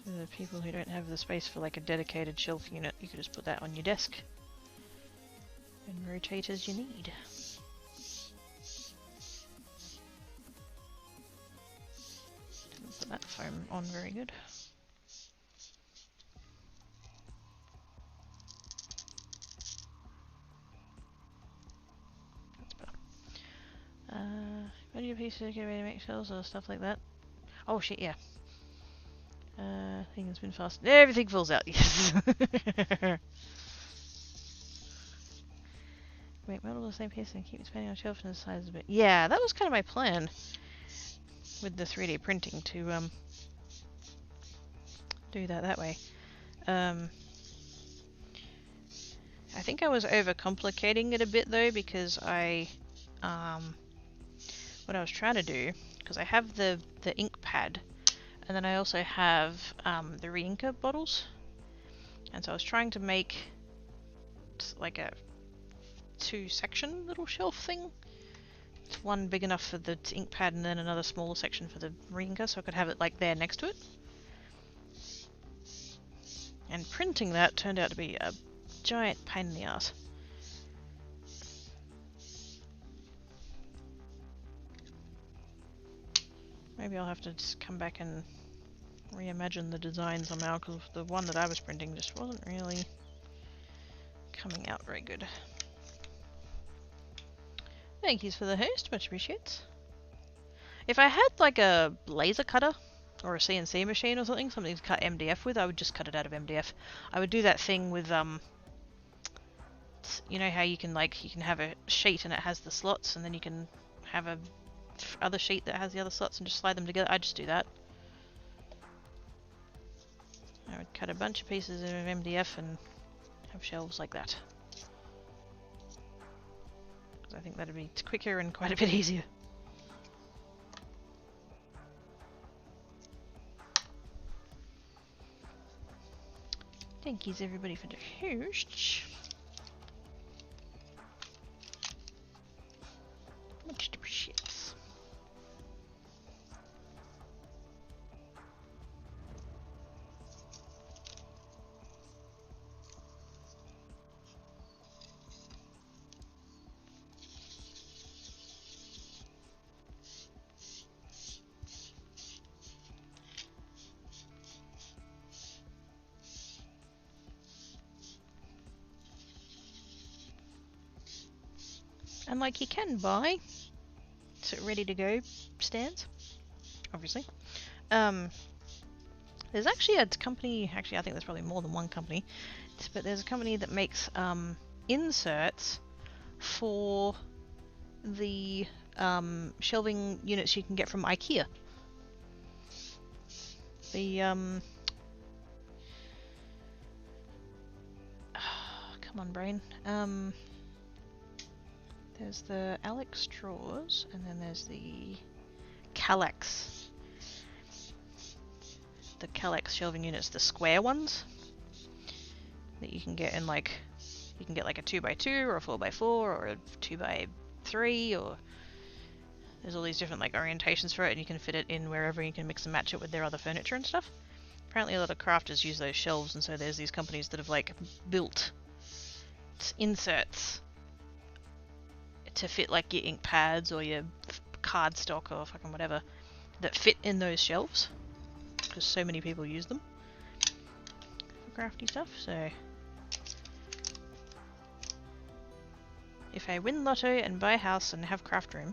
For the people who don't have the space for like a dedicated shelf unit, you could just put that on your desk and rotate as you need. Didn't put that foam on very good. That's better. What do you pieces get ready to make shells or stuff like that? Oh shit, yeah. Thing has been fast. Everything falls out, yes. Make model the same piece and keep expanding on shelf and the size a bit. Yeah, that was kind of my plan with the 3D printing to do that way. I think I was overcomplicating it a bit though, because what I was trying to do, because I have the ink pad, and then I also have the re-inker bottles, and so I was trying to make like a 2-section little shelf thing. It's one big enough for the ink pad and then another smaller section for the re-inker, so I could have it like there next to it. And printing that turned out to be a giant pain in the ass. Maybe I'll have to just come back and reimagine the design somehow, because the one that I was printing just wasn't really coming out very good. Thank yous for the host, much appreciates. If I had like a laser cutter or a CNC machine or something to cut MDF with, I would just cut it out of MDF. I would do that thing with you know how you can have a sheet and it has the slots, and then you can have a other sheet that has the other slots and just slide them together. I just do that. I would cut a bunch of pieces of MDF and have shelves like that. Because I think that'd be quicker and quite a bit easier. Thank yous everybody for the hosts. Much appreciates. And like, you can buy ready to go stands, obviously. There's actually a company, I think there's probably more than one company, but there's a company that makes inserts for the shelving units you can get from IKEA. The come on, brain. There's the Alex drawers, and then there's the Kallax. The Kallax shelving units, the square ones that you can get in like, you can get like a 2x2 or a 4x4 or a 2x3, or there's all these different like orientations for it, and you can fit it in wherever. You can mix and match it with their other furniture and stuff. Apparently a lot of crafters use those shelves, and so there's these companies that have like built inserts to fit like your ink pads or your cardstock or fucking whatever that fit in those shelves, because so many people use them for crafty stuff. So if I win lotto and buy a house and have craft room,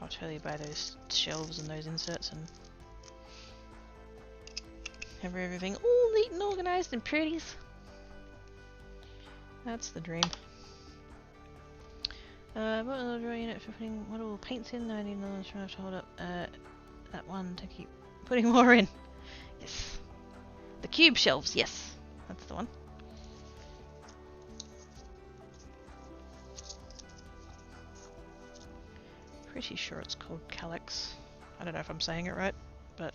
I'll totally buy those shelves and those inserts and have everything all neat and organised and pretties. That's the dream. What will draw unit for putting what all paints in? I need another to hold up that one to keep putting more in. Yes. The cube shelves, yes. That's the one. Pretty sure it's called Kallax. I don't know if I'm saying it right, but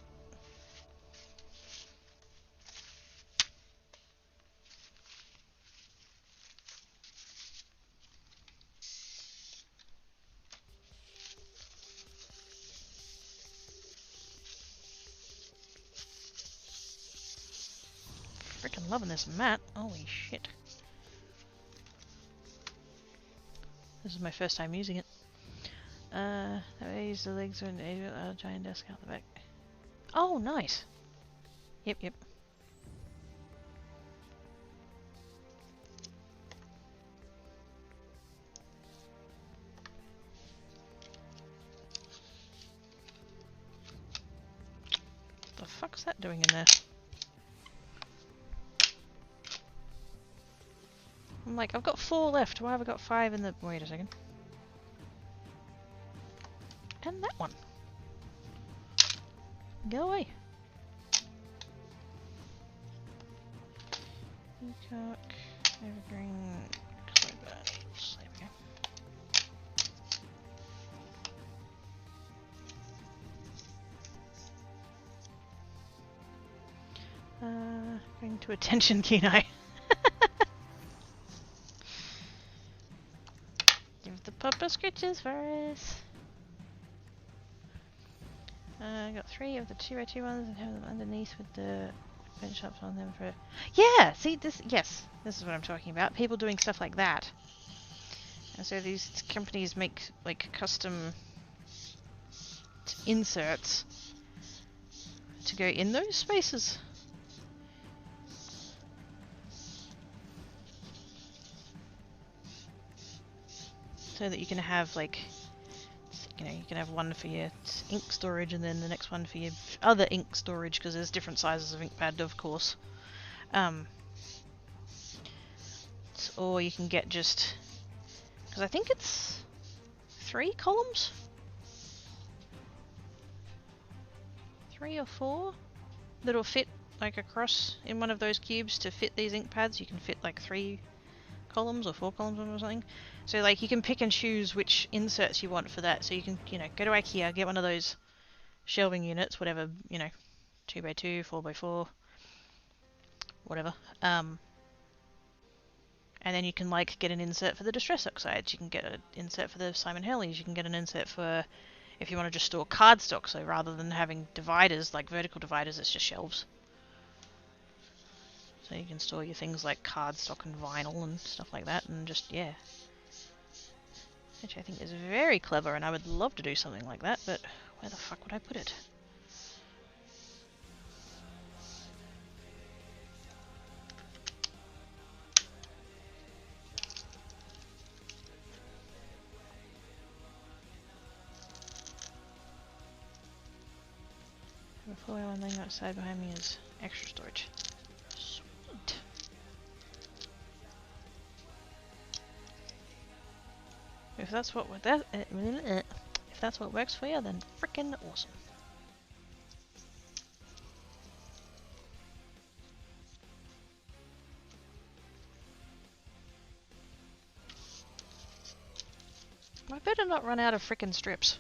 freaking loving this mat. Holy shit. This is my first time using it. That way I use the legs and a giant desk out the back. Oh, nice. Yep, yep. What the fuck's that doing in there? I'm like, I've got 4 left. Why have I got 5 in the... Wait a second. And that one. Go away. Peacock, evergreen, clovers. There we go. Bring to attention, Kenai. Give the papa scritches for us. I got 3 of the 2x2 ones and have them underneath with the bench tops on them for... Yeah! See, this... Yes, this is what I'm talking about. People doing stuff like that. And so these companies make, like, custom inserts to go in those spaces. So that you can have, like... You know, you can have one for your ink storage and then the next one for your other ink storage, because there's different sizes of ink pad, of course. Or you can get just... Because I think it's 3 columns? 3 or 4? That'll fit, like, across in one of those cubes to fit these ink pads. You can fit, like, 3 columns or 4 columns or something. So like you can pick and choose which inserts you want for that. So you can, you know, go to IKEA, get one of those shelving units, whatever, you know, 2x2, 4x4, whatever. And then you can like get an insert for the Distress Oxides. You can get an insert for the Simon Hurleys. You can get an insert for if you want to just store cardstock. So rather than having dividers, like vertical dividers, it's just shelves. So you can store your things like cardstock and vinyl and stuff like that, and just, yeah. Which I think is very clever, and I would love to do something like that, but where the fuck would I put it? Before one thing outside behind me is extra storage. Sweet. If that's what if that's what works for you, then frickin' awesome. I better not run out of frickin' strips.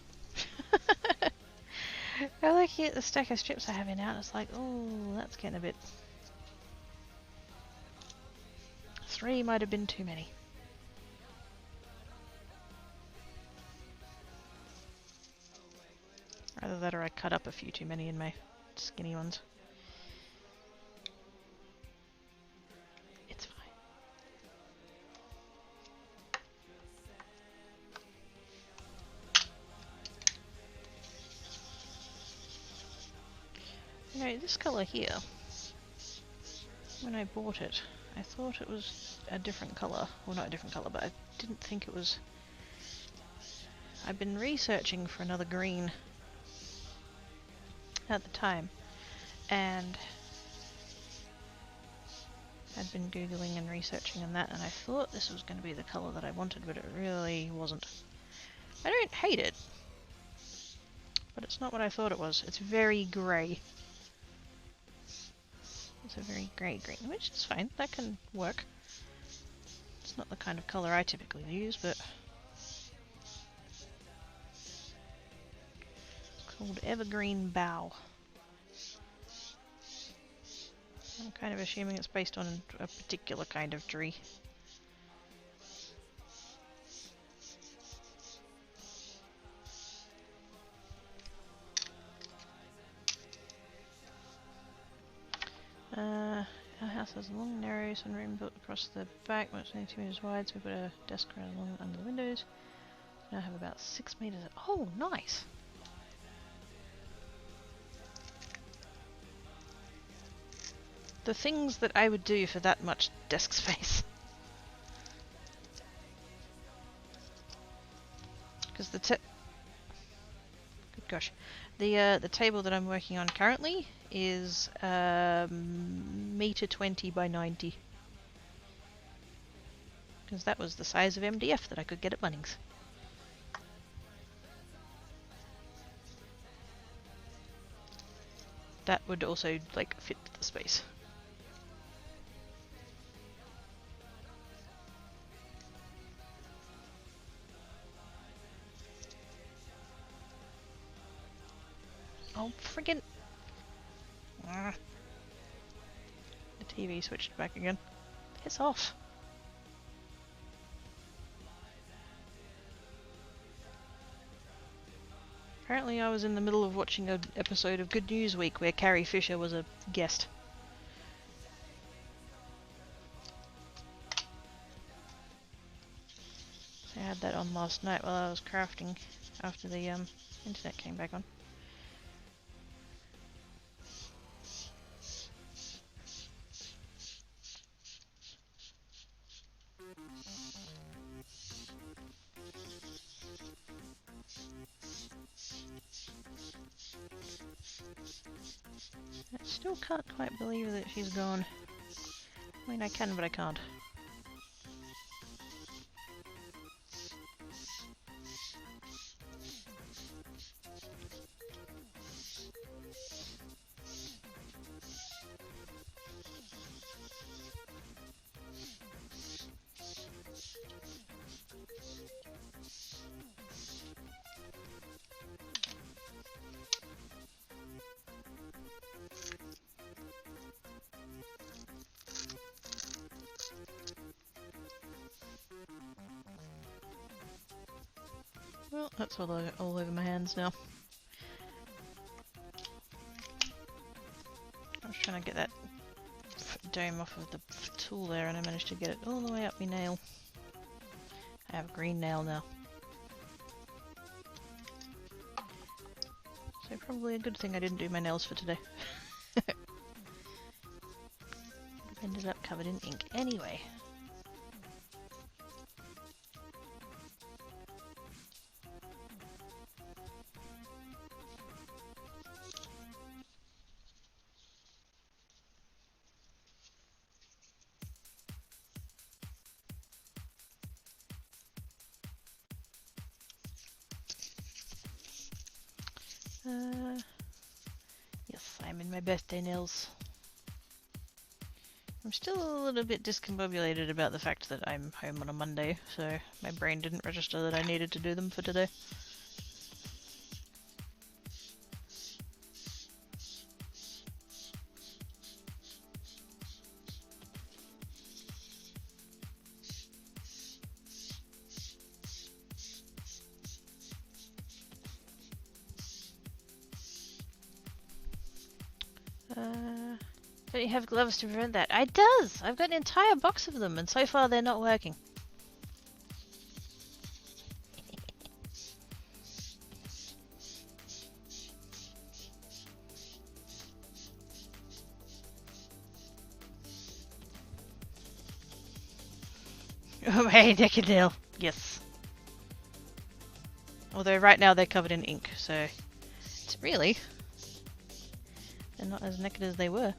I look at the stack of strips I have in out, it's like, oh, that's getting a bit... 3 might have been too many. Either that or I cut up a few too many in my skinny ones. It's fine. You know, this colour here, when I bought it, I thought it was a different colour. Well, not a different colour, but I didn't think it was... I've been researching for another green at the time, and I'd been googling and researching and that, and I thought this was going to be the colour that I wanted, but it really wasn't. I don't hate it, but it's not what I thought it was. It's very grey. It's a very grey green, which is fine. That can work. It's not the kind of colour I typically use, but it's called Evergreen Bow. I'm kind of assuming it's based on a particular kind of tree. Our house has a long, narrow sunroom built across the back, which is only 2 meters wide, so we put a desk right along under the windows. Now I have about 6 meters. Oh, nice! The things that I would do for that much desk space. Because the good gosh, the table that I'm working on currently is meter 20 by 90. Because that was the size of MDF that I could get at Bunnings. That would also like fit the space. Oh, friggin'... The TV switched back again. Piss off. Apparently I was in the middle of watching an episode of Good News Week where Carrie Fisher was a guest. So I had that on last night while I was crafting after the internet came back on. I still can't quite believe that she's gone. I mean, I can, but I can't. Well, that's all over my hands now. I was trying to get that dome off of the tool there and I managed to get it all the way up my nail. I have a green nail now. So probably a good thing I didn't do my nails for today. Ended up covered in ink anyway. Yes, I'm in my birthday nails. I'm still a little bit discombobulated about the fact that I'm home on a Monday, so my brain didn't register that I needed to do them for today. Don't you have gloves to prevent that? It does! I've got an entire box of them, and so far they're not working. Oh, hey, Decadale. Yes. Although right now they're covered in ink, so it's really, they're not as naked as they were.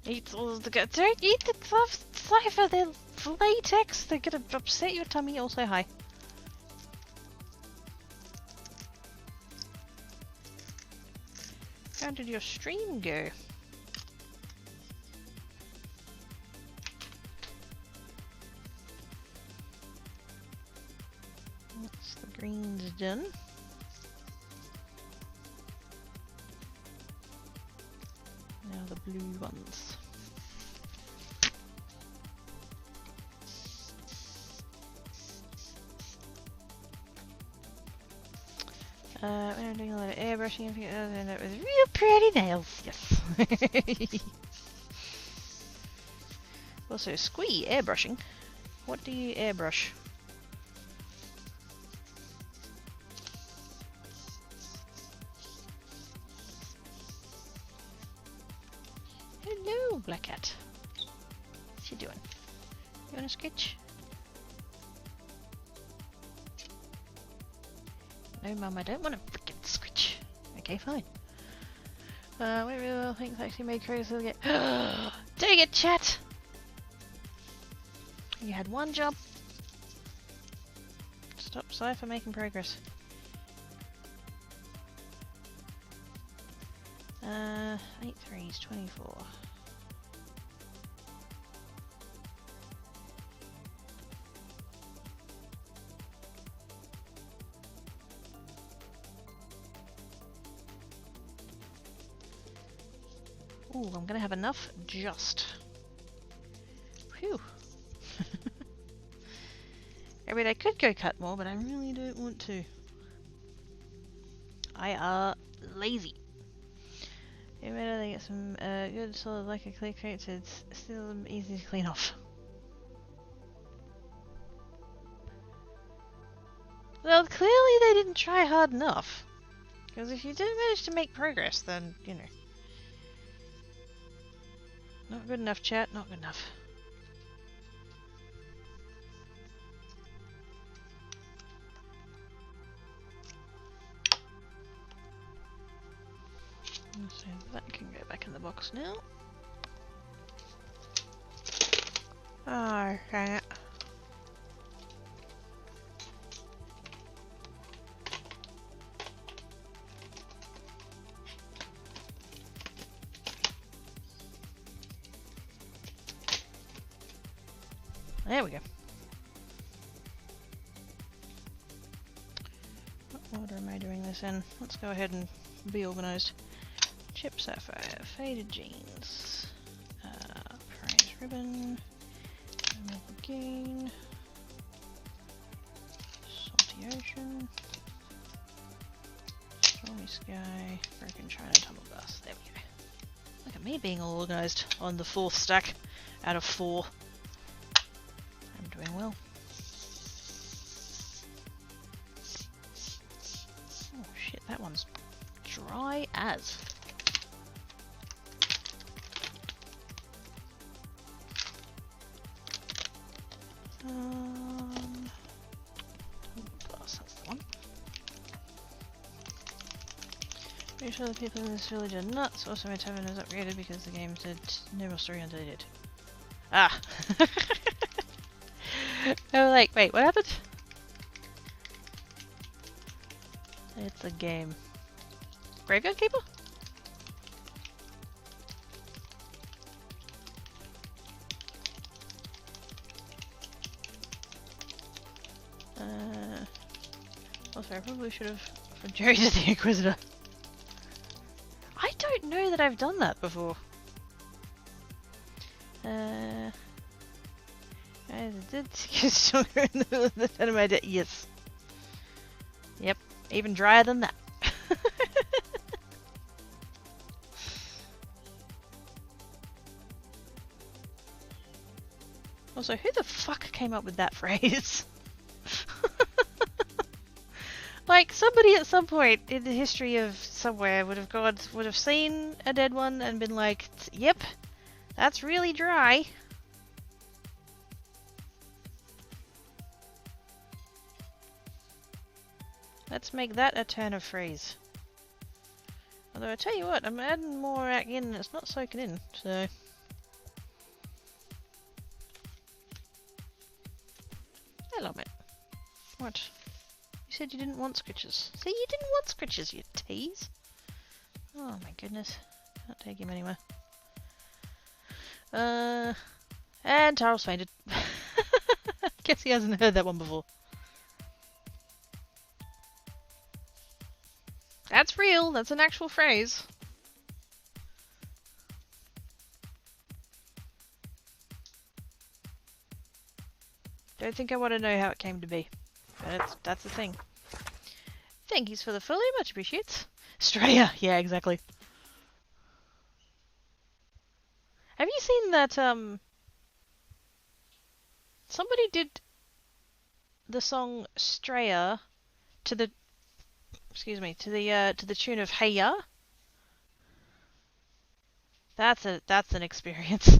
Eat all of the guts. Don't eat the gloves, Cypher. They're latex. They're gonna upset your tummy. Also, hi. How did your stream go? That's the greens done. Now the blue ones. We're doing a lot of airbrushing and end up with real pretty nails. Yes. Also, squee airbrushing. What do you airbrush? Hello, Black Cat. What's she doing? You wanna sketch? No, Mum, I don't want to frickin' scritch. Okay, fine. Wait, real things actually made crazy so get. Dang it, chat! You had one job. Stop Cypher making progress. 8 3s, 24. Ooh, I'm gonna have enough just. Phew. I mean, I could go cut more, but I really don't want to. I lazy. Even better they get some good solid lacquer clear coat, so it's still easy to clean off. Well, clearly they didn't try hard enough. Because if you didn't manage to make progress, then, you know. Not good enough, chat, not good enough. So that can go back in the box now. Okay. There we go. What order am I doing this in? Let's go ahead and be organised. Chip sapphire, faded jeans, prize ribbon, gain, salty ocean, stormy sky, broken china tumble bus. There we go. Look at me being all organised on the 4th stack out of 4. I'm doing well. Oh shit, that one's dry as. That's the one. Pretty sure the people in this village are nuts. Also, my tavern is upgraded because the game said no more story until it did. Ah! I was like, wait, what happened? It's a game. Graveyard Keeper? Also, I probably should have Jerry to the Inquisitor. I don't know that I've done that before. I did get stronger in the middle of the anime. Yes. Yep. Even drier than that. Also, who the fuck came up with that phrase? Like, somebody at some point in the history of somewhere would have seen a dead one and been like, yep, that's really dry. Let's make that a turn of phrase. Although I tell you what, I'm adding more in and it's not soaking in, so... Hello, mate. What? You said you didn't want scritches. See, you didn't want scritches, you tease. Oh my goodness. Can't take him anywhere. And Charles fainted. Guess he hasn't heard that one before. That's real. That's an actual phrase. Don't think I want to know how it came to be. But that's the thing. Thank yous for the follow, much appreciates. Straya, yeah, exactly. Have you seen that, somebody did the song Straya to the, to the tune of Hey Ya? That's an experience.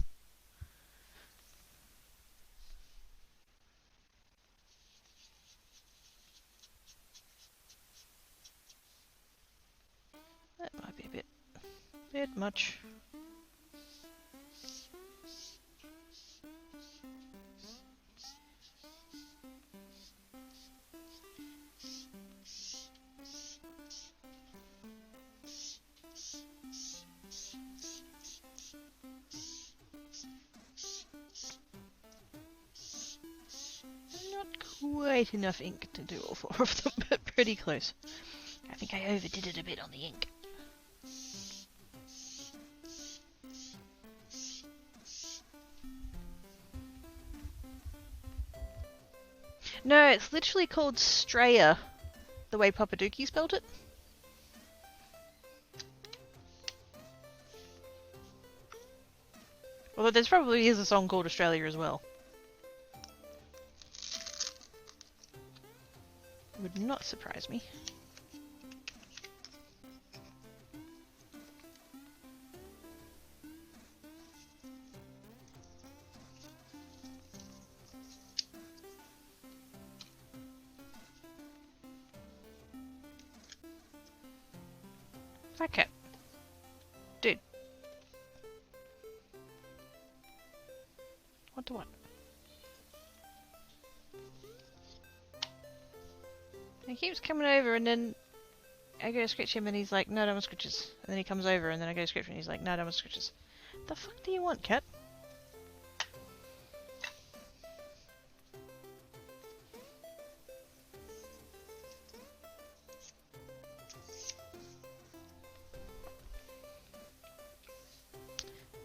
That might be a bit much. Not quite enough ink to do all four of them, but pretty close. I think I overdid it a bit on the ink. No, it's literally called Straya, the way Papaduki spelled it. Although there's probably is a song called Australia as well. Would not surprise me. Okay. Dude. What to what? He keeps coming over and then I go to scratch him and he's like, no, don't want scratches. And then he comes over and then I go to scratch him and he's like, no, don't want scratches. The fuck do you want, cat?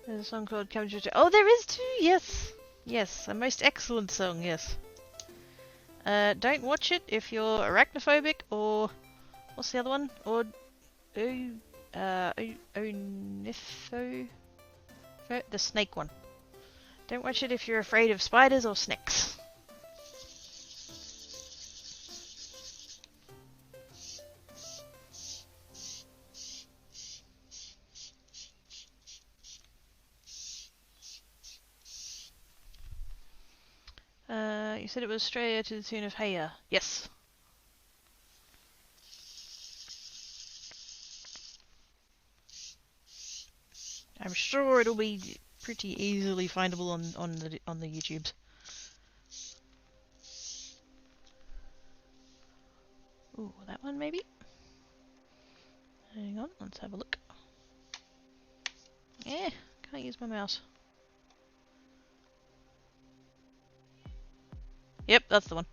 There's a song called Come to... Oh, there is too! Yes! Yes, a most excellent song, yes. Don't watch it if you're arachnophobic or... What's the other one? Or... Onitho... The snake one. Don't watch it if you're afraid of spiders or snakes. You said it was Australia to the tune of Hey Ya. Yes. I'm sure it'll be pretty easily findable on the YouTubes. Ooh, that one maybe? Hang on, let's have a look. Yeah, can't use my mouse. Yep, that's the one.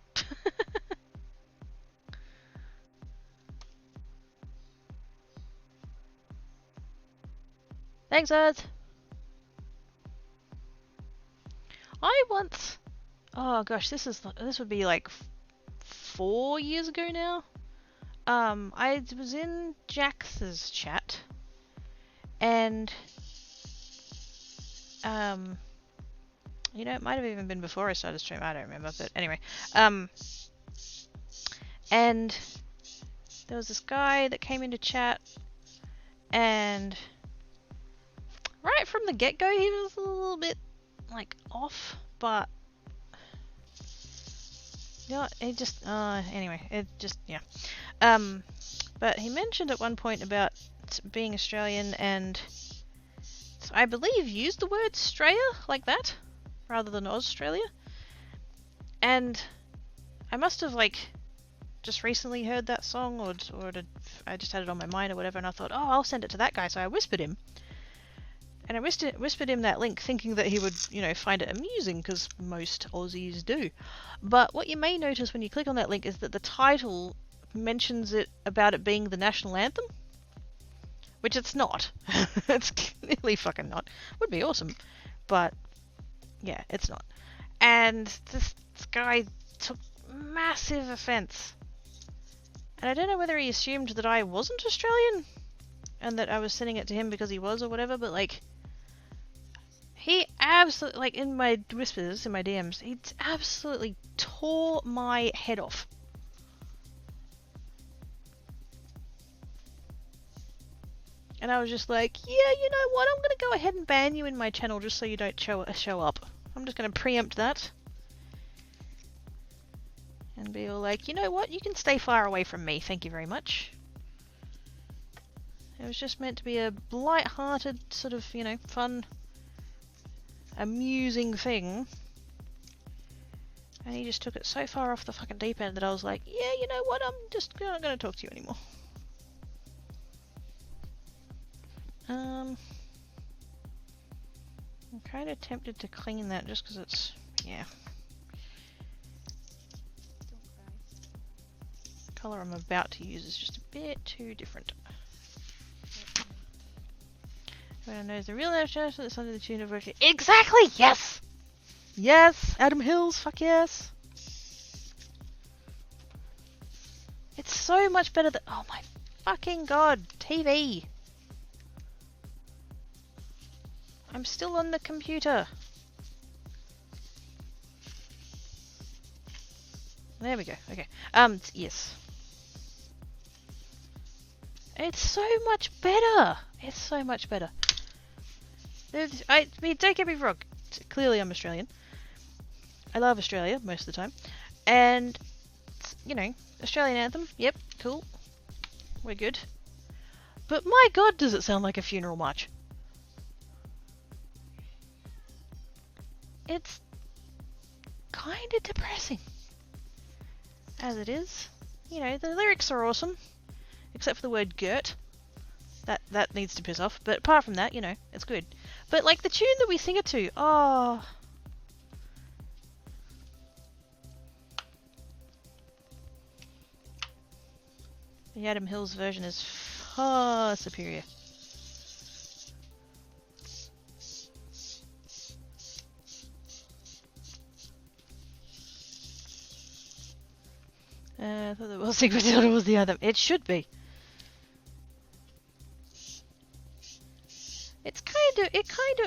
Thanks, Earth. I once... Oh gosh, this would be like 4 years ago now. I was in Jax's chat, and you know, it might have even been before I started stream. I don't remember, but anyway, and there was this guy that came into chat, and right from the get-go, he was a little bit like off, but you know, it just anyway, it just yeah. But he mentioned at one point about being Australian, and I believe used the word Australia like that rather than Australia. And I must have like just recently heard that song, or I just had it on my mind or whatever, and I thought, oh, I'll send it to that guy. So I whispered him, and I whispered him that link, thinking that he would, you know, find it amusing, because most Aussies do. But what you may notice when you click on that link is that the title mentions it about it being the national anthem, which it's not. It's clearly fucking not. Would be awesome, but yeah, it's not. And this guy took massive offense, and I don't know whether he assumed that I wasn't Australian and that I was sending it to him because he was or whatever, but like, he absolutely, like, in my whispers, in my DMs, he absolutely tore my head off. And I was just like, yeah, you know what, I'm gonna go ahead and ban you in my channel just so you don't show up. I'm just gonna preempt that. And be all like, you know what, you can stay far away from me, thank you very much. It was just meant to be a light-hearted, sort of, you know, fun, amusing thing. And he just took it so far off the fucking deep end that I was like, yeah, you know what, I'm just not gonna talk to you anymore. I'm kind of tempted to clean that just because it's, yeah. The colour I'm about to use is just a bit too different. Everyone knows the real national that's under the tune of working. Exactly! Yes! Yes! Adam Hills, fuck yes! It's so much better than. Oh my fucking god! TV! I'm still on the computer. There we go. Okay. Yes. It's so much better. It's so much better. I mean, don't get me wrong. Clearly, I'm Australian. I love Australia most of the time, and you know, Australian anthem. Yep, cool. We're good. But my god, does it sound like a funeral march? It's kind of depressing, as it is. You know, the lyrics are awesome, except for the word "girt." That needs to piss off. But apart from that, you know, it's good. But like the tune that we sing it to, oh. The Adam Hills version is far superior. I thought the World Secret Zelda was the anthem. It should be.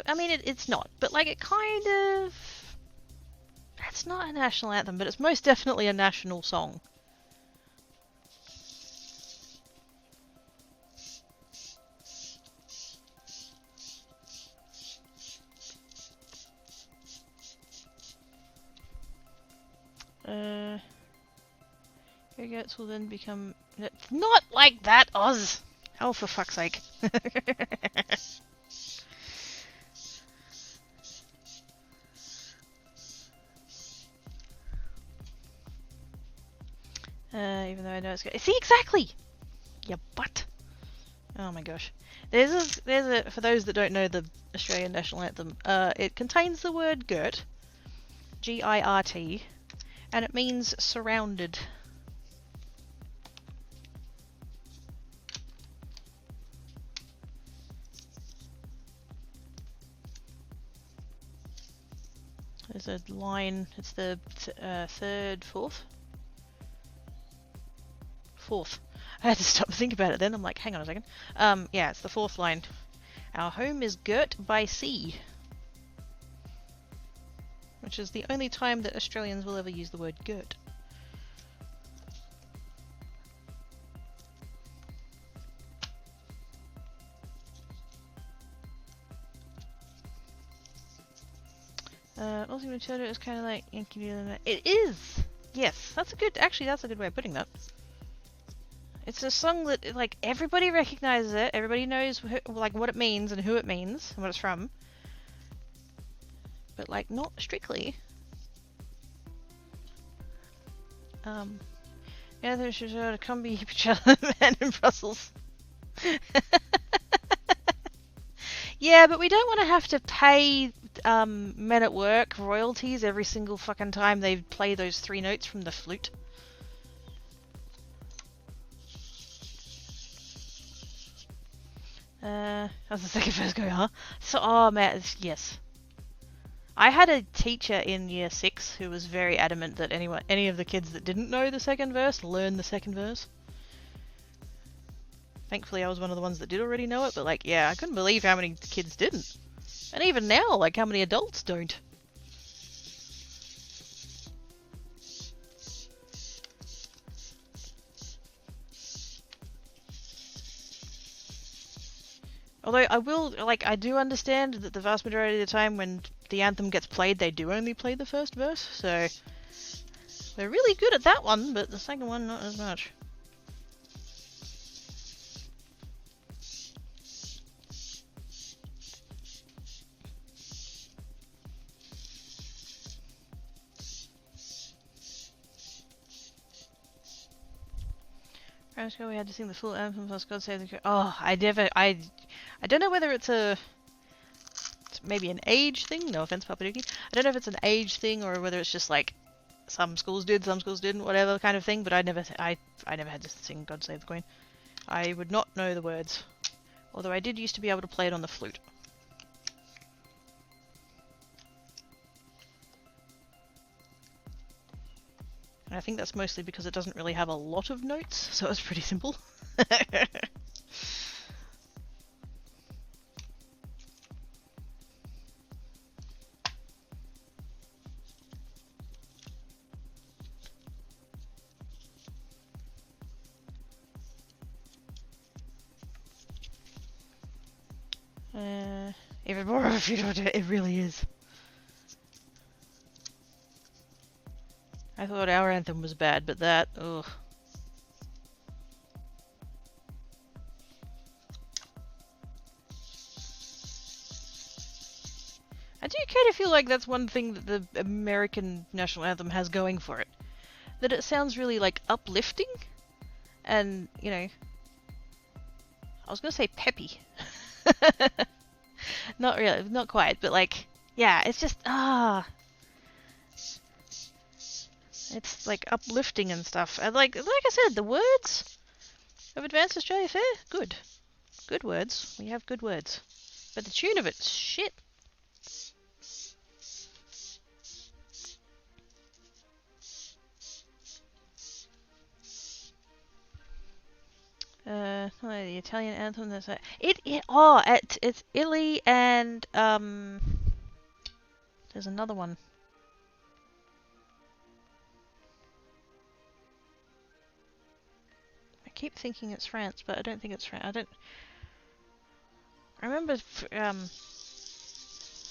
I mean, it's not, but like, it's not a national anthem, but it's most definitely a national song. Your goats will then become. It's not like that, Oz! Oh, for fuck's sake. Even though I know it's good. See, exactly! You butt. Oh my gosh. There's a for those that don't know the Australian national anthem, it contains the word girt, G-I-R-T, and it means surrounded. There's a line, it's the fourth. I had to stop and think about it then, I'm like, hang on a second. Yeah, it's the fourth line. Our home is girt by sea. Which is the only time that Australians will ever use the word girt. Also, Matilda is kind of like Yankee Doodle. It is! Yes, that's a good way of putting that. It's a song that, like, everybody recognizes it, everybody knows, like, what it means and who it means, and what it's from. But, like, not strictly. Yeah, there should come be man in Brussels. Yeah, but we don't want to have to pay men at work royalties every single fucking time they play those 3 notes from the flute. How's the second verse going, huh? So, oh man, yes. I had a teacher in year 6 who was very adamant that any of the kids that didn't know the second verse learn the second verse. Thankfully, I was one of the ones that did already know it, but like, yeah, I couldn't believe how many kids didn't. And even now, like, how many adults don't. Although I do understand that the vast majority of the time when the anthem gets played, they do only play the first verse, so they're really good at that one, but the second one, not as much. We had to sing the full anthem plus God Save the Queen. Oh, I don't know whether it's maybe an age thing. No offense, Papa Dookie. I don't know if it's an age thing or whether it's just like some schools did, some schools didn't, whatever kind of thing. But I never had to sing God Save the Queen. I would not know the words, although I did used to be able to play it on the flute. And I think that's mostly because it doesn't really have a lot of notes, so it's pretty simple. Even more of a funeral, it really is. I thought our anthem was bad, but that, ugh. I do kind of feel like that's one thing that the American national anthem has going for it. That it sounds really, like, uplifting. And, you know, I was gonna say peppy. Not really, not quite, but like, yeah, it's just, it's like uplifting and stuff. And like I said, the words of Advanced Australia Fair, good. Good words. We have good words. But the tune of it's shit. The Italian anthem. That's it's Italy and there's another one. I keep thinking it's France, but I don't think it's France. I remember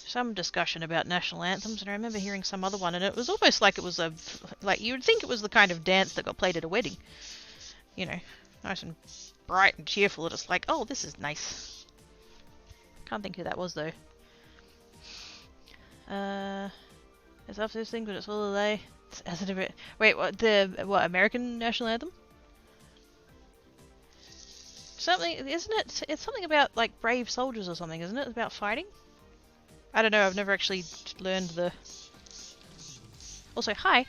some discussion about national anthems, and I remember hearing some other one, and it was almost like it was like you would think it was the kind of dance that got played at a wedding. You know, nice and bright and cheerful. It's like, oh, this is nice. Can't think who that was though. It's after this thing, but it's all a lay. Wait, what? American national anthem? Something, isn't it? It's something about like brave soldiers or something, isn't it? About fighting? I don't know, I've never actually learned the... Also, hi!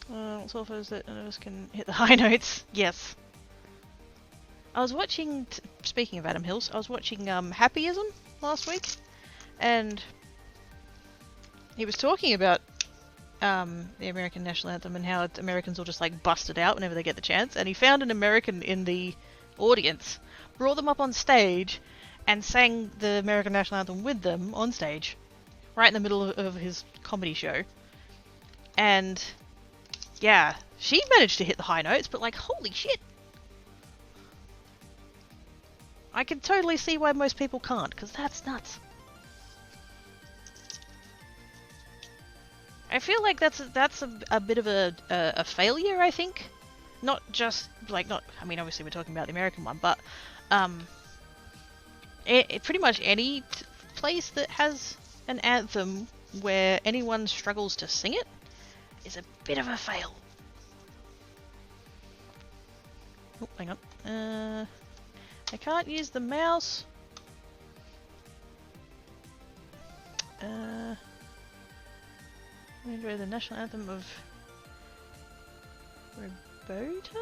What's awful is that none of us can hit the high notes. Yes. I was watching, speaking of Adam Hills, I was watching Happyism last week, and he was talking about the American national anthem and how Americans will just like bust it out whenever they get the chance, and he found an American in the audience, brought them up on stage, and sang the American national anthem with them on stage, right in the middle of his comedy show. And yeah, she managed to hit the high notes, but like, holy shit! I can totally see why most people can't, because that's nuts. I feel like that's a bit of a failure, I think. Not just, like, not... I mean, obviously we're talking about the American one, but pretty much any place that has an anthem where anyone struggles to sing it is a bit of a fail. Oh, hang on. I can't use the mouse. I enjoy the national anthem of Roberta?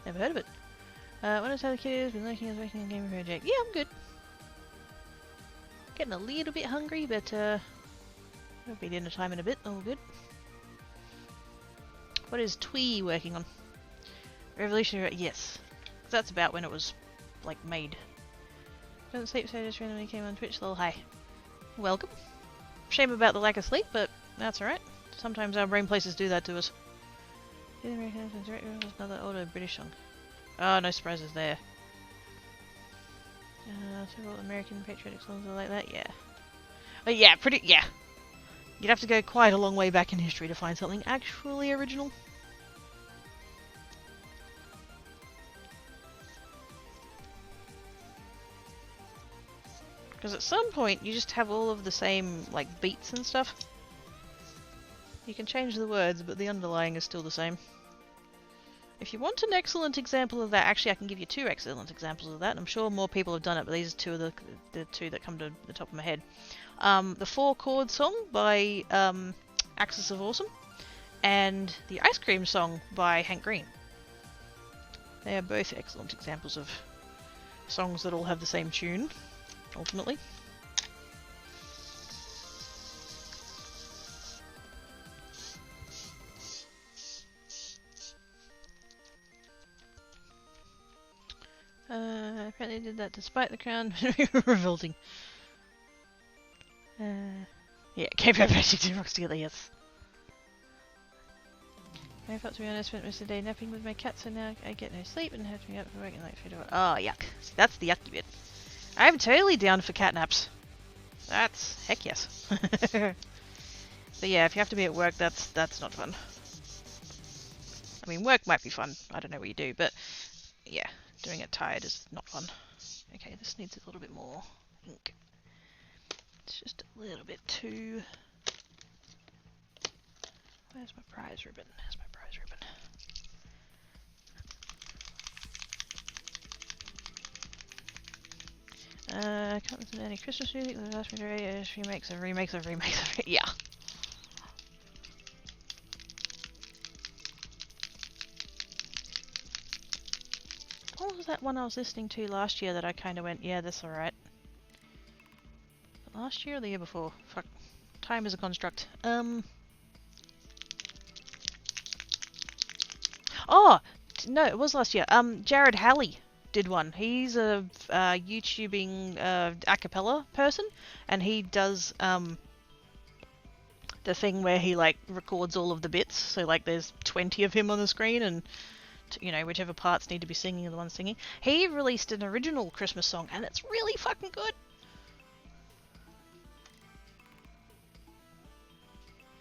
Never heard of it. When I tell the kids, been looking at making a game project. Yeah, I'm good. Getting a little bit hungry, but it'll be dinner time in a bit. All good. What is Twee working on? Revolutionary. Yes, that's about when it was like made. Doesn't sleep, so I just randomly came on Twitch. Lol, hi. Welcome. Shame about the lack of sleep, but that's alright. Sometimes our brain places do that to us. Another older British song. Oh, no surprises there. Several American patriotic songs are like that, yeah. Oh, yeah, yeah. You'd have to go quite a long way back in history to find something actually original. Because at some point, you just have all of the same, like, beats and stuff. You can change the words, but the underlying is still the same. If you want an excellent example of that, actually I can give you two excellent examples of that. I'm sure more people have done it, but these are two of the two that come to the top of my head. The 4-chord song by Axis of Awesome, and the Ice Cream song by Hank Green. They are both excellent examples of songs that all have the same tune, ultimately. Apparently did that despite the crown revolting. Yeah, keep our basic 2 rocks together, yes. I thought, to be honest, spent most of the day napping with my cat, so now I get no sleep and have to be up for work and like feed her. Oh, yuck. See, that's the yucky bit. I'm totally down for cat naps. That's heck yes. So yeah, if you have to be at work, that's not fun. I mean, work might be fun. I don't know what you do, but yeah, doing it tired is not fun. Okay, this needs a little bit more ink. It's just a little bit too... Where's my prize ribbon? There's my prize ribbon. Can't listen to any Christmas music. The vast majority is remakes of remakes of remakes of... Yeah. What was that one I was listening to last year that I kind of went, yeah, that's alright? Last year or the year before? Fuck. Time is a construct. Oh! No, it was last year. Jared Halley did one. He's a YouTubing a cappella person, and he does the thing where he like records all of the bits. So like there's 20 of him on the screen, and you know, whichever parts need to be singing are the ones singing. He released an original Christmas song, and it's really fucking good.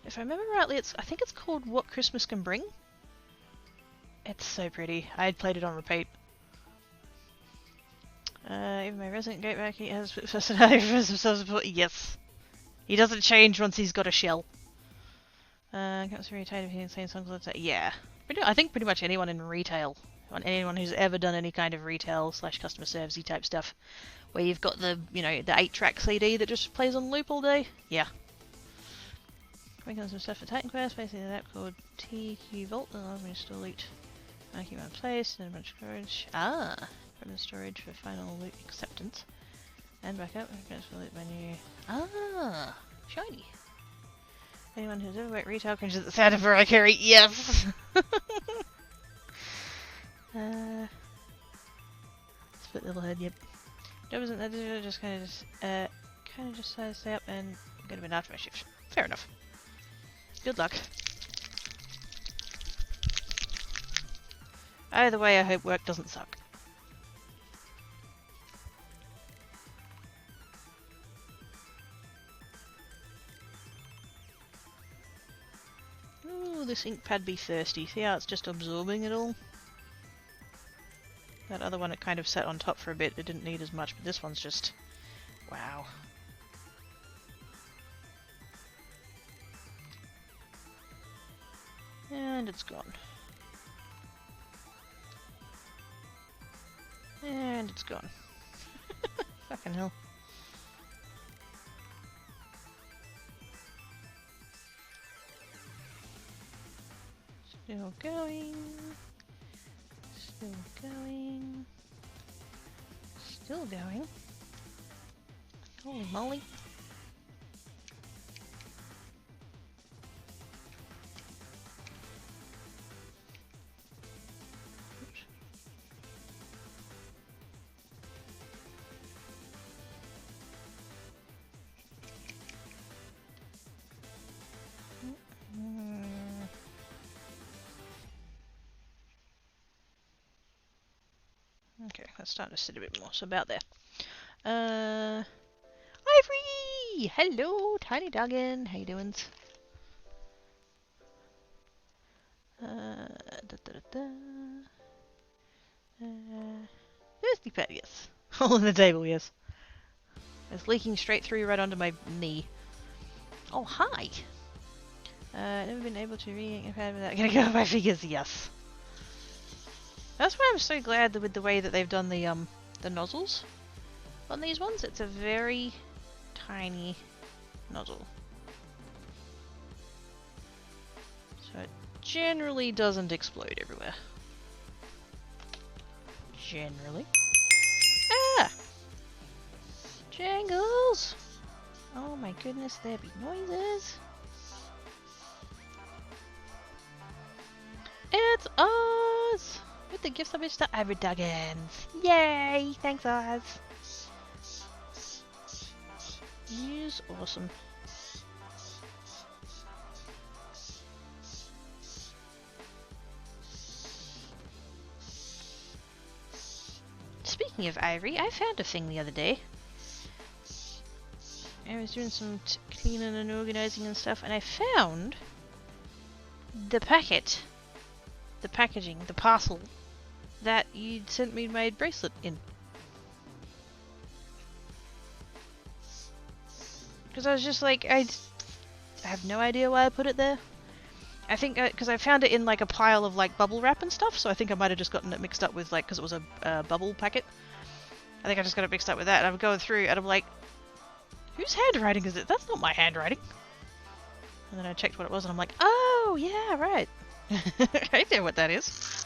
If I remember rightly, I think it's called What Christmas Can Bring. It's so pretty. I had played it on repeat. Even my resident goatback, he has personality for himself support. Yes. He doesn't change once he's got a shell. Comes very tired of hearing same songs all the time. Yeah. I think pretty much anyone in retail, anyone who's ever done any kind of retail / customer servicey type stuff, where you've got the, the 8-track CD that just plays on loop all day. Yeah. Working on some stuff for Titan Quest, basically an app called TQ Vault that allows me to store loot. I keep my place and a bunch of storage. From the storage for final loot acceptance. And backup. I'm going to loot menu. Shiny. Anyone who's ever worked retail cringes at the sound of Varicarry. Yes! Split little head, yep. Job isn't that just kind of just stay up and get a bit after my shift. Fair enough. Good luck. Either way, I hope work doesn't suck. Ooh, this ink pad be thirsty. See how it's just absorbing it all? That other one, it kind of sat on top for a bit. It didn't need as much, but this one's just... wow. And it's gone. And it's gone. Fucking hell. Still going. Still going. Still going. Holy moly. Okay, let's start to sit a bit more. So about there. Ivory! Hello, tiny doggin. How you doing? Thirsty pad, yes. Hole in the table, yes. It's leaking straight through right onto my knee. Oh, hi! Never been able to re-ink a pad without getting go my fingers, yes. That's why I'm so glad with the way that they've done the nozzles on these ones. It's a very tiny nozzle. So it generally doesn't explode everywhere. Generally. Ah! Jangles! Oh my goodness, there be noises. It's us! With the gift submission to Ivory Duggins. Yay! Thanks, Oz. He's awesome. Speaking of Ivory, I found a thing the other day. I was doing some cleaning and organizing and stuff, and I found the packet, the packaging, the parcel that you'd sent me my bracelet in. Because I was just like, I have no idea why I put it there. I think because I found it in like a pile of like bubble wrap and stuff, so I think I might have just gotten it mixed up with like, because it was a bubble packet. I think I just got it mixed up with that, and I'm going through and I'm like, whose handwriting is it? That's not my handwriting. And then I checked what it was and I'm like, oh yeah, right. I know what that is.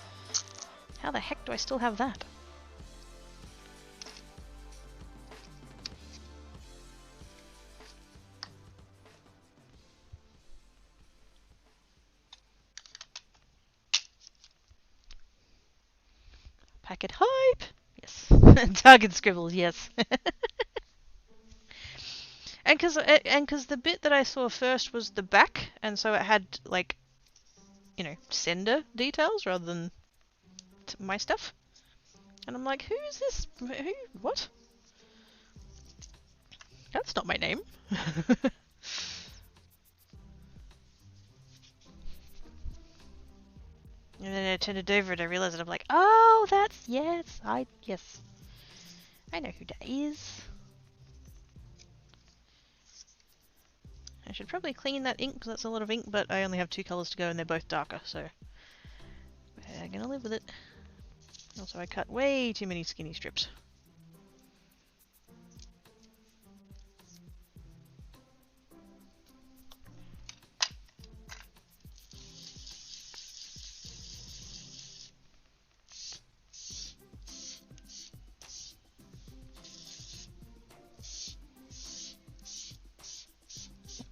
How the heck do I still have that? Packet hype! Yes. Target scribbles, yes. And because the bit that I saw first was the back, and so it had, like, you know, sender details rather than my stuff. And I'm like, who's this? Who? What? That's not my name. And then I turned it over and I realized it. I'm like, oh, that's, yes, yes. I know who that is. I should probably clean that ink because that's a lot of ink, but I only have 2 colours to go and they're both darker, so we're gonna live with it. Also, I cut way too many skinny strips.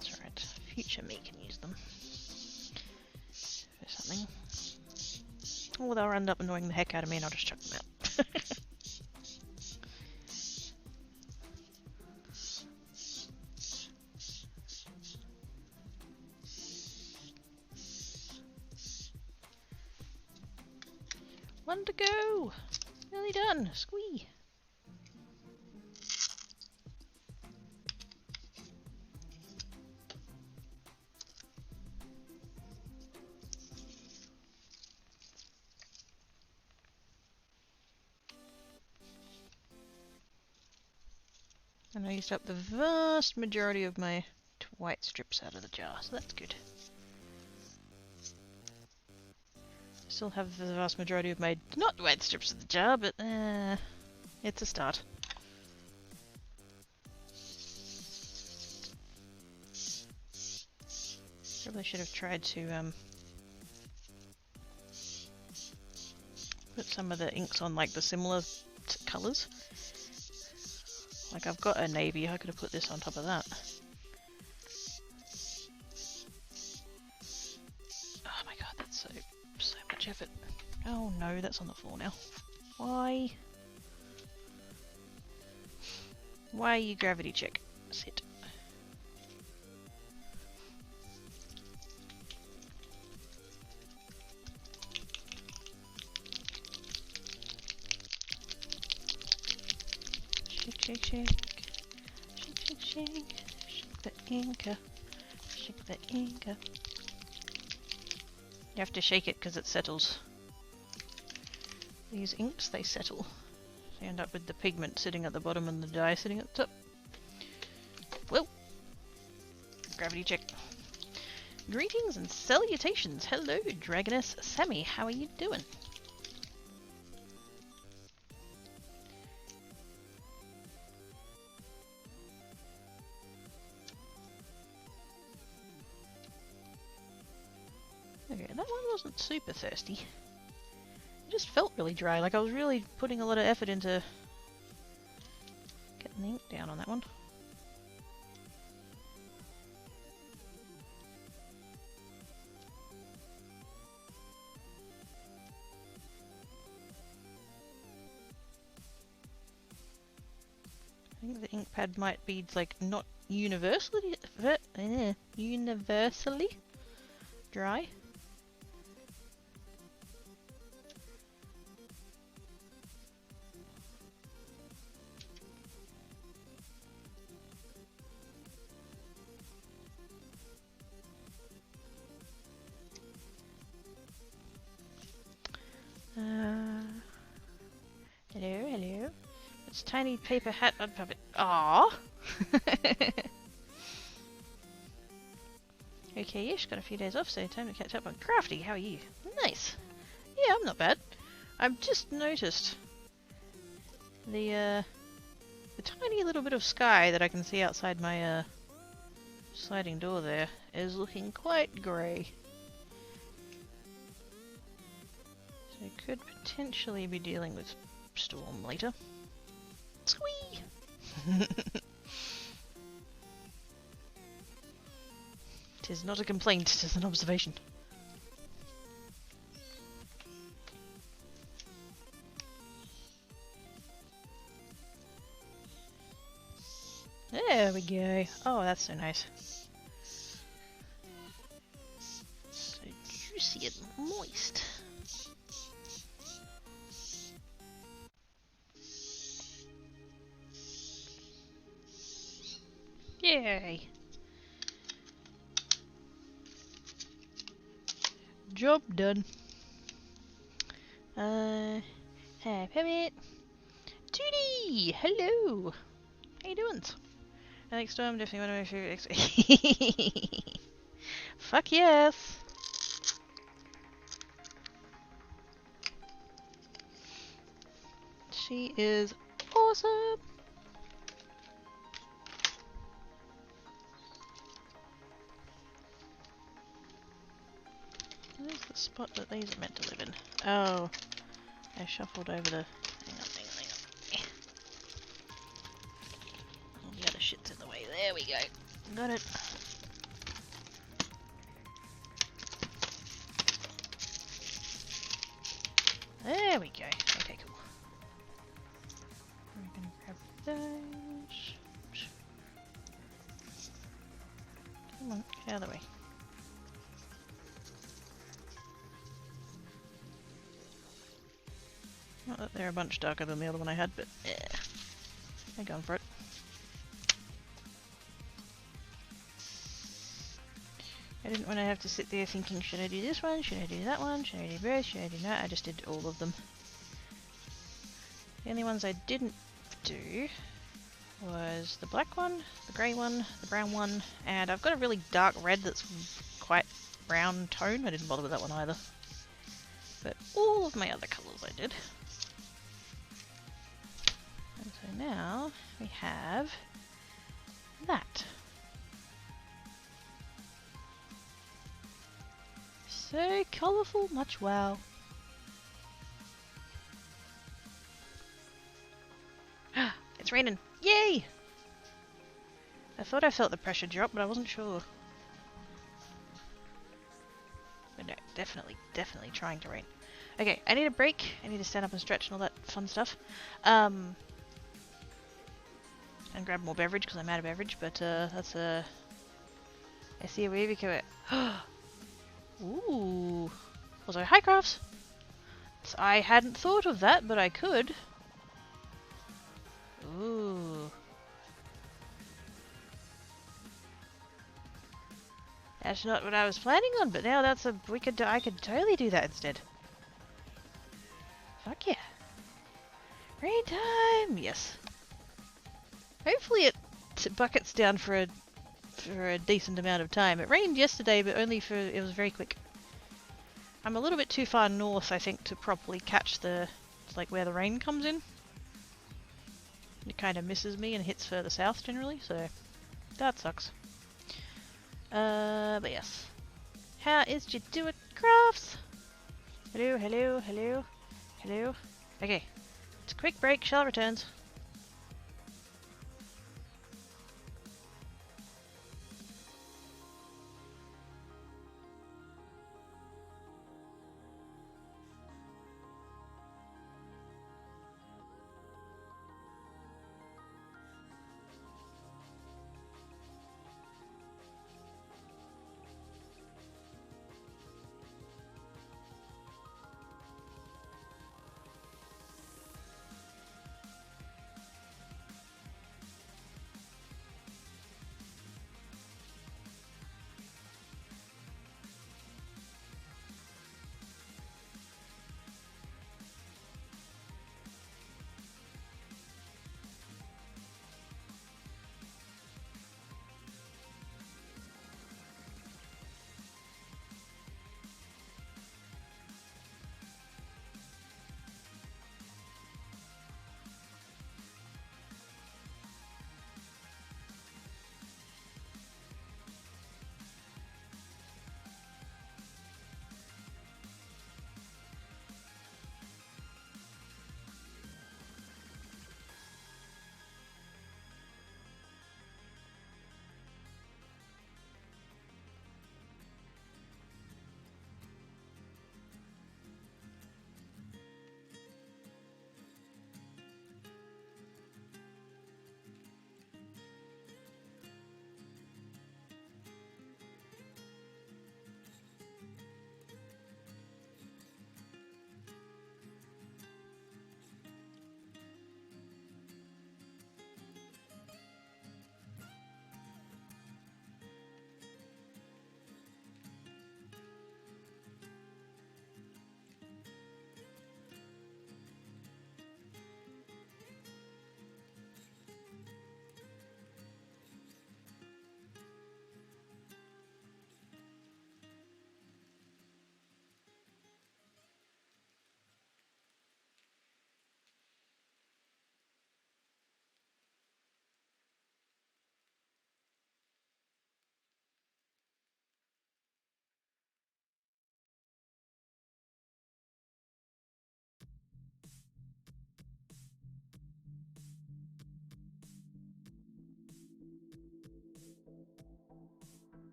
That's alright, future me can use them for something. Or they'll end up annoying the heck out of me and I'll just chuck them out. One to go! Nearly done! Squee! And I used up the vast majority of my white strips out of the jar, so that's good. Still have the vast majority of my not white strips in the jar, but it's a start. Probably should have tried to put some of the inks on like the similar colours. Like I've got a navy, I could have put this on top of that. Oh my god, that's so much effort. Oh no, that's on the floor now. Why? Why you gravity check? Sit. Shake, shake, shake, shake, shake, shake the inka, shake the inka. You have to shake it because it settles. These inks, they settle. So you end up with the pigment sitting at the bottom and the dye sitting at the top. Whoa! Gravity check. Greetings and salutations. Hello, Dragoness Sammy. How are you doing? Okay, that one wasn't super thirsty. It just felt really dry, like I was really putting a lot of effort into getting the ink down on that one. I think the ink pad might be like not universally dry. Hello, hello. It's tiny paper hat mud puppet. Aww. Okay-ish, got a few days off, so time to catch up on Crafty. How are you? Nice. Yeah, I'm not bad. I've just noticed the tiny little bit of sky that I can see outside my sliding door there is looking quite grey. So I could potentially be dealing with storm later. Squee! It is not a complaint, it is an observation. There we go. Oh, that's so nice. So juicy and moist. Yay! Job done. Hi, Pebble. Judy! Hello! How you doing? Alex Storm, definitely one of my favorite. Fuck yes! She is awesome! Where's the spot that these are meant to live in? Oh, I shuffled over the... Hang on. All the other shit's in the way. There we go. Got it. There we go. Okay, cool. We're gonna grab those. Come on, get out of the way. Not that they're a bunch darker than the other one I had, but yeah. I'm going for it. I didn't want to have to sit there thinking, should I do this one, should I do that one, should I do both, should I do that? I just did all of them. The only ones I didn't do was the black one, the grey one, the brown one, and I've got a really dark red that's quite brown tone. I didn't bother with that one either. But all of my other colours I did. And so now we have that. So colourful, much wow. It's raining. Yay! I thought I felt the pressure drop, but I wasn't sure. But no, definitely trying to rain. Okay, I need a break. I need to stand up and stretch and all that fun stuff. And grab more beverage because I'm out of beverage, but that's a... I see a wavy coat. Ooh. Also, hi crafts! I hadn't thought of that, but I could. Ooh. That's not what I was planning on, but now that's a... I could totally do that instead. Fuck yeah. Rain time! Yes. Hopefully it buckets down for a decent amount of time. It rained yesterday, but only for... It was very quick. I'm a little bit too far north, I think, to properly catch the... like where the rain comes in. It kind of misses me and hits further south generally, so that sucks. But yes. How is you doing, crafts? Hello, hello, hello, hello. Okay, it's a quick break. Shell returns.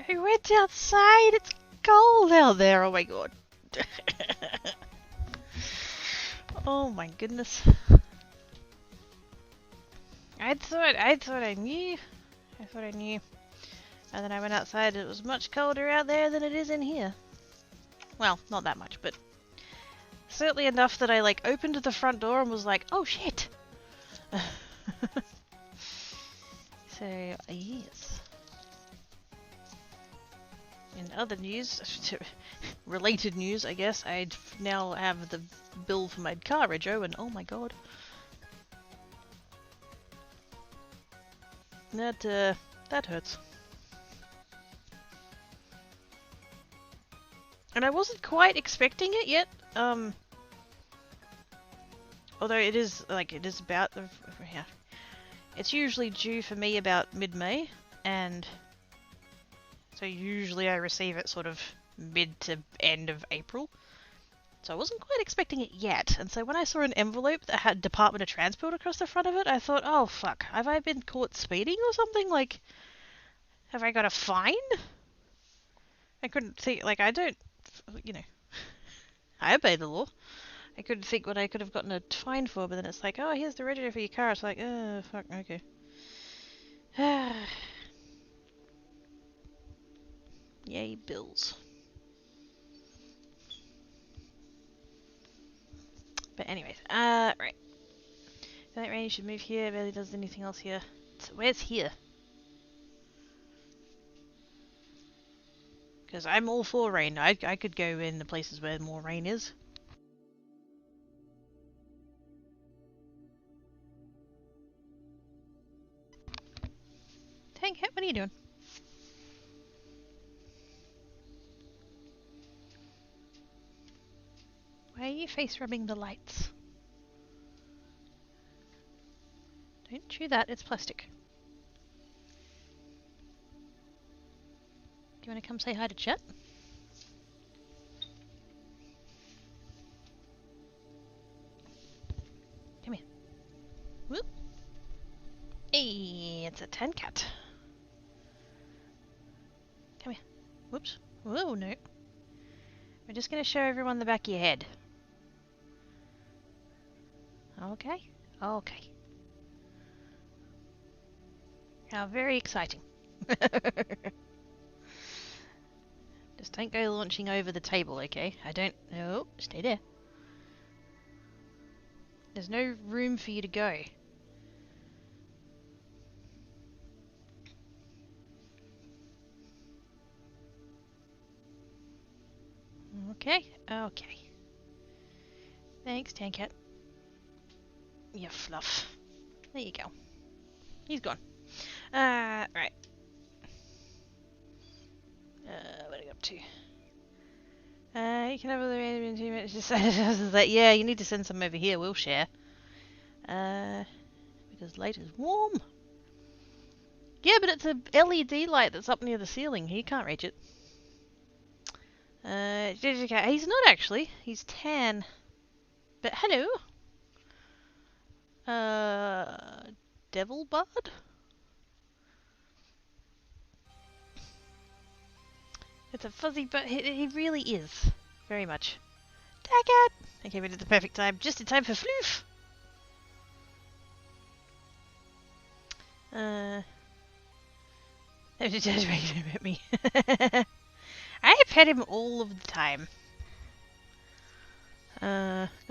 I went outside. It's cold out there. Oh my god. Oh my goodness. I thought I knew. I thought I knew. And then I went outside. It was much colder out there than it is in here. Well, not that much, but certainly enough that I like opened the front door and was like, oh shit. So, yes. In other news, related news, I guess, I now have the bill for my car rego, and oh my god. That hurts. And I wasn't quite expecting it yet, although it is about, yeah. It's usually due for me about mid-May, and so usually I receive it sort of mid to end of April. So I wasn't quite expecting it yet, and so when I saw an envelope that had Department of Transport across the front of it, I thought, oh fuck, have I been caught speeding or something? Like, have I got a fine? I couldn't think, like, I don't, you know, I obey the law. I couldn't think what I could have gotten a fine for, but then it's like, oh, here's the register for your car. It's like, oh, fuck, okay. Yay, bills. But anyways, right. I think Rainy should move here. Barely does anything else here. So where's here? Because I'm all for rain. I could go in the places where more rain is. Tank, what are you doing? Why are you face rubbing the lights? Don't chew that, it's plastic. Do you want to come say hi to chat? Come here. Whoop. Hey, it's a tan cat. Come here. Whoops. Whoa, no. We're just going to show everyone the back of your head. Okay. Okay. How very exciting. Just don't go launching over the table, okay? I don't... No, stay there. There's no room for you to go. Okay, okay. Thanks, Tankat. You fluff. There you go. He's gone. Right. What are you up to? You can have other in 2 minutes. Just yeah, you need to send some over here. We'll share. Because light is warm. Yeah, but it's a LED light that's up near the ceiling. He can't reach it. He's not actually. He's tan. But hello. Devil Bard? It's a fuzzy, but he really is. Very much. Daggett! I came in at the perfect time, just in time for Floof! Just at me. I pet him all of the time.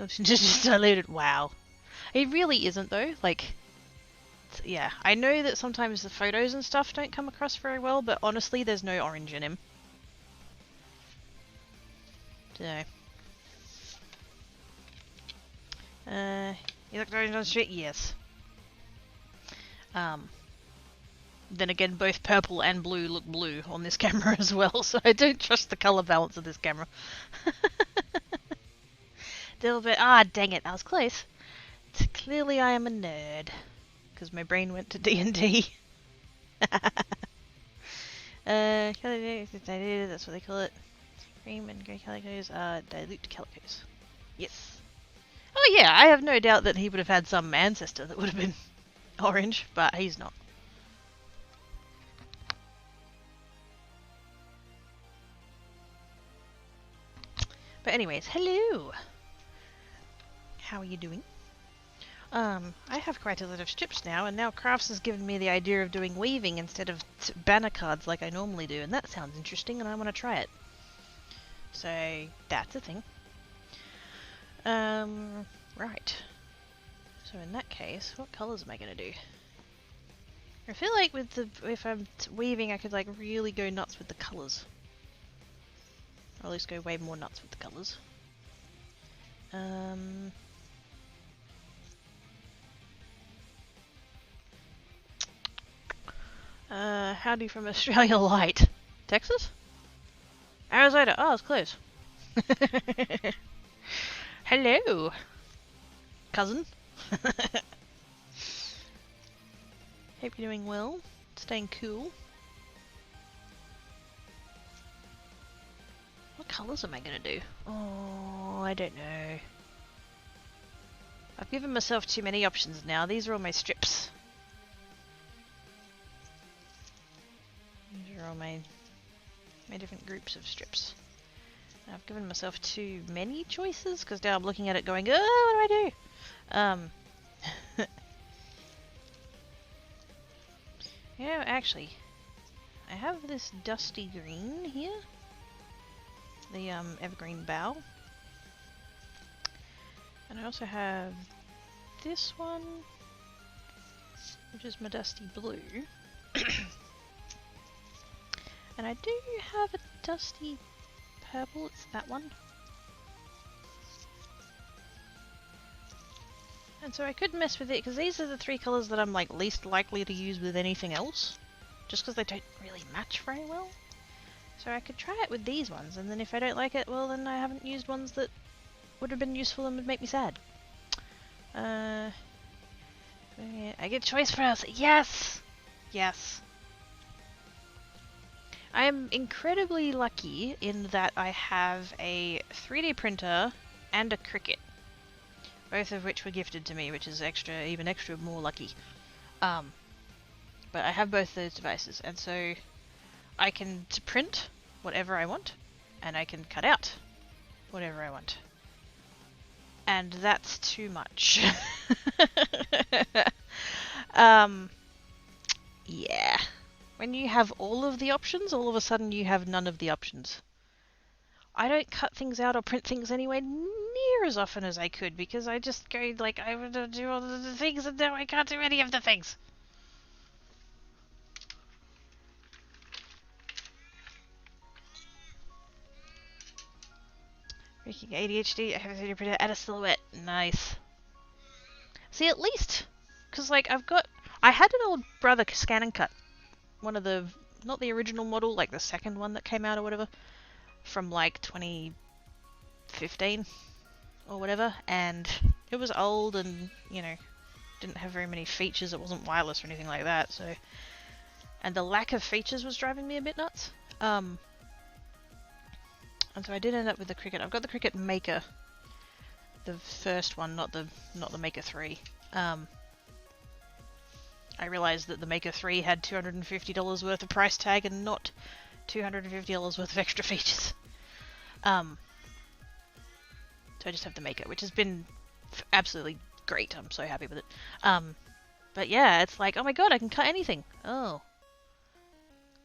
Just diluted. Wow. He really isn't though. Like, yeah, I know that sometimes the photos and stuff don't come across very well, but honestly, there's no orange in him. So, you look orange on the street? Yes. Then again, both purple and blue look blue on this camera as well, so I don't trust the color balance of this camera. Little bit. Ah, dang it, I was close. Clearly, I am a nerd because my brain went to D&D. That's what they call it. Cream and grey calicos are dilute calicos. Yes. Oh yeah, I have no doubt that he would have had some ancestor that would have been orange, but he's not. But anyways, hello! How are you doing? I have quite a lot of strips now, and now Crafts has given me the idea of doing weaving instead of banner cards like I normally do, and that sounds interesting and I want to try it. So, that's a thing. Right. So in that case, what colours am I going to do? I feel like with the if I'm weaving I could like really go nuts with the colours. Or at least go way more nuts with the colours. Howdy from Australia Light. Texas? Arizona. Oh, it's close. Hello, cousin. Hope you're doing well. Staying cool. What colours am I gonna do? Oh, I don't know. I've given myself too many options now. These are all my strips. These are all my different groups of strips. I've given myself too many choices because now I'm looking at it going, oh, what do I do? Yeah, actually, I have this dusty green here. The evergreen bough. And I also have this one, which is my dusty blue. And I do have a dusty purple, it's that one. And so I could mess with it, because these are the three colours that I'm like least likely to use with anything else. Just because they don't really match very well. So I could try it with these ones, and then if I don't like it, well then I haven't used ones that would have been useful and would make me sad. I get choice for us. Yes! Yes. I am incredibly lucky in that I have a 3D printer and a Cricut. Both of which were gifted to me, which is even extra more lucky. But I have both those devices, and so I can print whatever I want, and I can cut out whatever I want. And that's too much. Yeah. When you have all of the options, all of a sudden you have none of the options. I don't cut things out or print things anywhere near as often as I could, because I just go like, I want to do all of the things and now I can't do any of the things. Freaking ADHD, I have a 3D printer and a silhouette. Nice. See, at least, because like I had an old Brother Scan and Cut. One of the, not the original model, like the second one that came out or whatever. From like 2015 or whatever, and it was old and, you know, didn't have very many features. It wasn't wireless or anything like that, so, and the lack of features was driving me a bit nuts. And so I did end up with the Cricut. I've got the Cricut Maker, the first one, not the Maker 3. I realized that the Maker 3 had $250 worth of price tag and not $250 worth of extra features. So I just have the Maker, which has been absolutely great. I'm so happy with it. But yeah, it's like, oh my god, I can cut anything. Oh,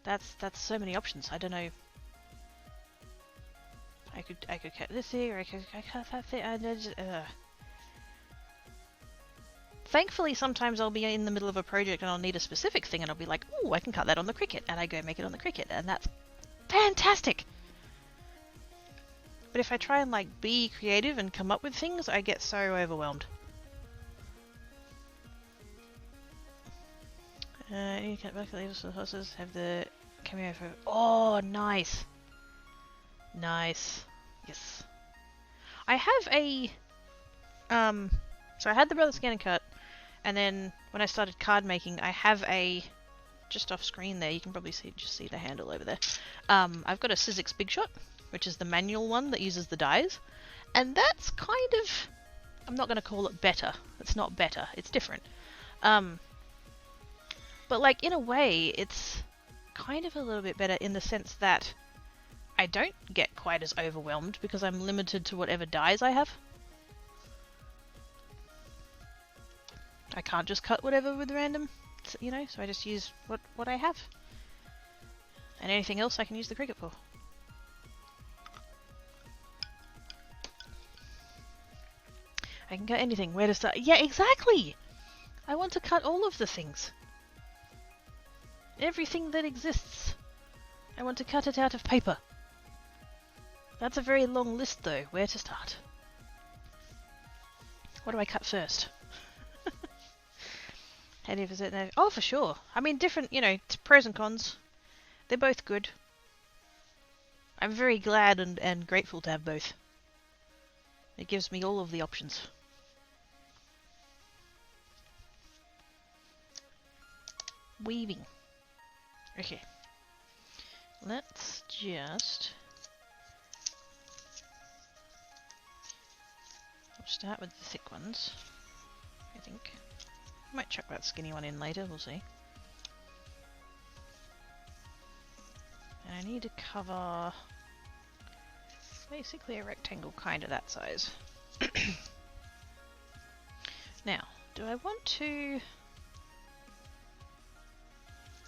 that's so many options. I don't know. I could cut this here, or I could cut that thing. Thankfully, sometimes I'll be in the middle of a project and I'll need a specific thing, and I'll be like, oh, I can cut that on the Cricut, and I go make it on the Cricut, and that's fantastic. But if I try and like be creative and come up with things, I get so overwhelmed. You can back the labels for the horses, have the cameo for. Oh, nice. Nice. Yes. I have a so I had the Brother Scan and Cut, and then when I started card making, I have a, just off screen there, you can probably see the handle over there. I've got a Sizzix Big Shot, which is the manual one that uses the dies, and that's kind of, I'm not going to call it better. It's not better. It's different. But like in a way, it's kind of a little bit better in the sense that I don't get quite as overwhelmed because I'm limited to whatever dyes I have. I can't just cut whatever with random, you know, so I just use what I have. And anything else I can use the cricket for. I can cut anything. Where to start? Yeah, exactly! I want to cut all of the things. Everything that exists. I want to cut it out of paper. That's a very long list though. Where to start? What do I cut first? Any of it? Oh, for sure. I mean, different, you know, pros and cons. They're both good. I'm very glad and grateful to have both. It gives me all of the options. Weaving. Okay. Let's just... We'll start with the thick ones, I think. Might chuck that skinny one in later, we'll see. And I need to cover basically a rectangle kind of that size. Now, do I want to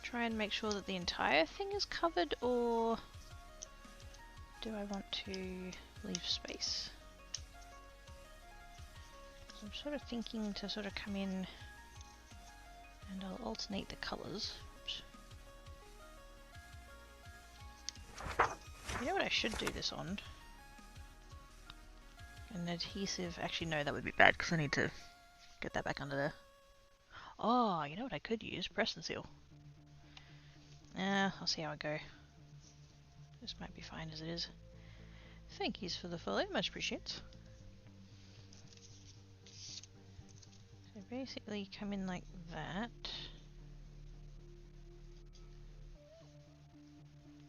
try and make sure that the entire thing is covered, or do I want to leave space? I'm sort of thinking to sort of come in and I'll alternate the colours. Oops. You know what I should do this on? An adhesive. Actually, no, that would be bad because I need to get that back under there. Oh, you know what I could use? Press and seal. I'll see how I go. This might be fine as it is. Thank yous for the follow, much appreciated. So basically come in like that.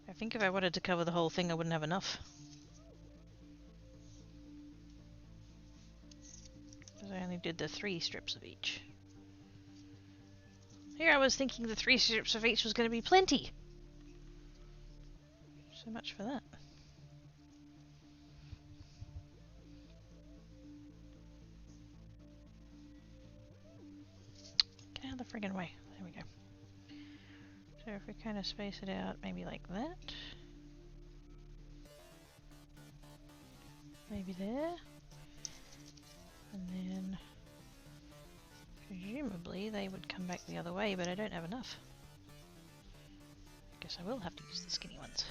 I think if I wanted to cover the whole thing I wouldn't have enough. Because I only did the 3 strips of each. Here I was thinking the 3 strips of each was going to be plenty. So much for that. Get out of the friggin' way. There we go. So if we kind of space it out, maybe like that. Maybe there. And then presumably they would come back the other way, but I don't have enough. I guess I will have to use the skinny ones.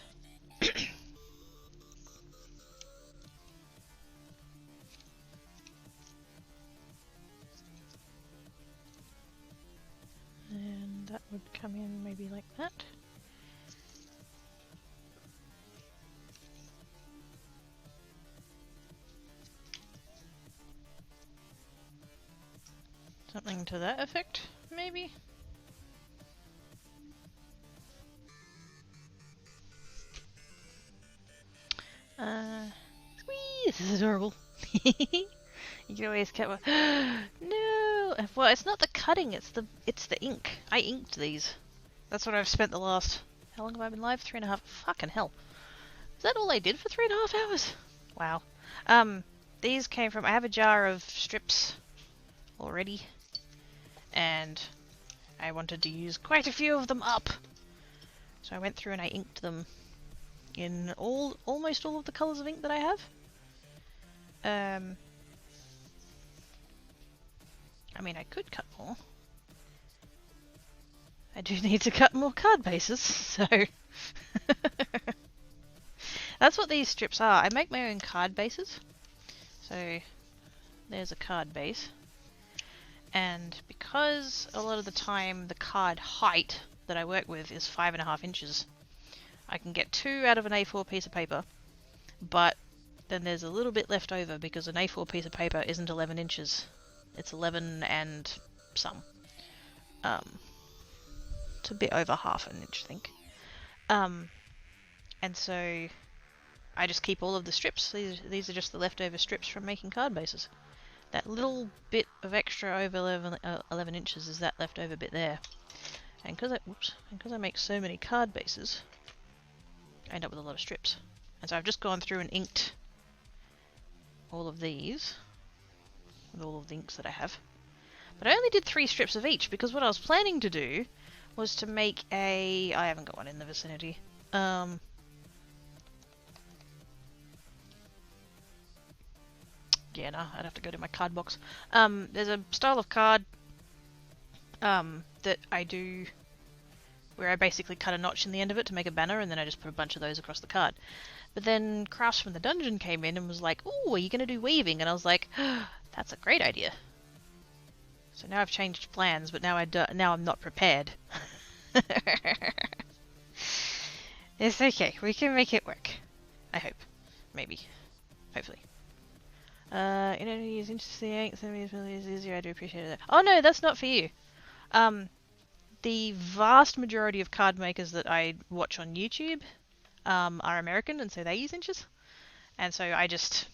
And that would come in maybe like that. Something to that effect, maybe? Whee! This is adorable. You can always cut one. No! Well, it's not the cutting, it's the ink. I inked these. That's what I've spent the last... How long have I been live? 3.5... Fucking hell. Is that all I did for 3.5 hours? Wow. These came from... I have a jar of strips already. And I wanted to use quite a few of them up. So I went through and I inked them in almost all of the colours of ink that I have. I mean, I could cut more. I do need to cut more card bases, so... That's what these strips are. I make my own card bases. So, there's a card base. And because a lot of the time the card height that I work with is 5.5 inches, I can get 2 out of an A4 piece of paper, but then there's a little bit left over because an A4 piece of paper isn't 11 inches. It's 11 and some. It's a bit over half an inch, I think. And so I just keep all of the strips. These are just the leftover strips from making card bases. That little bit of extra over 11 inches is that leftover bit there. And because I make so many card bases, I end up with a lot of strips. And so I've just gone through and inked all of these with all of the inks that I have. But I only did 3 strips of each because what I was planning to do was to make a... I haven't got one in the vicinity. Yeah, no, I'd have to go to my card box. There's a style of card that I do where I basically cut a notch in the end of it to make a banner, and then I just put a bunch of those across the card. But then Crafts from the Dungeon came in and was like, "Ooh, are you going to do weaving?" And I was like, oh, "That's a great idea." So now I've changed plans, but now now I'm not prepared. It's okay. We can make it work. I hope. Maybe. Hopefully. You know, it's interesting. Some of these easier. I do appreciate it. Oh no, that's not for you. The vast majority of card makers that I watch on YouTube are American, and so they use inches. And so I just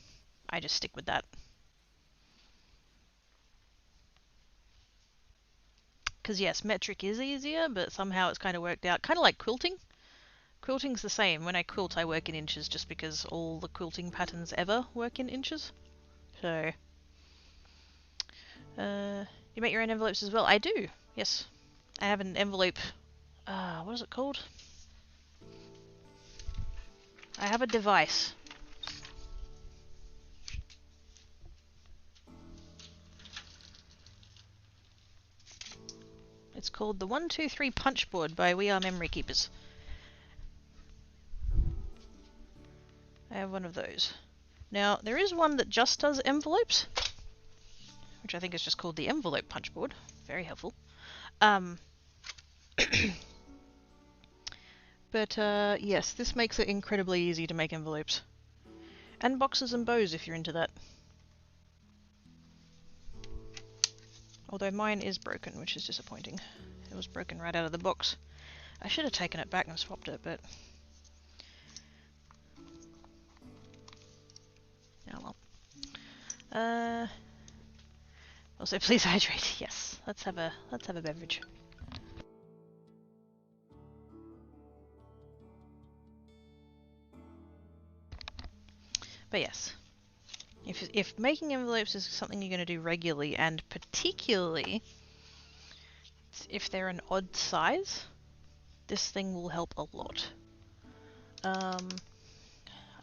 stick with that. Because yes, metric is easier, but somehow it's kind of worked out. Kind of like quilting. Quilting's the same. When I quilt, I work in inches just because all the quilting patterns ever work in inches. So, you make your own envelopes as well? I do, yes. I have an envelope, what is it called? I have a device. It's called the 123 Punch Board by We Are Memory Keepers. I have one of those. Now, there is one that just does envelopes, which I think is just called the Envelope Punch Board. Very helpful. But yes, this makes it incredibly easy to make envelopes. And boxes and bows if you're into that. Although mine is broken, which is disappointing. It was broken right out of the box. I should have taken it back and swapped it, but... oh well. Also, please hydrate. Yes, let's have a beverage. But yes, if making envelopes is something you're going to do regularly, and particularly if they're an odd size, this thing will help a lot. I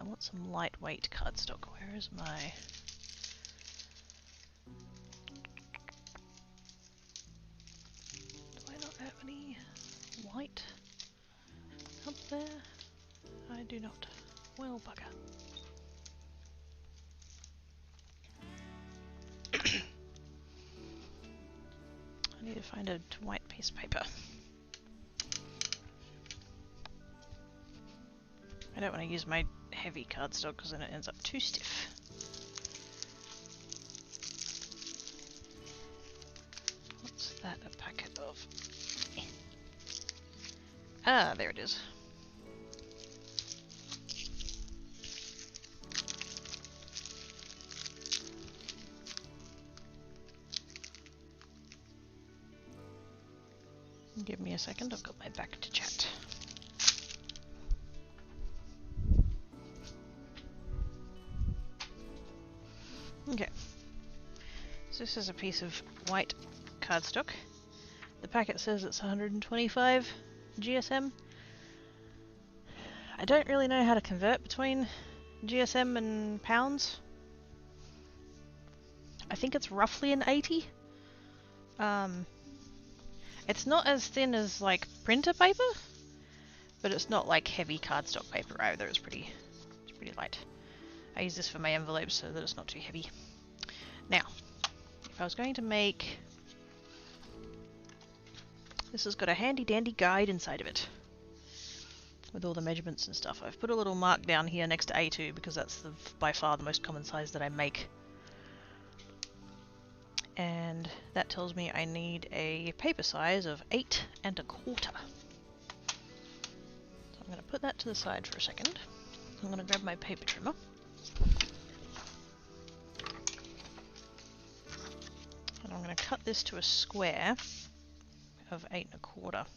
want some lightweight cardstock. Where is my... do I not have any white up there? I do not. Well, bugger. I need to find a white piece of paper. I don't want to use my heavy cardstock because then it ends up too stiff. What's that a packet of? Ah, there it is. Give me a second, I've got my back to chat. Okay, so this is a piece of white cardstock. The packet says it's 125 GSM. I don't really know how to convert between GSM and pounds. I think it's roughly an 80. It's not as thin as like printer paper, but it's not like heavy cardstock paper either. It's pretty light. I use this for my envelopes so that it's not too heavy. Now, if I was going to make... this has got a handy dandy guide inside of it with all the measurements and stuff. I've put a little mark down here next to A2 because that's by far the most common size that I make. And that tells me I need a paper size of 8 1/4. So I'm going to put that to the side for a second. I'm going to grab my paper trimmer. And I'm going to cut this to a square of 8 1/4.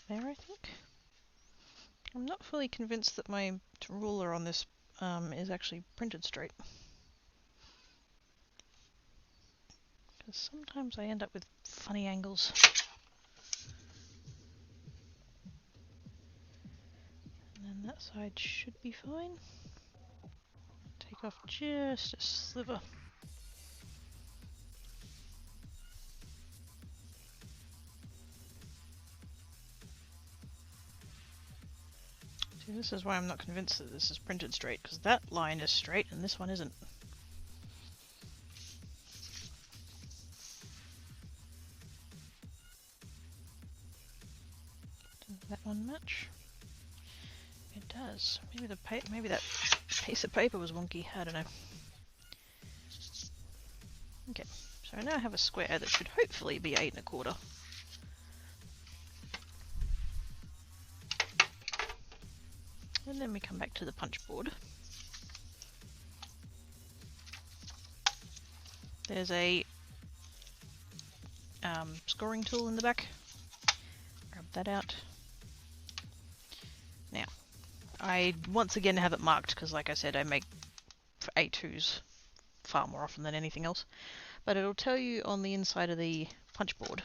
there, I think. I'm not fully convinced that my ruler on this is actually printed straight. Because sometimes I end up with funny angles. And then that side should be fine. Take off just a sliver. See, this is why I'm not convinced that this is printed straight, because that line is straight and this one isn't. Does that one match? It does. Maybe that piece of paper was wonky. I don't know. Okay, so I now have a square that should hopefully be 8 1/4. And then we come back to the punch board. There's a scoring tool in the back. Grab that out. Now, I once again have it marked because, like I said, I make for A2s far more often than anything else. But it'll tell you on the inside of the punch board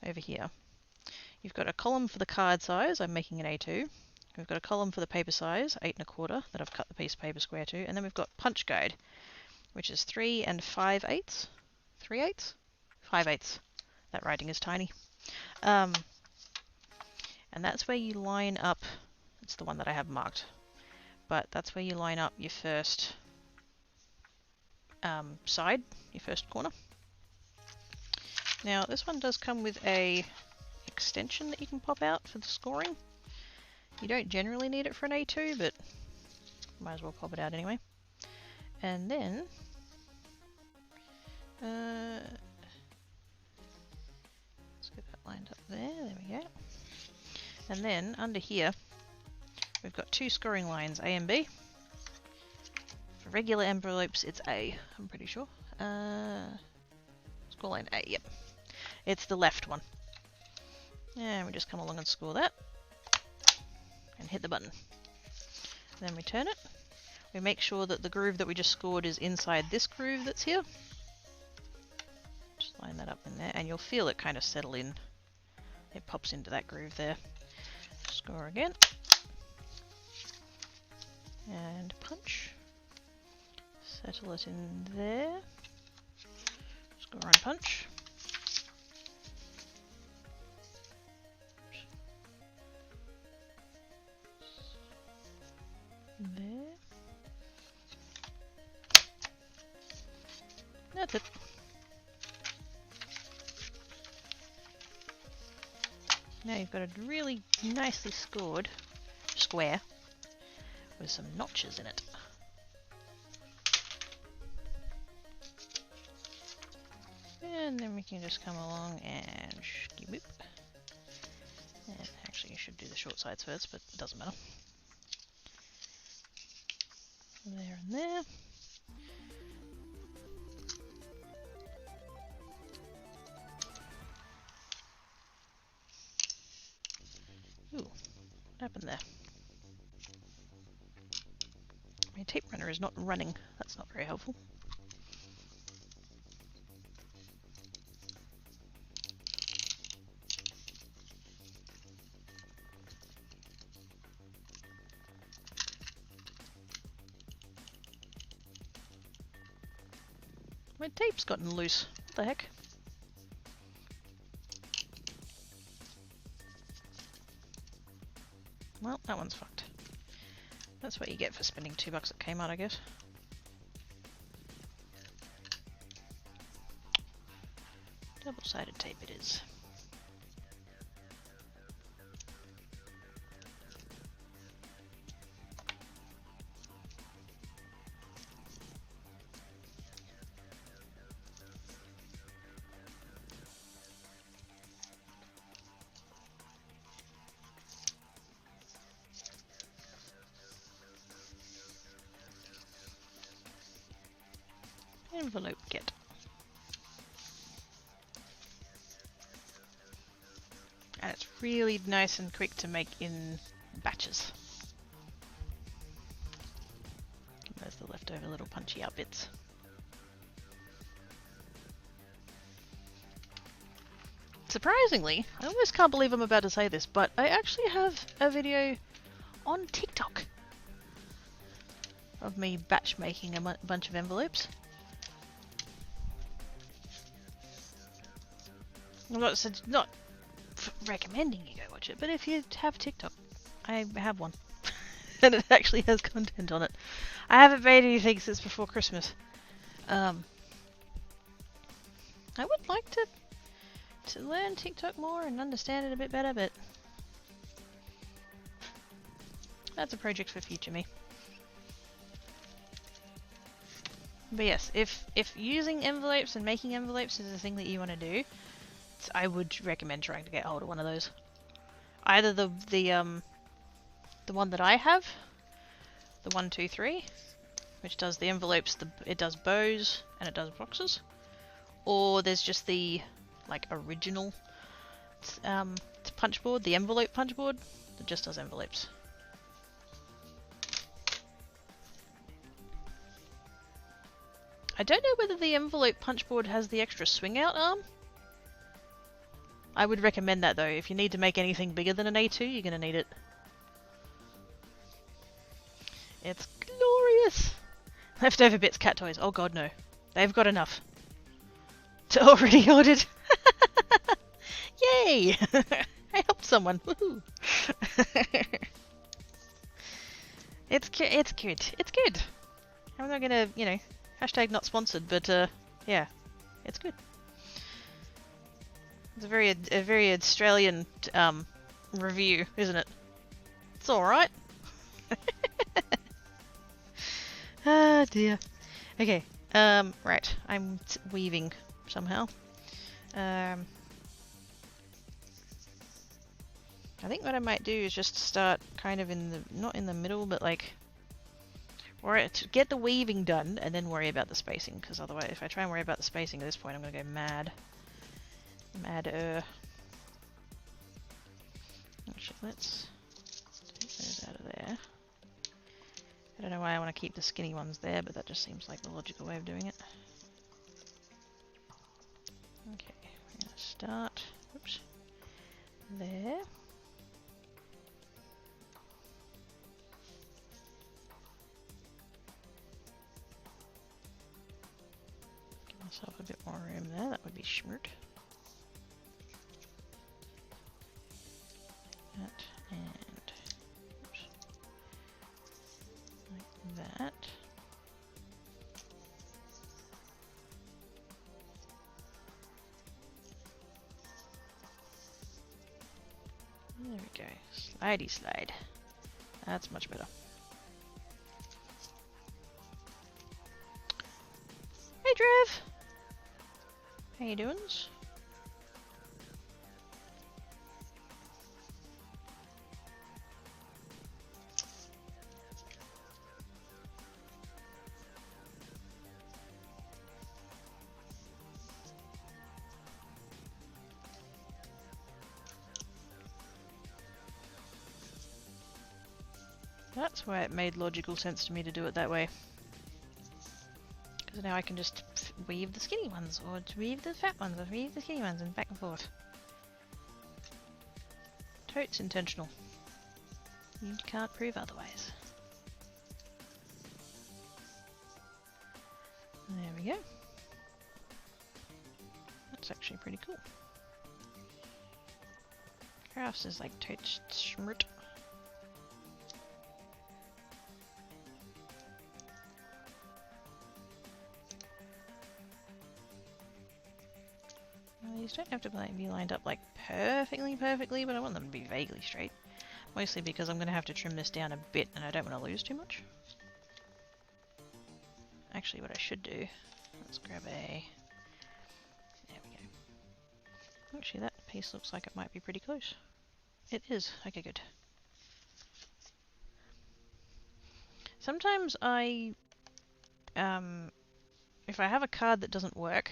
over here. You've got a column for the card size. I'm making an A2. We've got a column for the paper size, 8 1/4, that I've cut the piece of paper square to, and then we've got punch guide, which is 3 5/8. 3/8? 5/8. That writing is tiny. And that's where you line up. It's the one that I have marked, but that's where you line up your first side, your first corner. Now this one does come with a extension that you can pop out for the scoring. You don't generally need it for an A2, but might as well pop it out anyway. And then let's get that lined up there. There we go. And then under here we've got 2 scoring lines, A and B. For regular envelopes it's A, I'm pretty sure. Score line A, yep. It's the left one. And we just come along and score that. And hit the button. Then we turn it. We make sure that the groove that we just scored is inside this groove that's here. Just line that up in there and you'll feel it kind of settle in. It pops into that groove there. Score again. And punch. Settle it in there. Score and punch. There. That's it. Now you've got a really nicely scored square with some notches in it. And then we can just come along and boop. And actually you should do the short sides first, but it doesn't matter. There and there. Ooh, what happened there? My tape runner is not running. That's not very helpful. My tape's gotten loose. What the heck? Well, that one's fucked. That's what you get for spending $2 at Kmart, I guess. Double-sided tape it is. Envelope get. And it's really nice and quick to make in batches. There's the leftover little punchy out bits. Surprisingly, I almost can't believe I'm about to say this, but I actually have a video on TikTok of me batch making a bunch of envelopes. I'm not recommending you go watch it, but if you have TikTok, I have one. And it actually has content on it. I haven't made anything since before Christmas. I would like to learn TikTok more and understand it a bit better, but that's a project for future me. But yes, if using envelopes and making envelopes is a thing that you want to do, I would recommend trying to get hold of one of those. Either the one that I have, the 123, which does the envelopes, it does bows and it does boxes, or there's just the like original punch board, the envelope punch board that just does envelopes. I don't know whether the envelope punch board has the extra swing out arm. I would recommend that though. If you need to make anything bigger than an A2, you're going to need it. It's glorious! Leftover bits, cat toys. Oh god, no. They've got enough. To already ordered. Yay! I helped someone. Woohoo! It's good. It's good. I'm not gonna, you know, hashtag not sponsored, but yeah, it's good. It's a very Australian review, isn't it? It's all right. Ah dear. Okay. Right. I'm weaving somehow. I think what I might do is just start kind of in the not in the middle, but like, or to get the weaving done and then worry about the spacing. Because otherwise, if I try and worry about the spacing at this point, I'm gonna go mad. Madder. Actually, let's take those out of there. I don't know why I want to keep the skinny ones there, but that just seems like the logical way of doing it. Okay, we're going to start, oops, there. Give myself a bit more room there, that would be schmert. That, and oops, like that. There we go. Slidey slide. That's much better. Hey Trev! How you doing? That's why it made logical sense to me to do it that way. Because now I can just weave the skinny ones, or to weave the fat ones, or weave the skinny ones, and back and forth. Totes intentional. You can't prove otherwise. There we go. That's actually pretty cool. Crafts is like totes schmert. These don't have to be lined up like perfectly, but I want them to be vaguely straight. Mostly because I'm going to have to trim this down a bit and I don't want to lose too much. Actually, what I should do, let's grab a... There we go. Actually, that piece looks like it might be pretty close. It is. Okay, good. Sometimes I... if I have a card that doesn't work,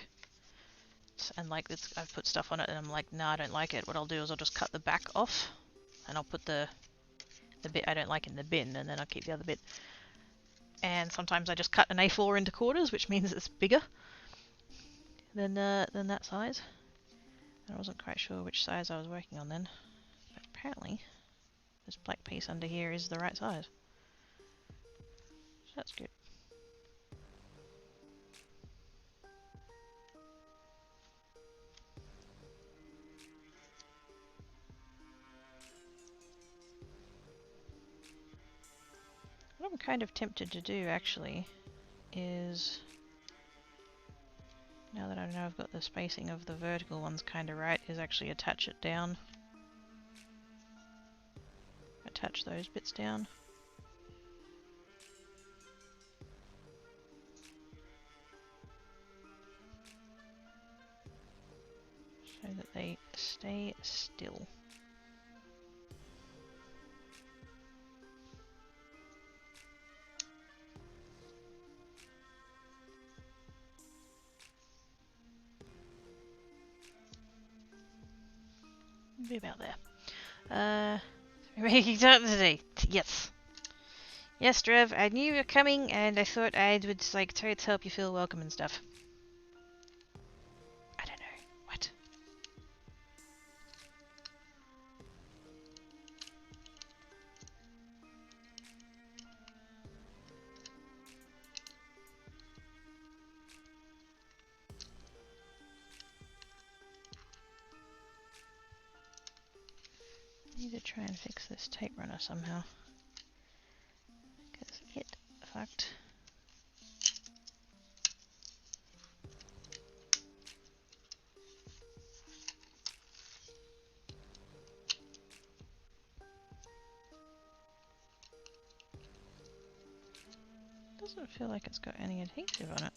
and like I've put stuff on it and I'm like, nah, I don't like it. What I'll do is I'll just cut the back off and I'll put the bit I don't like in the bin, and then I'll keep the other bit. And sometimes I just cut an A4 into quarters, which means it's bigger than that size. And I wasn't quite sure which size I was working on then, but apparently this black piece under here is the right size. So that's good. What I'm kind of tempted to do actually is, now that I know I've got the spacing of the vertical ones kind of right, is actually attach it down. Attach those bits down. So that they stay still. Be about there. Making time today. Yes. Yes, Trev, I knew you were coming and I thought I would like try to help you feel welcome and stuff. I don't know. What? I need to try and fix this tape runner somehow. Because it fucked. Doesn't feel like it's got any adhesive on it.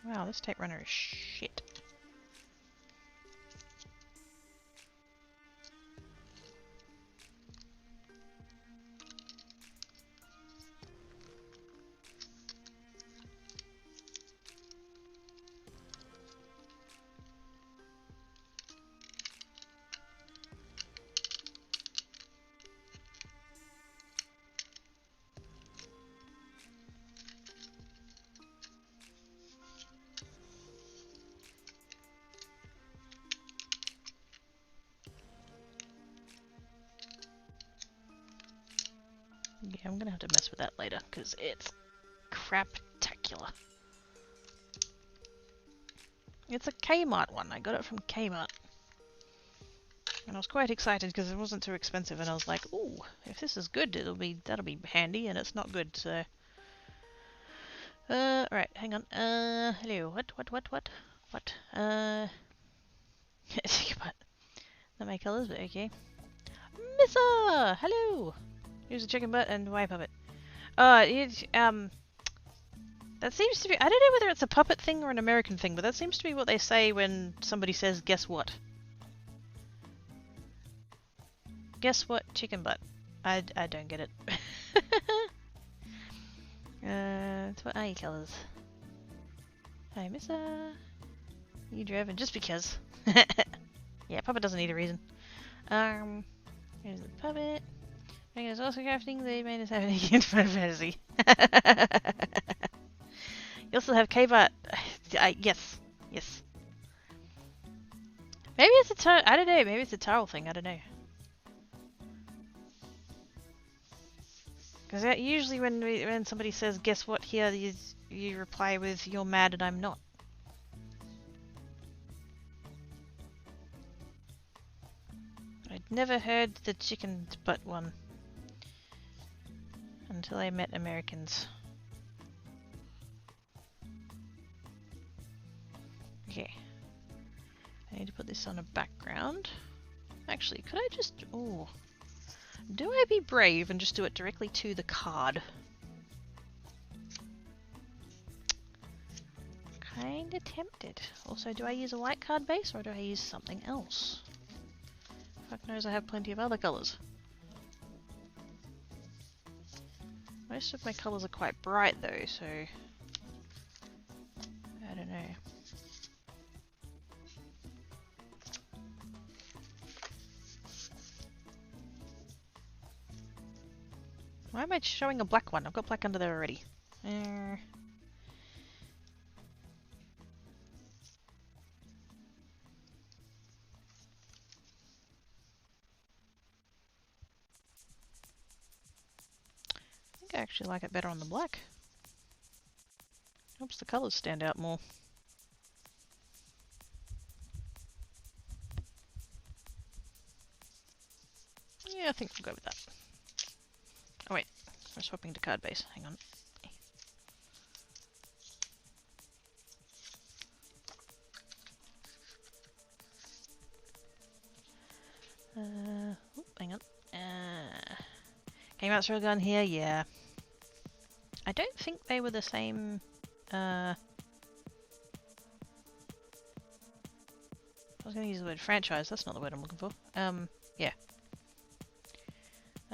Wow, this tape runner is shit. Yeah, I'm gonna have to mess with that later, because it's craptacular. It's a Kmart one. I got it from Kmart. And I was quite excited because it wasn't too expensive, and I was like, ooh, if this is good, that'll be handy, and it's not good, so... right, hang on. Hello, what? Not my colours, but okay. Missa! Hello! Use a chicken butt and Y puppet. That seems to be... I don't know whether it's a puppet thing or an American thing, but that seems to be what they say when somebody says, guess what? Guess what? Chicken butt. I don't get it. What are your colours? Hi, Missa. You driven just because. Yeah, puppet doesn't need a reason. Here's the puppet. Megan also crafting. They made us have an against Final Fantasy. You also have K-Bot. Yes. Maybe it's a I don't know. Maybe it's a towel thing. I don't know. Because usually when somebody says guess what here, you reply with you're mad and I'm not. I'd never heard the chicken butt one until I met Americans. Okay. I need to put this on a background. Actually, could I just... Oh. Do I be brave and just do it directly to the card? Kinda tempted. Also, do I use a white card base or do I use something else? Fuck knows, I have plenty of other colours. Most of my colours are quite bright though, so... I don't know. Why am I showing a black one? I've got black under there already. I think I actually like it better on the black. Helps the colours stand out more. Yeah, I think we'll go with that. Oh wait, we're swapping to card base. Hang on. Hang on. Came out through a gun here, yeah. I don't think they were the same. I was going to use the word franchise. That's not the word I'm looking for. Yeah.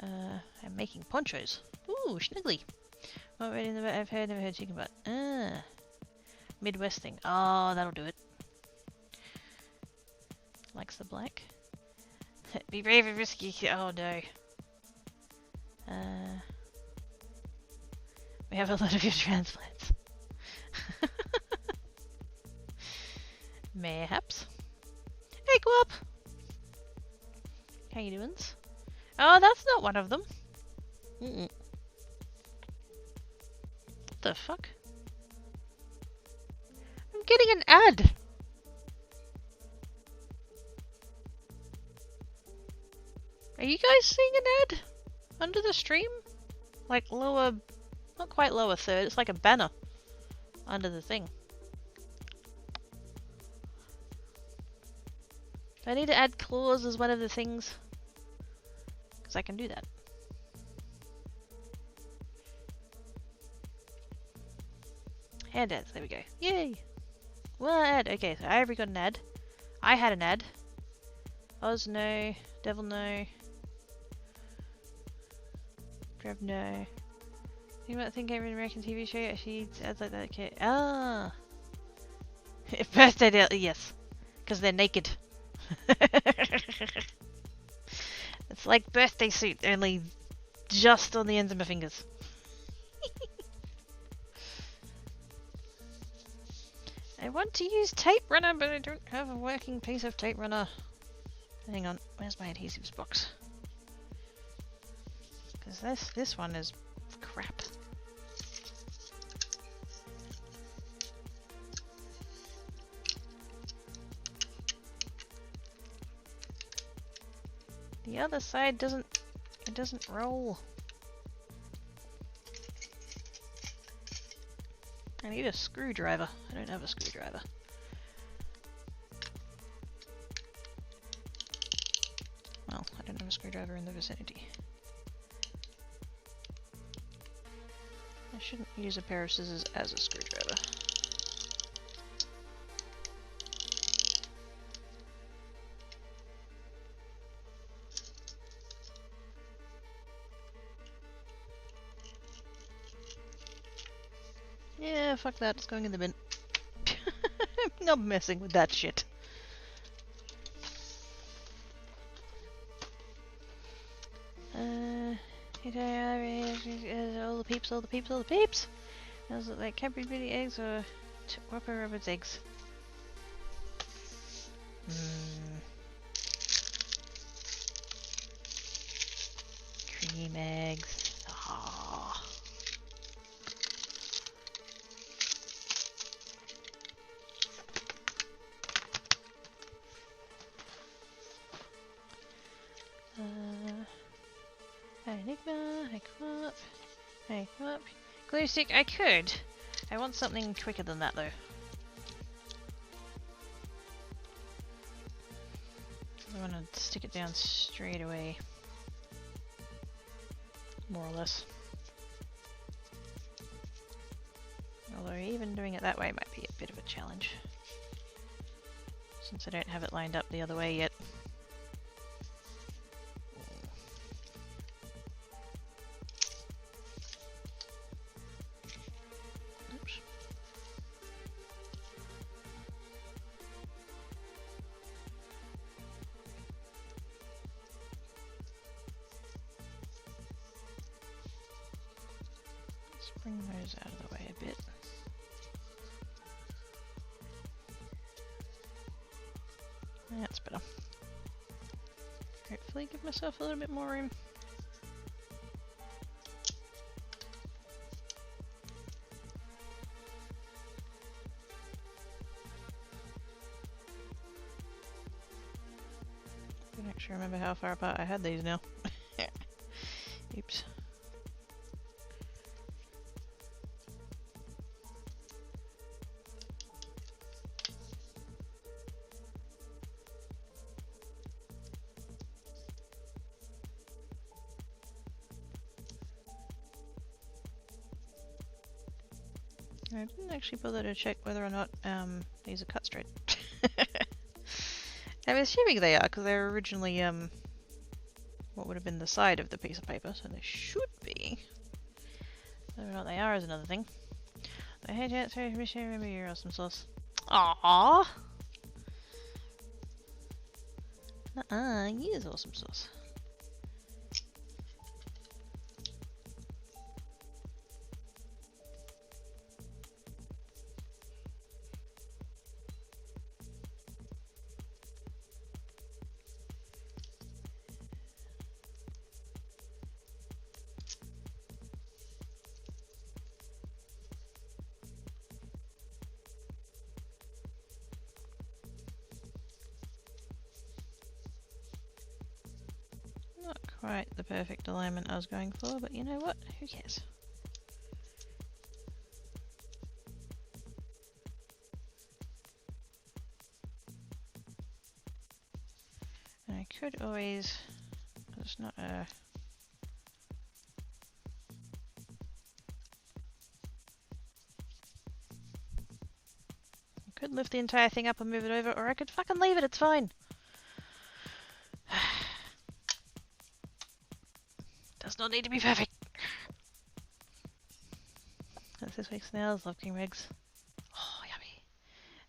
I'm making ponchos. Ooh, schniggly. What read in the I've heard, never heard chicken butt. Midwest thing. Oh, that'll do it. Likes the black. Be brave and risky. Oh no. We have a lot of your transplants. Mayhaps. Hey, Guap! How you doing? Oh, that's not one of them. What the fuck? I'm getting an ad! Are you guys seeing an ad? Under the stream? Like lower... Not quite lower third, it's like a banner. Under the thing. Do I need to add claws as one of the things? Because I can do that. And ads, there we go. Yay! Well, ad. Okay, so I already got an ad. I had an ad. Oz, no. Devil, no. Grab, no. Think about thinking of an American TV show actually ads like that. Okay. Ah! Birthday deal, yes. Because they're naked. It's like birthday suit, only just on the ends of my fingers. I want to use tape runner, but I don't have a working piece of tape runner. Hang on, where's my adhesives box? Because this one is crap. The other side doesn't roll. I need a screwdriver. I don't have a screwdriver. Well, I don't have a screwdriver in the vicinity. I shouldn't use a pair of scissors as a screwdriver. Yeah, fuck that, it's going in the bin. I'm not messing with that shit. All the peeps, all the peeps, all the peeps! Those look like Cadbury Bitty eggs or Whopper Roberts eggs. Cream eggs. Oh. Enigma, hey come up, hey come up. Glue stick, I could. I want something quicker than that though. I want to stick it down straight away. More or less. Although even doing it that way might be a bit of a challenge. Since I don't have it lined up the other way yet. Oops. Let's bring those out of the way a bit. That's better. Hopefully give myself a little bit more room. I don't actually remember how far apart I had these now. Oops. I didn't actually bother to check whether or not these are cut straight. I'm assuming they are, because they were originally what would have been the side of the piece of paper, so they should be. Whether or not they are is another thing. Hey, Jet, sorry, remember your awesome sauce. Aww! Use awesome sauce. Not quite the perfect alignment I was going for, but you know what? Who cares? And I could always... It's not a... I could lift the entire thing up and move it over, or I could fucking leave it, it's fine. Does not need to be perfect. That's this week's nails, love King Regs. Oh, yummy.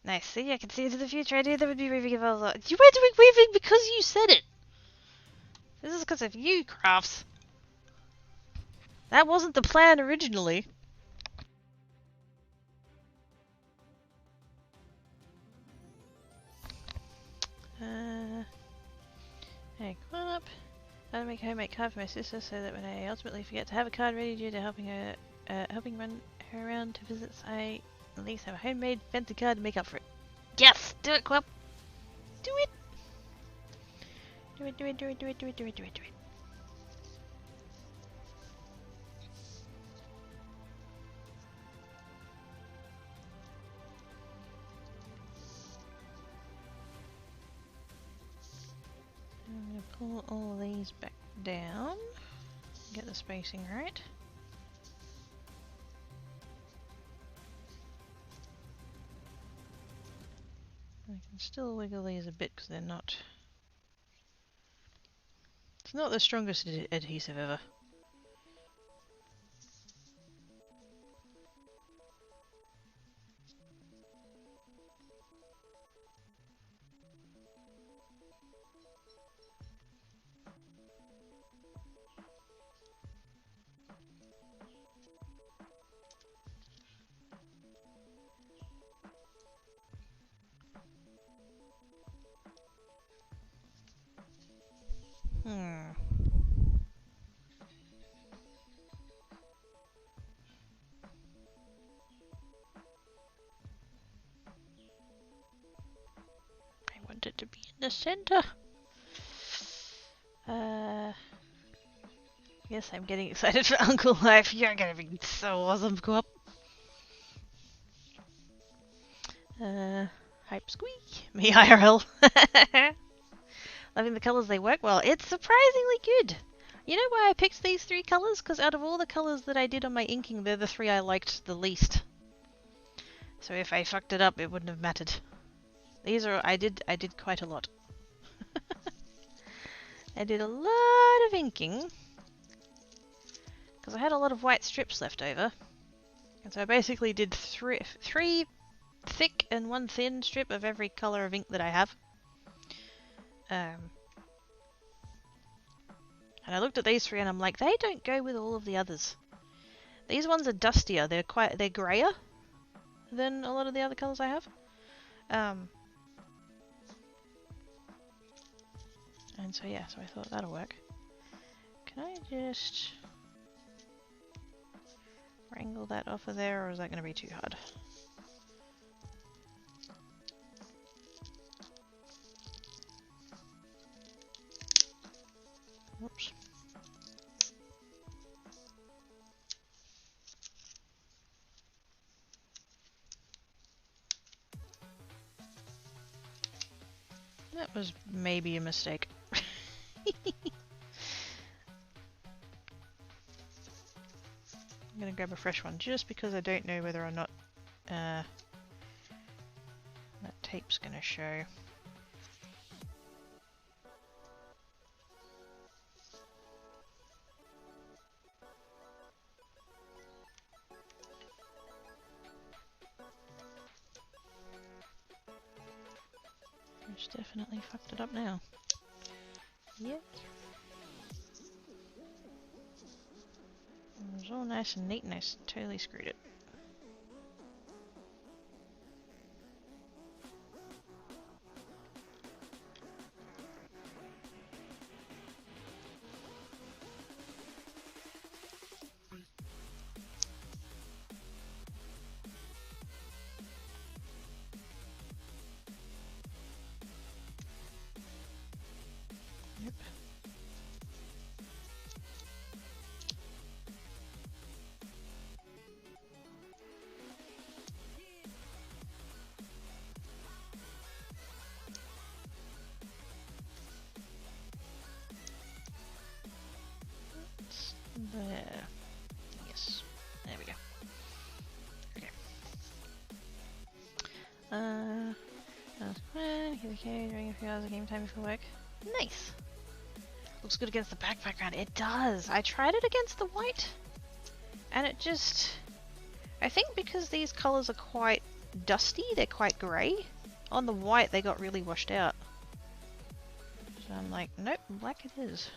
Nice, see, I can see into the future. I knew there would be weaving involved. You were doing weaving because you said it! This is because of you, Crafts. That wasn't the plan originally. Hey, come on up. I want to make a homemade card for my sister so that when I ultimately forget to have a card ready due to helping run her around to visit, I at least have a homemade fancy card to make up for it. Yes! Do it, Quap! Do it! Do it, do it, do it, do it, do it, do it, do it, do it. I'm going to pull all of these back down, get the spacing right. I can still wiggle these a bit because they're not... It's not the strongest adhesive ever. I want it to be in the center. Yes, I'm getting excited for Uncle Life. You're gonna be so awesome, Co-op. Hype squeak. Me IRL. Loving the colours, they work well. It's surprisingly good. You know why I picked these 3 colours? Because out of all the colours that I did on my inking, they're the 3 I liked the least. So if I fucked it up, it wouldn't have mattered. These are... I did quite a lot. I did a lot of inking. Because I had a lot of white strips left over. And so I basically did 3 thick and 1 thin strip of every colour of ink that I have. And I looked at these 3 and I'm like, they don't go with all of the others. These ones are dustier. They're grayer than a lot of the other colours I have. And so yeah, so I thought that'll work. Can I just wrangle that off of there, or is that going to be too hard? Whoops. That was maybe a mistake. I'm gonna grab a fresh one just because I don't know whether or not that tape's gonna show. It's definitely fucked it up now. Yep. It was all nice and neat and I totally screwed it. Yep. There. Yes. There we go. Okay. Okay, during a few hours of game time before work. Nice! Looks good against the black background. It does! I tried it against the white, and it just... I think because these colours are quite dusty, they're quite grey. On the white, they got really washed out. So I'm like, nope, black it is.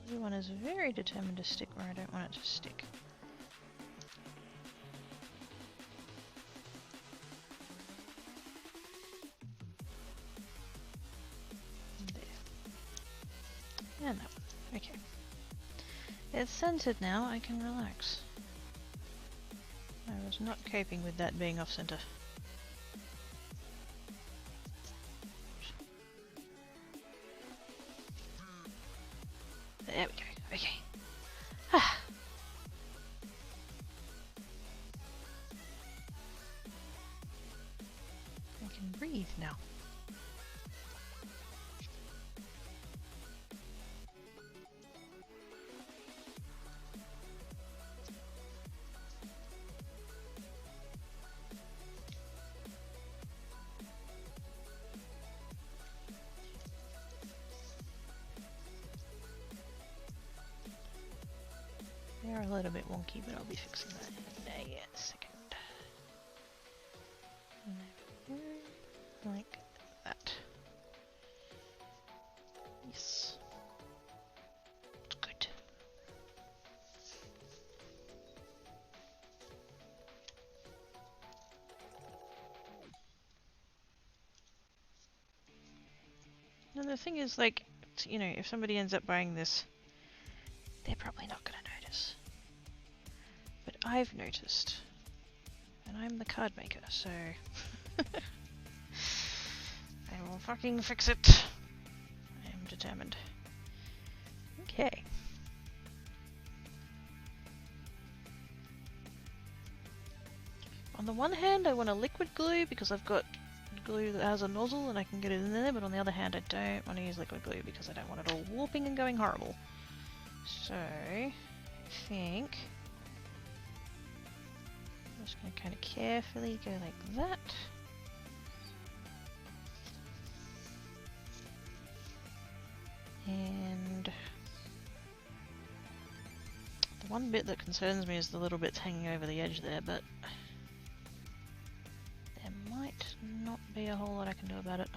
The one is very determined to stick where I don't want it to stick. There. And that one. Okay. It's centered now, I can relax. I was not coping with that being off center. There we go. Okay. Ah. I can breathe now. They're a little bit wonky, but I'll be fixing that in a second. Like that. Yes. It's good. And the thing is, like, you know, if somebody ends up buying this, they're probably not going to notice. I've noticed. And I'm the card maker, so... I will fucking fix it. I am determined. Okay. On the one hand, I want a liquid glue because I've got glue that has a nozzle and I can get it in there, but on the other hand, I don't want to use liquid glue because I don't want it all warping and going horrible. So, I think I'm just going to kind of carefully go like that. And the one bit that concerns me is the little bits hanging over the edge there, but there might not be a whole lot I can do about it.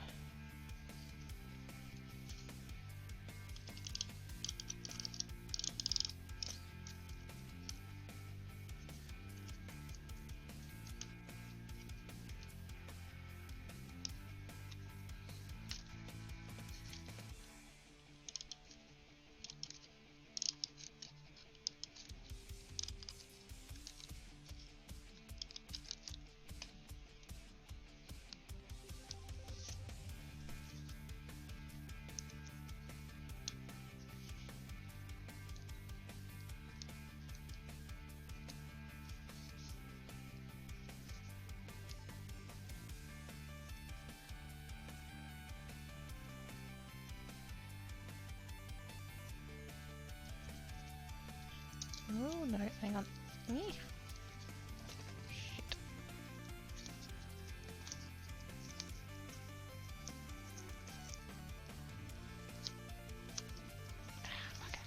Oh no, hang on. Shit. Okay.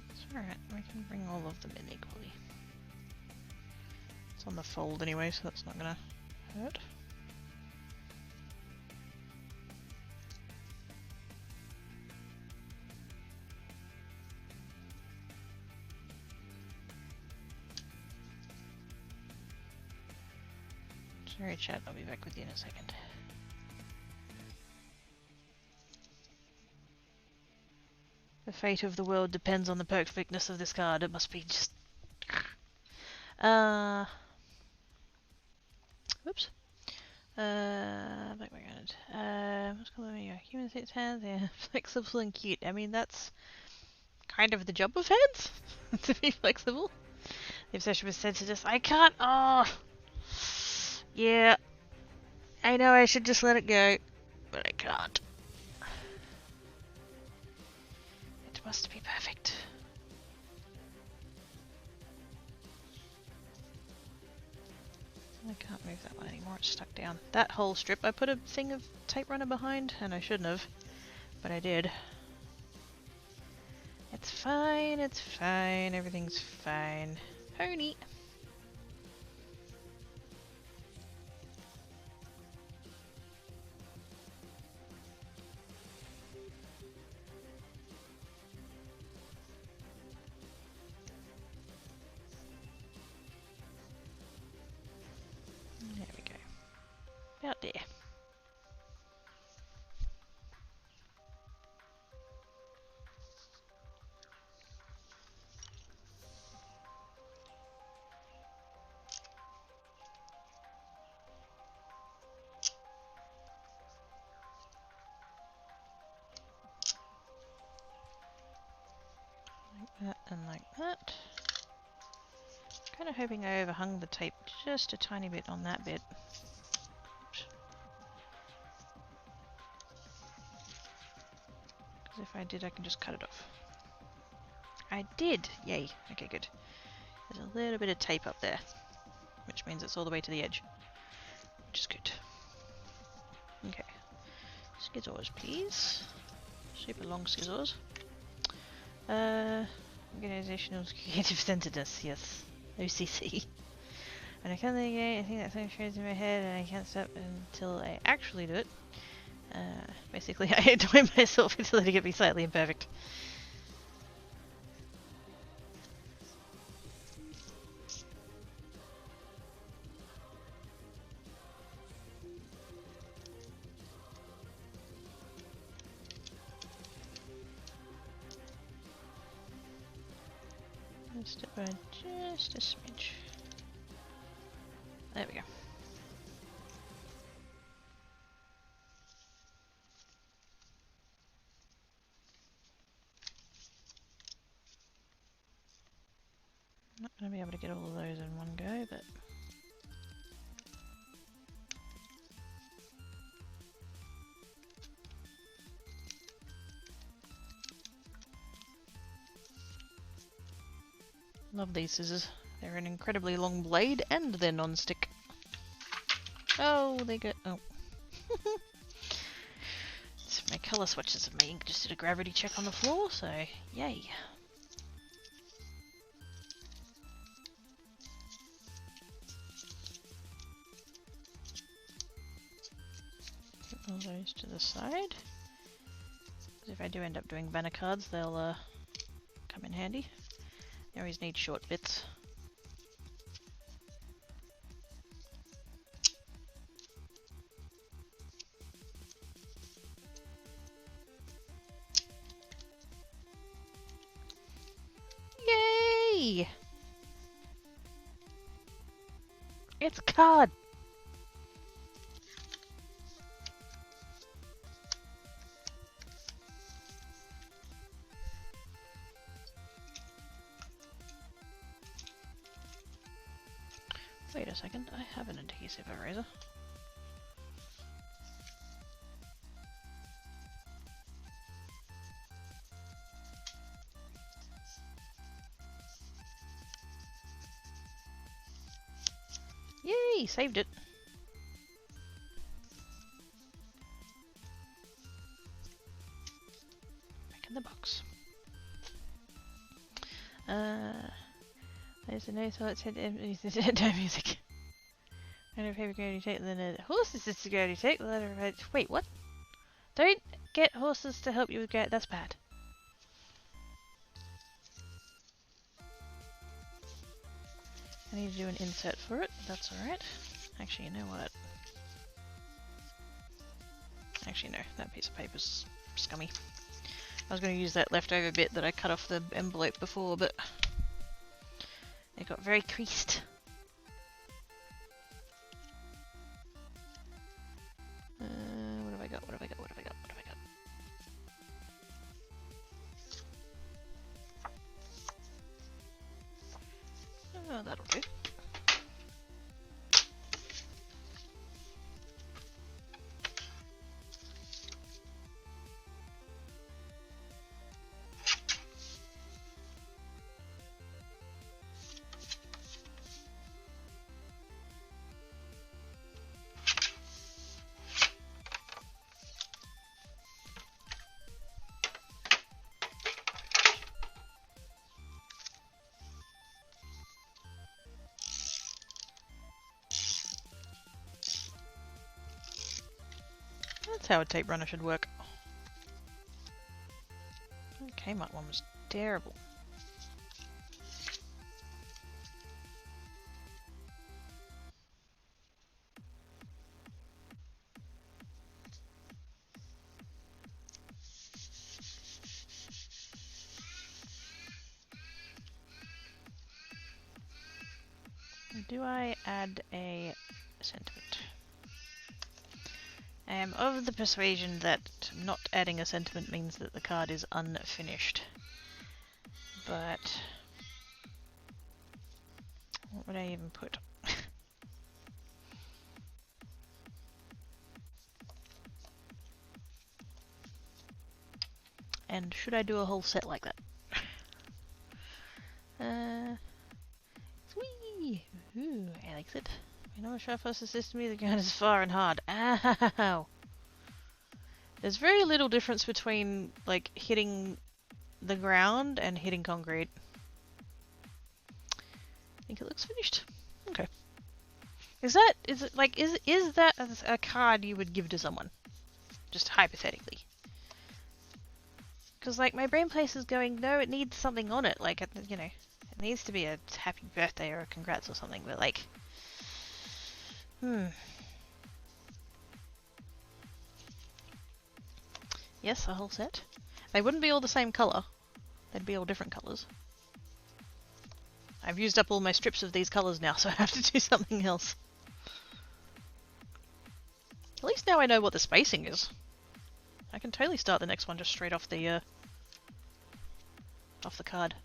It's alright, we can bring all of them in equally. It's on the fold anyway, so that's not gonna hurt. Sorry chat, I'll be back with you in a second. The fate of the world depends on the perfectness of this card. It must be just... Whoops. Background. What's called your human six hands? Yeah, flexible and cute. I mean, that's kind of the job of hands, to be flexible. The obsession with sensitive. I can't. Oh, yeah. I know I should just let it go, but I can't. It must be perfect. I can't move that one anymore. It's stuck down. That whole strip, I put a thing of tape runner behind, and I shouldn't have, but I did. It's fine. It's fine. Everything's fine. Pony. There we go. Out there. Like that and like that. Kind of hoping I overhung the tape just a tiny bit on that bit. Oops. Because if I did, I can just cut it off. I did! Yay. Okay, good. There's a little bit of tape up there, which means it's all the way to the edge, which is good. Okay. Scissors, please. Super long scissors. Organizational creative centeredness, yes. OCC. And I can't think of anything that shows in my head and I can't stop until I actually do it. Basically, I annoy myself into letting it be slightly imperfect. Just it by just a smidge. There we go. Not going to be able to get all of those in one go, but... Love these scissors. They're an incredibly long blade and they're non-stick. Oh, they go... oh. So my colour swatches of me just did a gravity check on the floor, so yay. Put all those to the side. If I do end up doing banner cards, they'll come in handy. You always need short bits. Yay! It's a card! Wait a second, I have an adhesive eraser. Yay, saved it. Back in the box. There's a no thought said no music. I don't have security take the horses is security take the letter right. Wait, what? Don't get horses to help you with that's bad. I need to do an insert for it, that's alright. Actually, you know what? Actually no, that piece of paper's scummy. I was going to use that leftover bit that I cut off the envelope before, but it got very creased. What have I got? What have I got? What have I got? What have I got? Oh, that'll do. That's how a tape runner should work. The Kmart one was terrible. Do I add a sentiment? I am of the persuasion that not adding a sentiment means that the card is unfinished. But what would I even put? And should I do a whole set like that? Whee! Ooh, I like it. You know, sharp forces system me the ground is far and hard. Ow! There's very little difference between, like, hitting the ground and hitting concrete. I think it looks finished. Okay. Is that a card you would give to someone? Just hypothetically. Because, like, my brain place is going, no, it needs something on it. Like, you know, it needs to be a happy birthday or a congrats or something, but, like... Yes, a whole set. They wouldn't be all the same colour. They'd be all different colours. I've used up all my strips of these colours now, so I have to do something else. At least now I know what the spacing is. I can totally start the next one just straight off the card.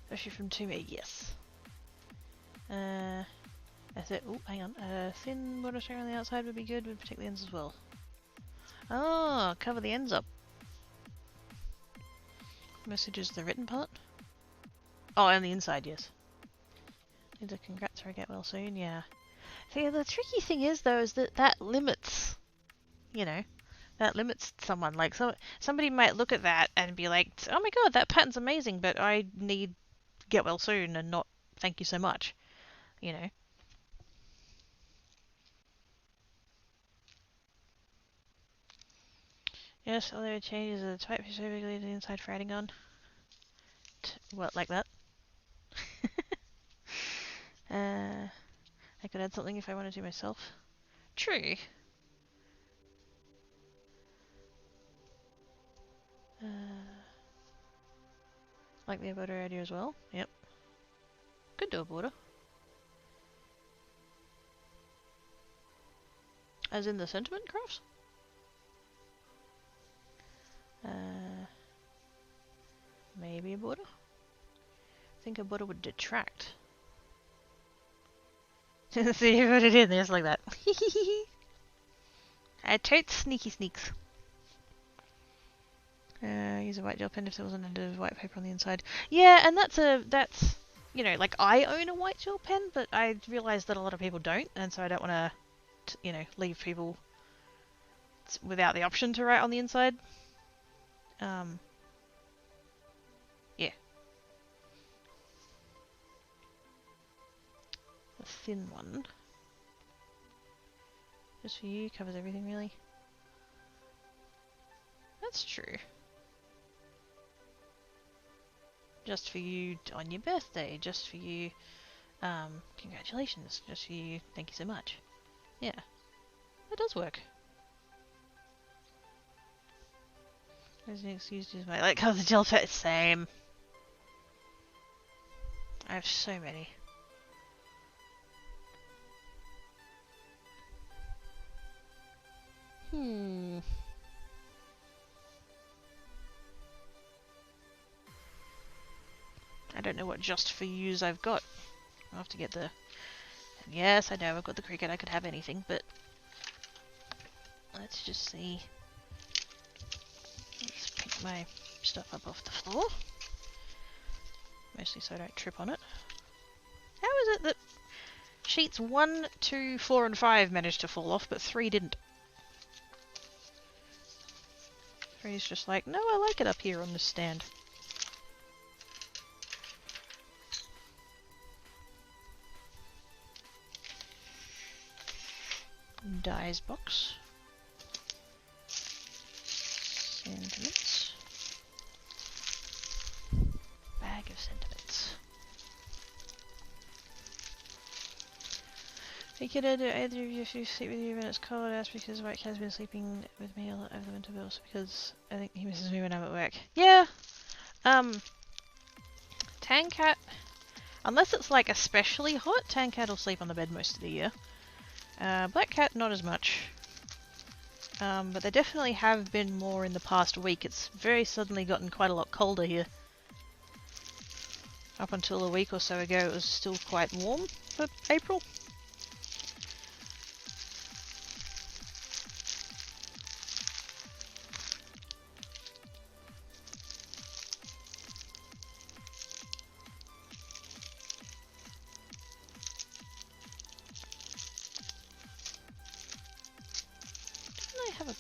Especially from 2 yes. That's it. Oh, hang on. Thin border string on the outside would be good, would protect the ends as well. Oh, cover the ends up. Message is the written part. Oh, and the inside, yes. Need a congrats or I get well soon, yeah. See, the tricky thing is, though, is that limits, you know, that limits someone. Like, somebody might look at that and be like, oh my god, that pattern's amazing, but I need get well soon and not thank you so much, you know. Yes, although it changes the type specifically the inside for adding on. What, like that? I could add something if I wanted to myself. True. Like the border idea as well. Yep. Could do a border. As in the sentiment crafts? Maybe a border? I think a border would detract. See what it is, just like that. I totes sneaky sneaks. Use a white gel pen if there wasn't a white paper on the inside. Yeah, and that's you know, like I own a white gel pen, but I realise that a lot of people don't, and so I don't want to, you know, leave people without the option to write on the inside. Yeah. The thin one. Just for you, covers everything really. That's true. Just for you on your birthday, just for you, congratulations, just for you, thank you so much. Yeah, that does work. There's an excuse to use my light color gel pen. Same. I have so many. I don't know what just for yous I've got. I'll have to get the... Yes, I know, I've got the cricket, I could have anything, but... Let's just see. Let's pick my stuff up off the floor. Mostly so I don't trip on it. How is it that sheets 1, 2, 4 and 5 managed to fall off, but 3 didn't? 3's just like, no, I like it up here on this stand. Dies box. Sentiments. Bag of sentiments. We could either of you if you sleep with you when it's cold. That's because White Cat's been sleeping with me a lot over the winter, but also because I think he misses me when I'm at work. Yeah. Tan Cat, unless it's like especially hot, Tan Cat will sleep on the bed most of the year. Black Cat, not as much. But there definitely have been more in the past week. It's very suddenly gotten quite a lot colder here. Up until a week or so ago it was still quite warm for April.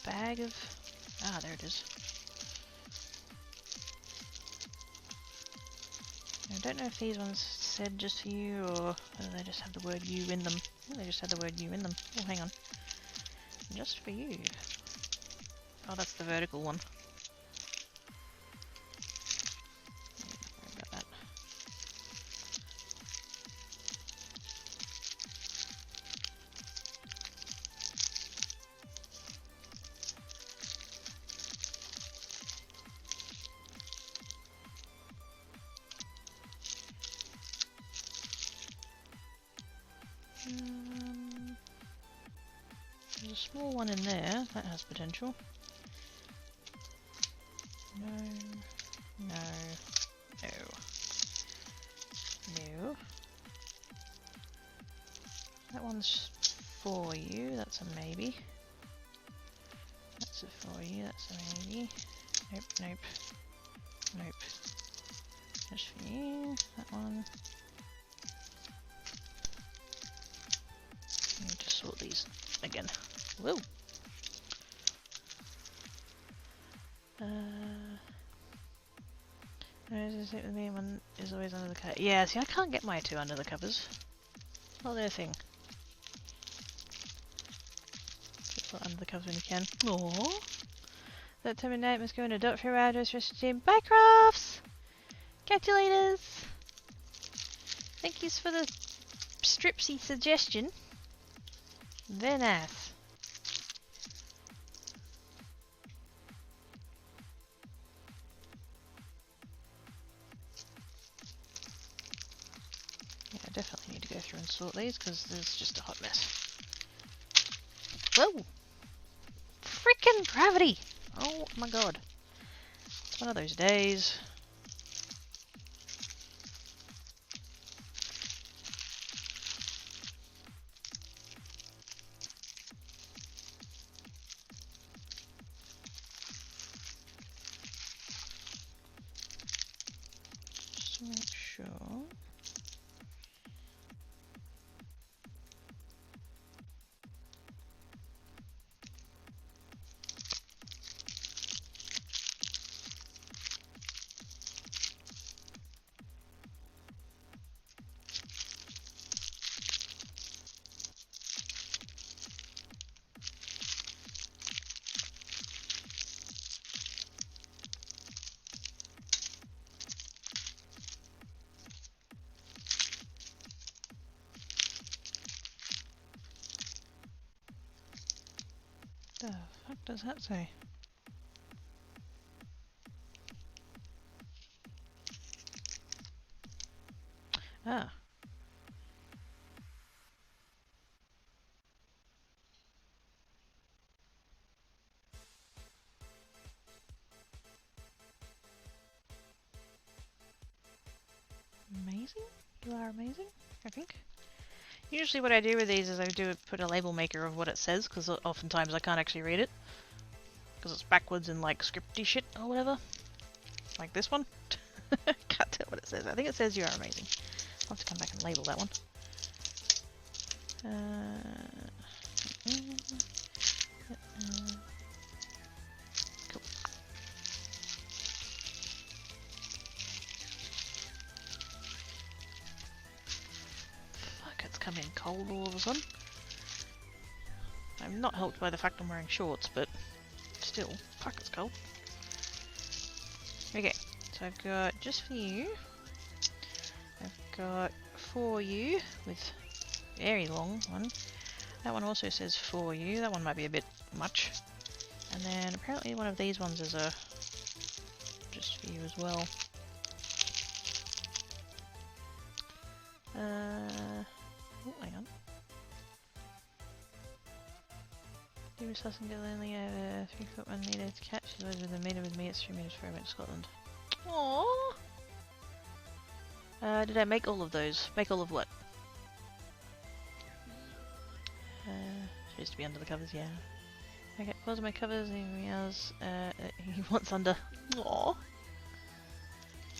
Bag of... Ah, there it is. I don't know if these ones said just for you or whether they just have the word you in them. I think they just had the word you in them. Oh, hang on. Just for you. Oh, that's the vertical one. Don't worry about that. There's a small one in there. That has potential. No. No. No. No. That one's for you. That's a maybe. That's a for you. That's a maybe. Nope. Nope. Nope. That's for you. That one. I need to sort these again. Whoa. The main one is always under the cover. Yeah, see, I can't get my two under the covers. Not their thing. Put under the covers when you can. Aww. That terminate must go in a dot for your address registry. Bye, Crafts! Catch you later! Thank you for the stripsy suggestion. Very nice. Yeah, I definitely need to go through and sort these because there's just a hot mess. Whoa! Freaking gravity! Oh my god. It's one of those days. Just to make sure. The fuck does that say? Ah. Amazing? You are amazing, I think. Usually what I do with these is I put a label maker of what it says, because oftentimes I can't actually read it. Because it's backwards and like scripty shit or whatever. Like this one. Can't tell what it says. I think it says you are amazing. I'll have to come back and label that one. Cool. Fuck, it's come in cold all of a sudden. I'm not helped by the fact I'm wearing shorts, but still, fuck, it's cold. Okay, so I've got just for you. I've got for you with very long one. That one also says for you. That one might be a bit much. And then apparently one of these ones is a just for you as well. Oh, hang on. You resource and get only 3 foot 1 meter to catch. She's always within a meter with me. It's 3 meters for me to Scotland. Aww. Did I make all of those? Make all of what? Supposed to be under the covers, yeah. Okay, close my covers, anything else he wants under. Aww.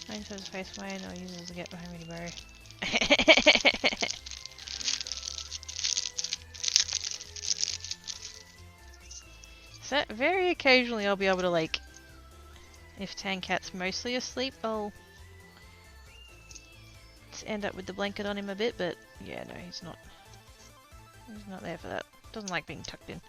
Mine says face mine, I'll use it to get behind me to borrow. So very occasionally I'll be able to, like, if Tankat's mostly asleep, I'll end up with the blanket on him a bit, but yeah, no, he's not there for that. Doesn't like being tucked in.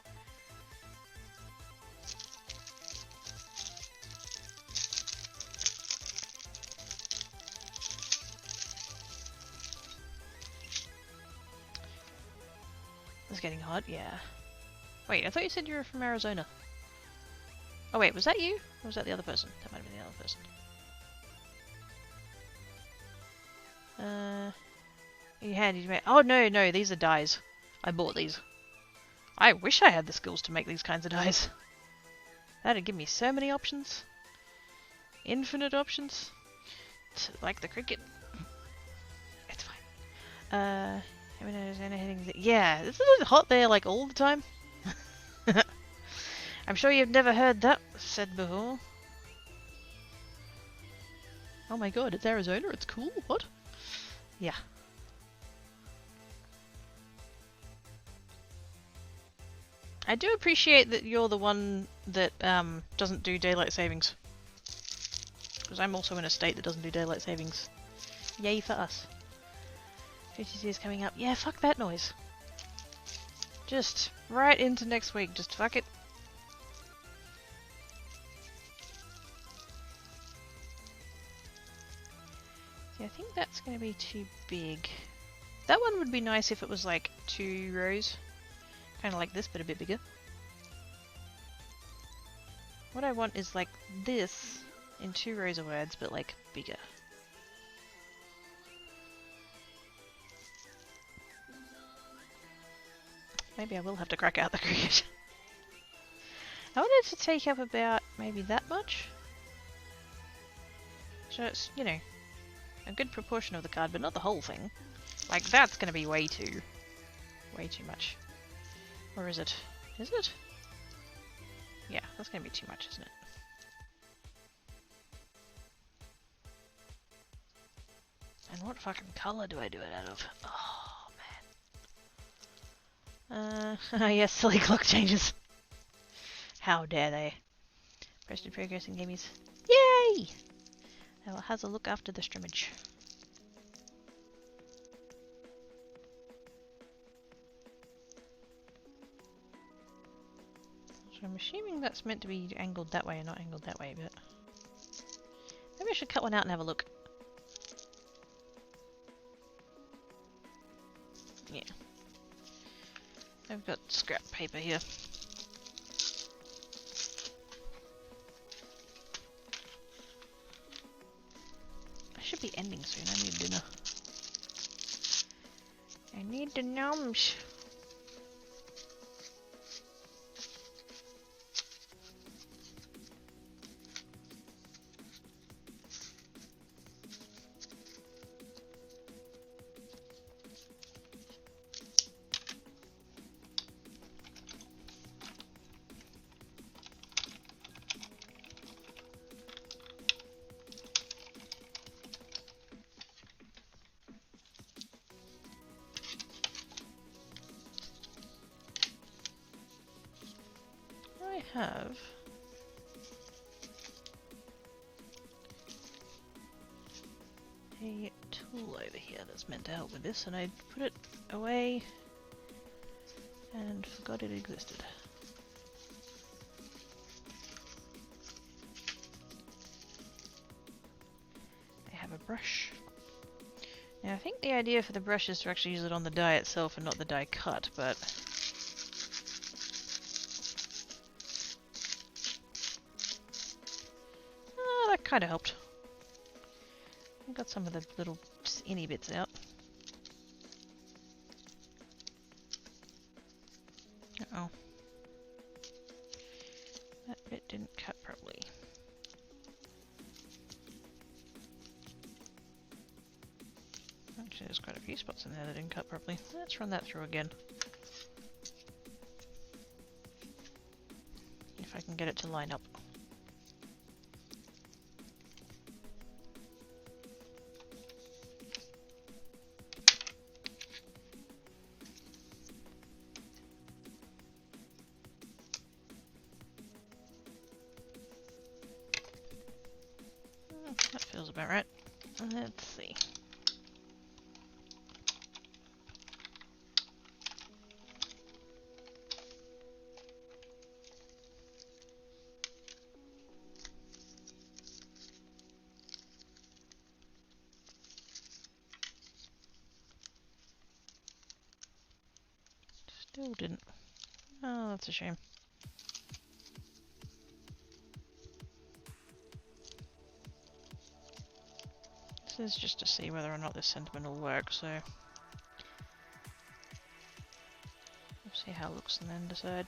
It's getting hot, yeah. Wait, I thought you said you were from Arizona. Oh wait, was that you? Or was that the other person? That might have been the other person. You handy to make. Oh no, no, these are dyes. I bought these. I wish I had the skills to make these kinds of dyes. That'd give me so many options. Infinite options. Like the cricket. It's fine. I mean, there's anything that... Yeah, isn't it hot there like all the time? I'm sure you've never heard that said before. Oh my god, it's Arizona, it's cool, what? Yeah. I do appreciate that you're the one that doesn't do daylight savings. Because I'm also in a state that doesn't do daylight savings. Yay for us. 50 is coming up. Yeah, fuck that noise. Just right into next week, just fuck it. See, I think that's going to be too big. That one would be nice if it was like 2 rows. Kind of like this, but a bit bigger. What I want is like this in 2 rows of words, but like bigger. Maybe I will have to crack out the cricket. I want it to take up about maybe that much. So it's, you know, a good proportion of the card, but not the whole thing. Like, that's going to be way too much. Or is it? Is it? Yeah, that's going to be too much, isn't it? And what fucking colour do I do it out of? Oh, man. Yes, silly clock changes. How dare they? Posted progress in gamies. Yay! Now it has a look after the scrimmage. So I'm assuming that's meant to be angled that way and not angled that way, but... Maybe I should cut one out and have a look. Yeah. I've got scrap paper here. I should be ending soon. I need dinner. I need the gnomes. I have a tool over here that's meant to help with this, and I put it away and forgot it existed. I have a brush. Now I think the idea for the brush is to actually use it on the die itself and not the die cut, but that kind of helped. I got some of the little inny bits out. Uh-oh. That bit didn't cut properly. Actually, there's quite a few spots in there that didn't cut properly. Let's run that through again. If I can get it to line up. That feels about right. Let's see. Still didn't. Oh, that's a shame. This is just to see whether or not this sentiment will work, so See how it looks and then decide.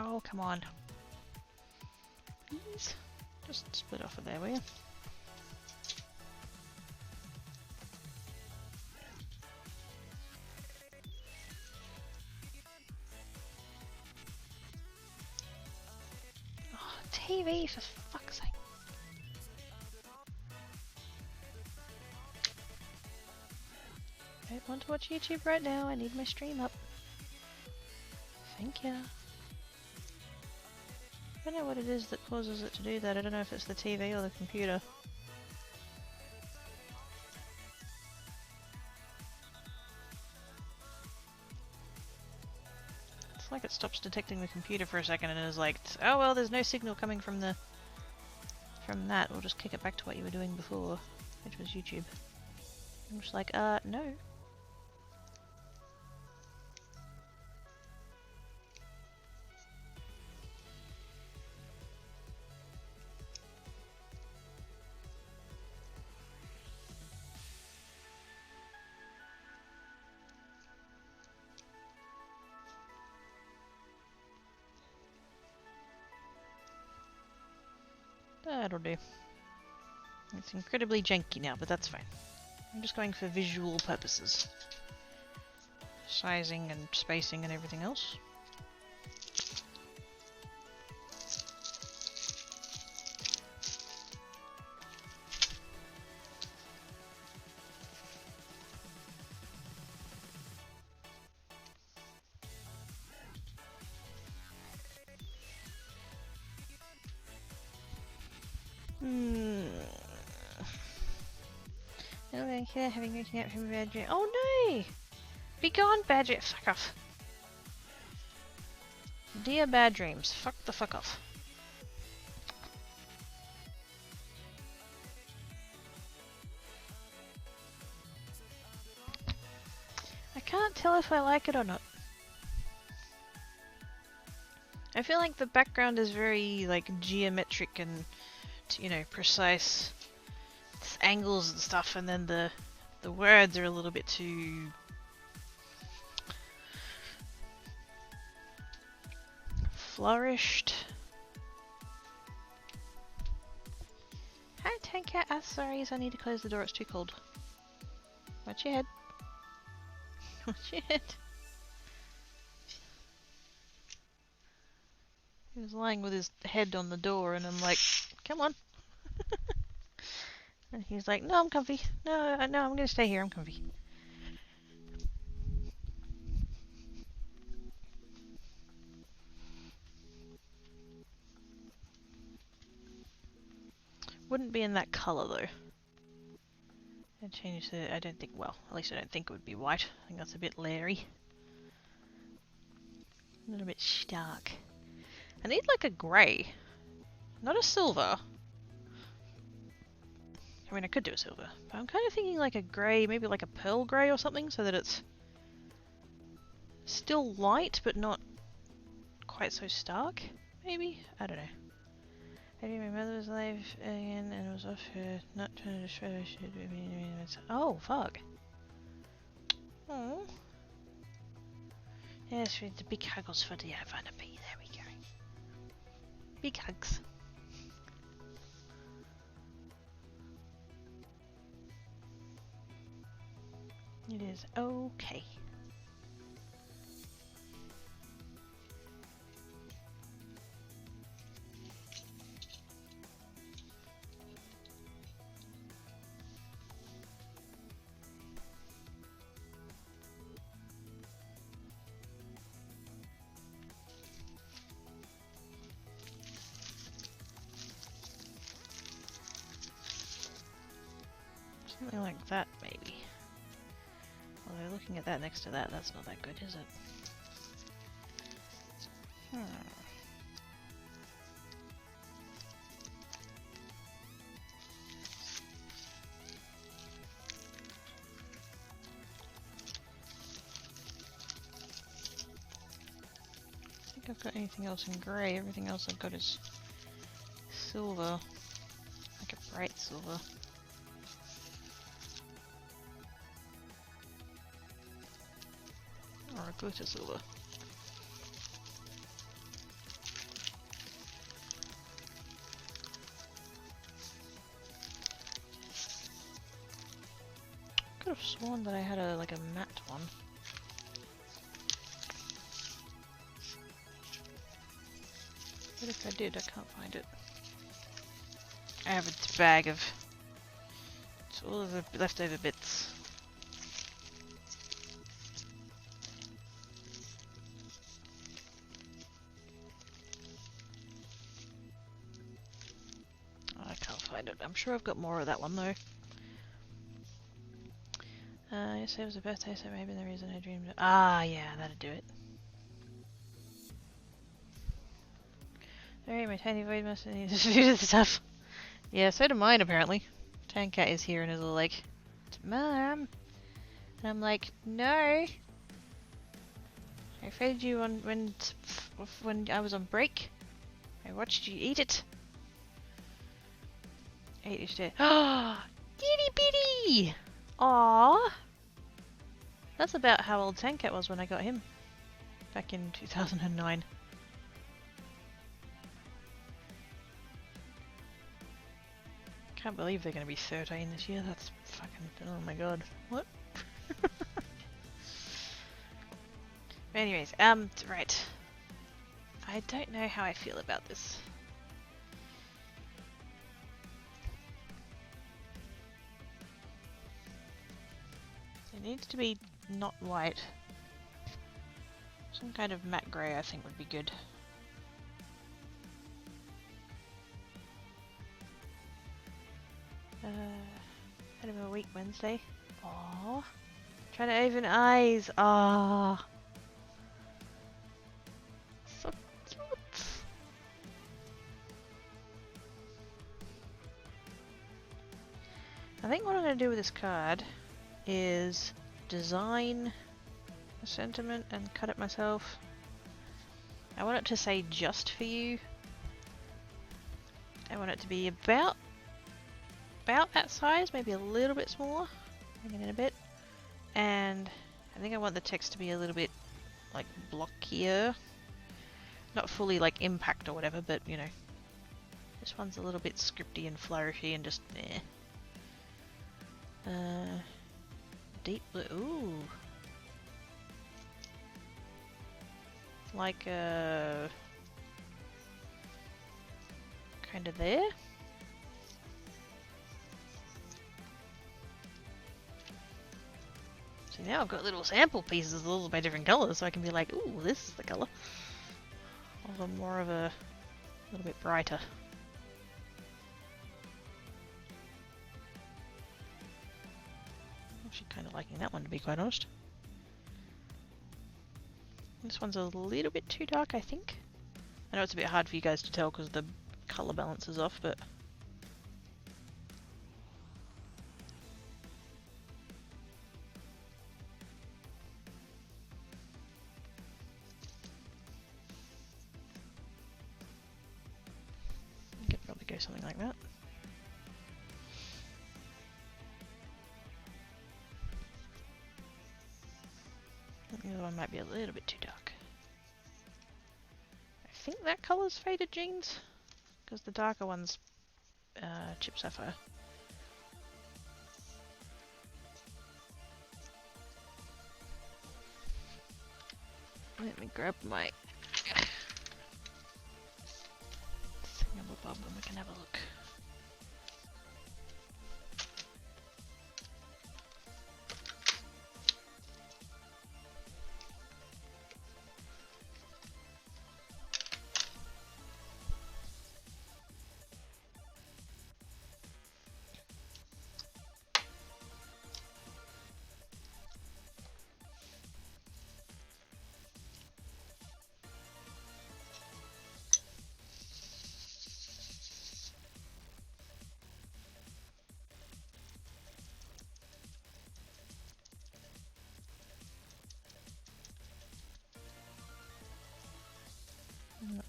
Oh, come on. Please. Just split off of there, will you? Oh, TV, for fuck's sake. I don't want to watch YouTube right now. I need my stream up. Thank you. I don't know what it is that causes it to do that. I don't know if it's the TV or the computer. It's like it stops detecting the computer for a second and is like, oh well, there's no signal coming from that. We'll just kick it back to what you were doing before, which was YouTube. I'm just like, no. That'll do. It's incredibly janky now, but that's fine. I'm just going for visual purposes. Sizing and spacing and everything else. Here, having waking up from Badger. Oh no! Be gone, Badger! Fuck off. Dear bad dreams, fuck the fuck off. I can't tell if I like it or not. I feel like the background is very like geometric and, you know, precise. It's angles and stuff, and then the words are a little bit too flourished. Hi Tanker, sorry, I need to close the door, it's too cold. Watch your head. Watch your head. He was lying with his head on the door and I'm like, come on. And he's like, no, I'm comfy. No, I'm gonna stay here, I'm comfy. Wouldn't be in that colour though. I'd change the, I don't think, well, at least I don't think it would be white. I think that's a bit leery. A little bit stark. I need like a grey. Not a silver. I mean, I could do a silver, but I'm kind of thinking like a grey, maybe like a pearl grey or something, so that it's still light, but not quite so stark, maybe? I don't know. I think my mother was alive again and was off her, not trying to destroy her, should be. Oh, fuck. Oh. Yes, the big huggles for the Vanderby, there we go. Big hugs. It is okay. Something like that, maybe. Although looking at that next to that, that's not that good, is it? think I've got anything else in grey. Everything else I've got is silver. Like a bright silver. Or a glitter silver. Could have sworn that I had a like a matte one. But if I did, I can't find it. I have a bag of... It's all of the leftover bits. Oh, I can't find it. I'm sure I've got more of that one though. Yesterday was a birthday, so maybe the reason I dreamed of... Ah, yeah, that'd do it. Alright, my tiny void must need to do this stuff. Yeah, so do mine apparently. Tancat is here and is all like, Mom! And I'm like, no! I fed you on when I was on break. I watched you eat it. I ate it today. Ah! Itty bitty! Aww! That's about how old Tancat was when I got him. Back in 2009. Can't believe they're going to be 13 this year. That's fucking... Oh my god. What? Anyways, right. I don't know how I feel about this. It needs to be not white. Some kind of matte grey I think would be good. End of a week Wednesday. Aww. Trying to open eyes. Aww. So cute. I think what I'm going to do with this card is design a sentiment and cut it myself. I want it to say just for you. I want it to be about that size, maybe a little bit smaller. Bring it in a bit. And I think I want the text to be a little bit like blockier. Not fully like impact or whatever, but you know. This one's a little bit scripty and flourishy and just deep blue. Ooh. Like kind of there. See, now I've got little sample pieces all by different colours, so I can be like, ooh, this is the colour. Or more of a little bit brighter. I'm actually kind of liking that one, to be quite honest. This one's a little bit too dark, I think. I know it's a bit hard for you guys to tell because the colour balance is off, but... I could probably go something like that. The other one might be a little bit too dark. I think that colour's Faded Jeans, because the darker one's Chip Sapphire. Let me grab my thingamabob and we can have a look.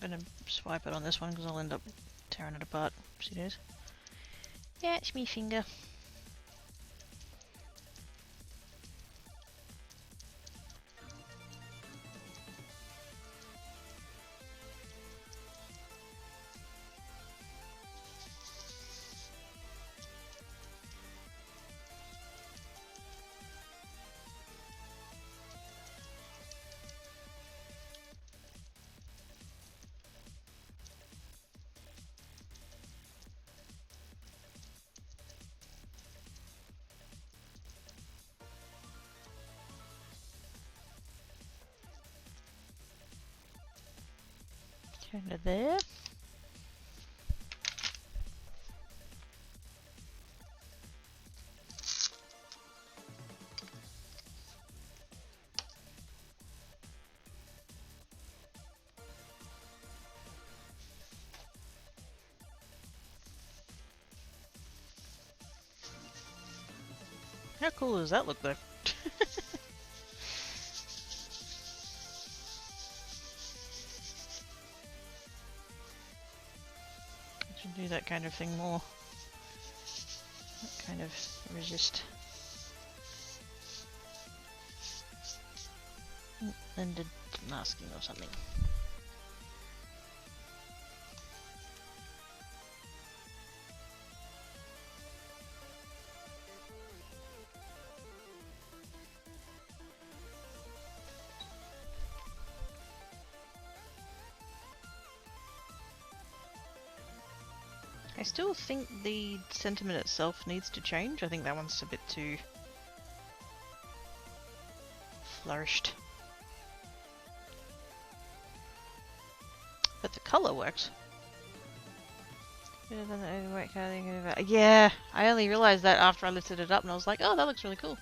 I'm gonna swipe it on this one because I'll end up tearing it apart. See those? Yeah, it's me finger. Kind of there. How cool does that look though? I should do that kind of thing more. That kind of resist. And did masking or something. I still think the sentiment itself needs to change. I think that one's a bit too flourished. But the colour works. Yeah, I only realised that after I lifted it up and I was like, oh, that looks really cool.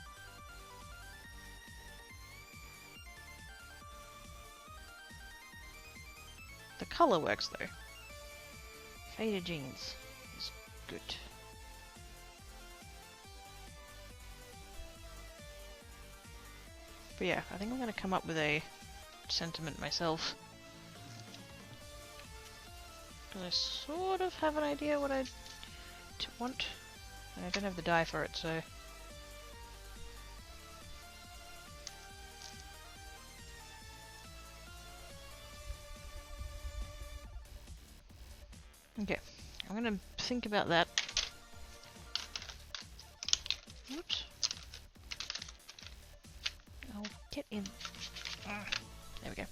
The colour works though. Faded jeans is good. But yeah, I think I'm going to come up with a sentiment myself. Because I sort of have an idea what I want. And I don't have the dye for it, so... Okay, I'm gonna think about that. Oops. I'll get in. There we go.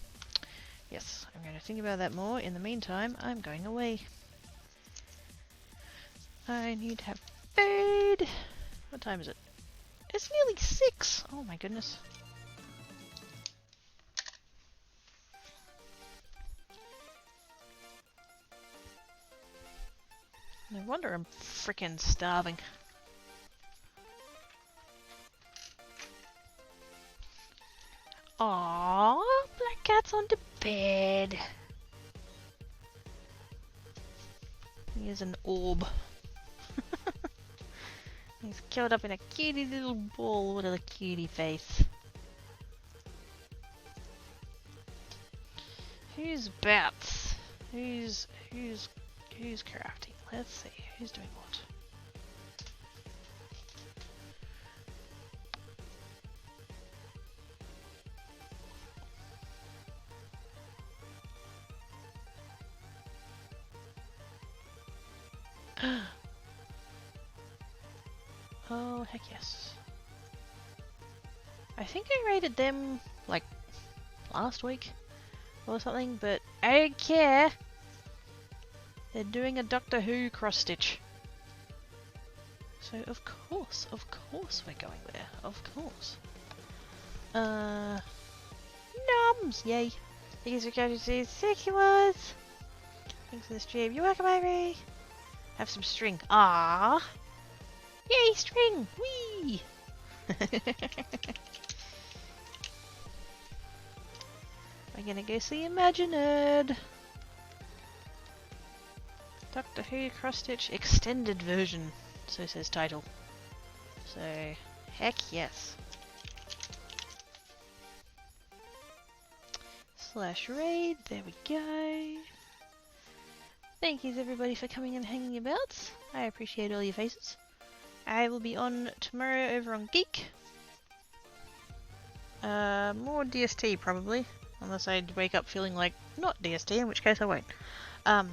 Yes, I'm going to think about that more. In the meantime, I'm going away. I need to have food. What time is it? It's nearly 6. Oh my goodness. No wonder I'm frickin' starving. Aww, Black Cat's on the bed. He is an orb. He's curled up in a cutie little ball with a cutie face. Who's bats? Who's crafting? Let's see, who's doing what? Oh, heck yes. I think I rated them, like, last week or something, but I don't care. They're doing a Doctor Who cross-stitch. So, of course we're going there. Of course. Noms! Yay. Thanks for catching these sequels. Thanks for the stream. You're welcome, Irie. Have some string. Ah. Yay, string! Whee! We're gonna go see Imagined. Doctor Who cross-stitch extended version. So says title. So, heck yes. /raid, there we go. Thank you everybody for coming and hanging about. I appreciate all your faces. I will be on tomorrow over on Geek. More DST probably, unless I wake up feeling like not DST, in which case I won't. But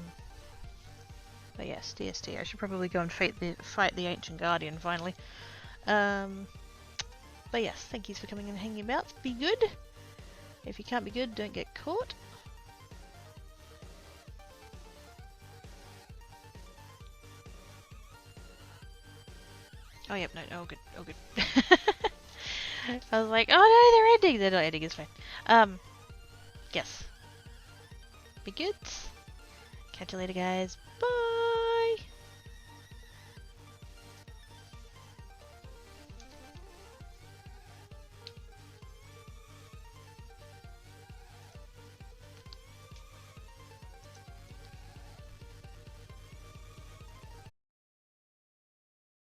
yes, DST. I should probably go and fight the Ancient Guardian finally. But yes, thank you for coming and hanging about. Be good. If you can't be good, don't get caught. Oh yep, no, all good, all good. I was like, oh no, they're ending. They're not ending, it's fine. Yes. Be good. Catch you later, guys. Bye!